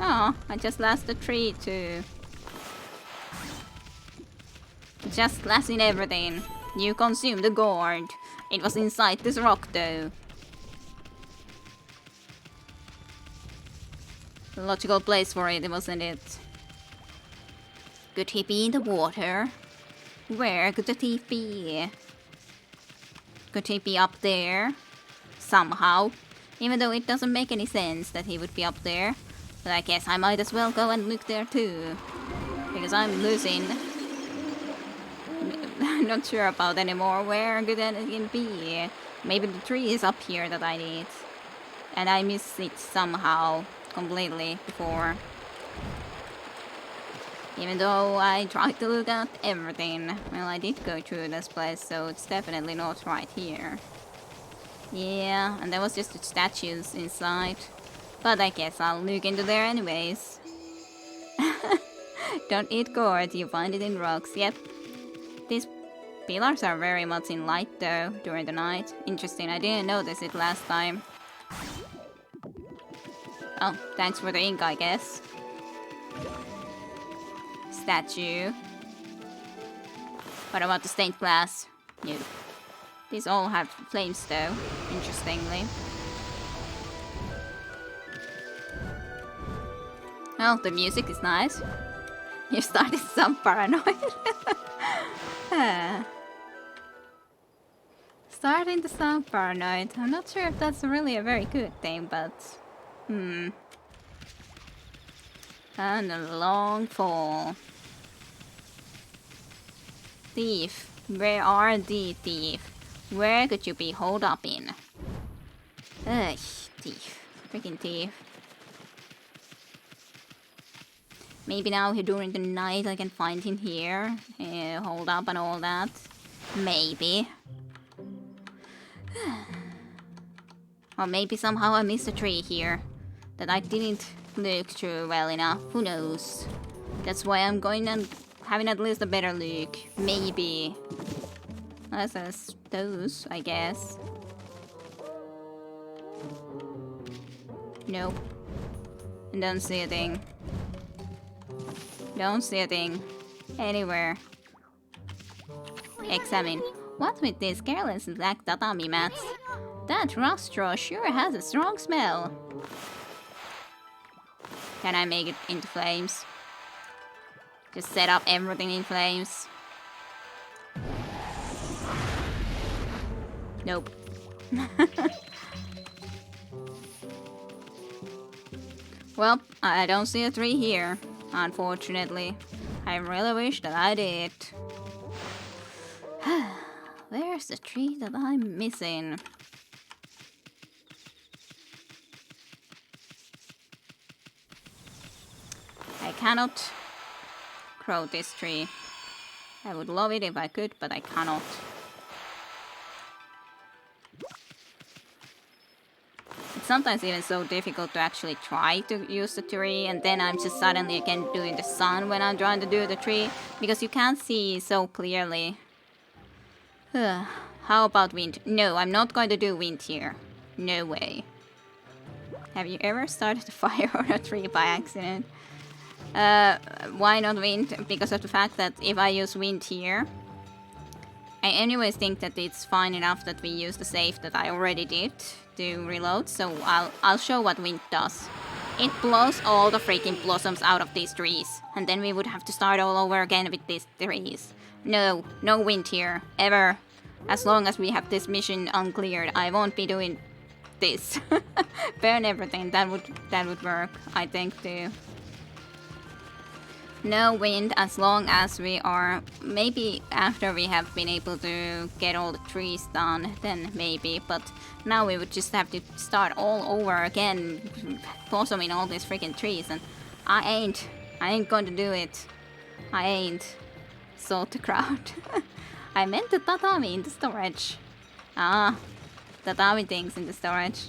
Oh, I just lost the tree too. Just slashing everything. You consumed the gourd. It was inside this rock though. The logical place for it, wasn't it? Could he be in the water? Where could the thief be? Could he be up there? Somehow. Even though it doesn't make any sense that he would be up there. But I guess I might as well go and look there too. Because I'm losing. I'm not sure about anymore. Where could it be? Maybe the tree is up here that I need. And I missed it somehow. Completely before. Even though I tried to look at everything. Well, I did go through this place, so it's definitely not right here. Yeah, and there was just the statues inside. But I guess I'll look into there anyways. Don't eat gourd, you find it in rocks. Yep. These pillars are very much in light though, during the night. Interesting, I didn't notice it last time. Oh, thanks for the ink, I guess. Statue. What about the stained glass? No. These all have flames though, interestingly. Well, the music is nice. You started some paranoid. Starting to sound paranoid. I'm not sure if that's really a very good thing, but... And a long fall. Thief. Where are the thief? Where could you be holed up in? Ugh, thief. Freaking thief. Maybe now during the night I can find him here. Hold up and all that. Maybe. Or maybe somehow I missed a tree here. That I didn't look through well enough. Who knows? That's why I'm going and having at least a better look. Maybe. That's those, I guess. Nope. Don't see a thing. Don't see a thing. Anywhere. Examine. What's with these careless black tatami mats? That rough straw sure has a strong smell. Can I make it into flames? Just set up everything in flames. Nope. Well, I don't see a tree here, unfortunately. I really wish that I did. Where's the tree that I'm missing? I cannot grow this tree. I would love it if I could, but I cannot. It's sometimes even so difficult to actually try to use the tree, and then I'm just suddenly again doing the sun when I'm trying to do the tree, because you can't see so clearly. How about wind? No, I'm not going to do wind here. No way. Have you ever started a fire on a tree by accident? Why not wind? Because of the fact that if I use wind here, I anyways think that it's fine enough that we use the save that I already did to reload, so I'll show what wind does. It blows all the freaking blossoms out of these trees, and then we would have to start all over again with these trees. No, no wind here, ever. As long as we have this mission uncleared, I won't be doing this. Burn everything, that would work, I think too. No wind as long as we are, maybe after we have been able to get all the trees done, then maybe, but now we would just have to start all over again, blossoming all these freaking trees, and I ain't going to do it. I ain't. Salt the crowd. I meant the tatami in the storage. Ah, tatami things in the storage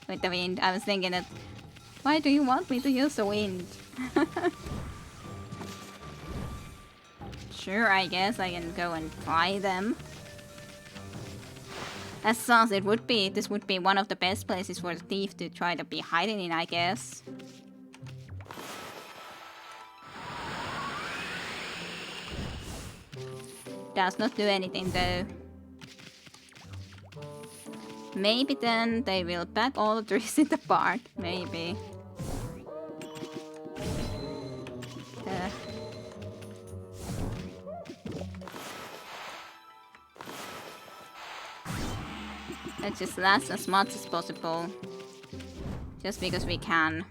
with the wind. I was thinking that, why do you want me to use the wind? Sure, I guess I can go and try them. As such, this would be one of the best places for the thief to try to be hiding in, I guess. Does not do anything though. Maybe then they will pack all the trees in the park. Maybe. Let's just last as much as possible. Just because we can.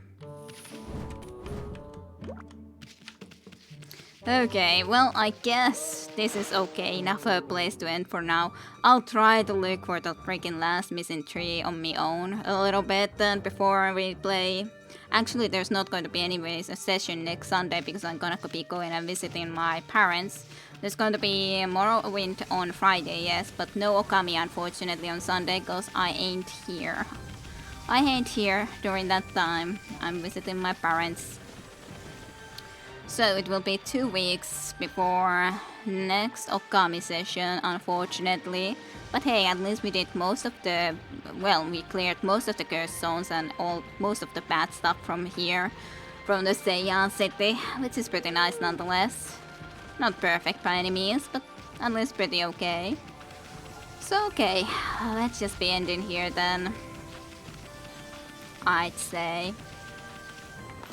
Okay, well, I guess this is okay enough of a place to end for now. I'll try to look for the freaking last missing tree on my own a little bit then before we play. Actually, there's not going to be anyways a session next Sunday because I'm gonna be going and visiting my parents. There's going to be Morrowind on Friday, yes, but no Okami unfortunately on Sunday because I ain't here. I ain't here during that time. I'm visiting my parents. So it will be 2 weeks before next Okami session, unfortunately. But hey, at least we did most of the, well, we cleared most of the cursed zones and most of the bad stuff from here, from the Seiya city, which is pretty nice nonetheless. Not perfect by any means, but at least pretty okay. So okay, let's just be ending here then. I'd say.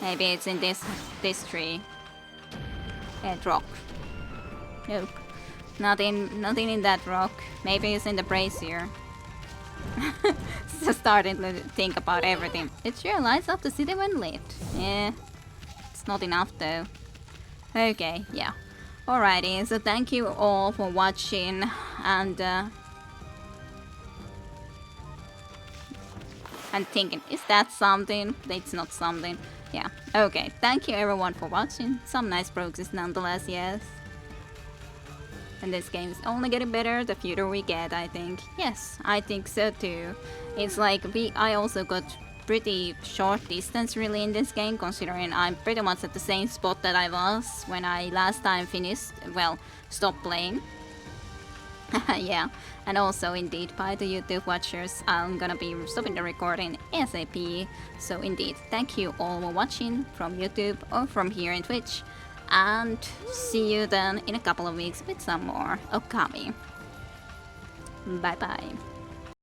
Maybe it's in this tree. And rock. Nope. Nothing in that rock. Maybe it's in the brazier. Just starting to think about everything. It sure lights up the city when lit. Yeah. It's not enough though. Okay, yeah. Alrighty, so thank you all for watching and thinking, is that something? It's not something. Yeah, okay. Thank you everyone for watching. Some nice progress nonetheless, yes. And this game is only getting better the further we get, I think. Yes, I think so too. It's like I also got pretty short distance really in this game, considering I'm pretty much at the same spot that I was when I last time finished, well, stopped playing. Yeah, and also indeed by the YouTube watchers, I'm gonna be stopping the recording ASAP. So indeed, thank you all for watching from YouTube or from here in Twitch. And see you then in a couple of weeks with some more Okami. Bye bye.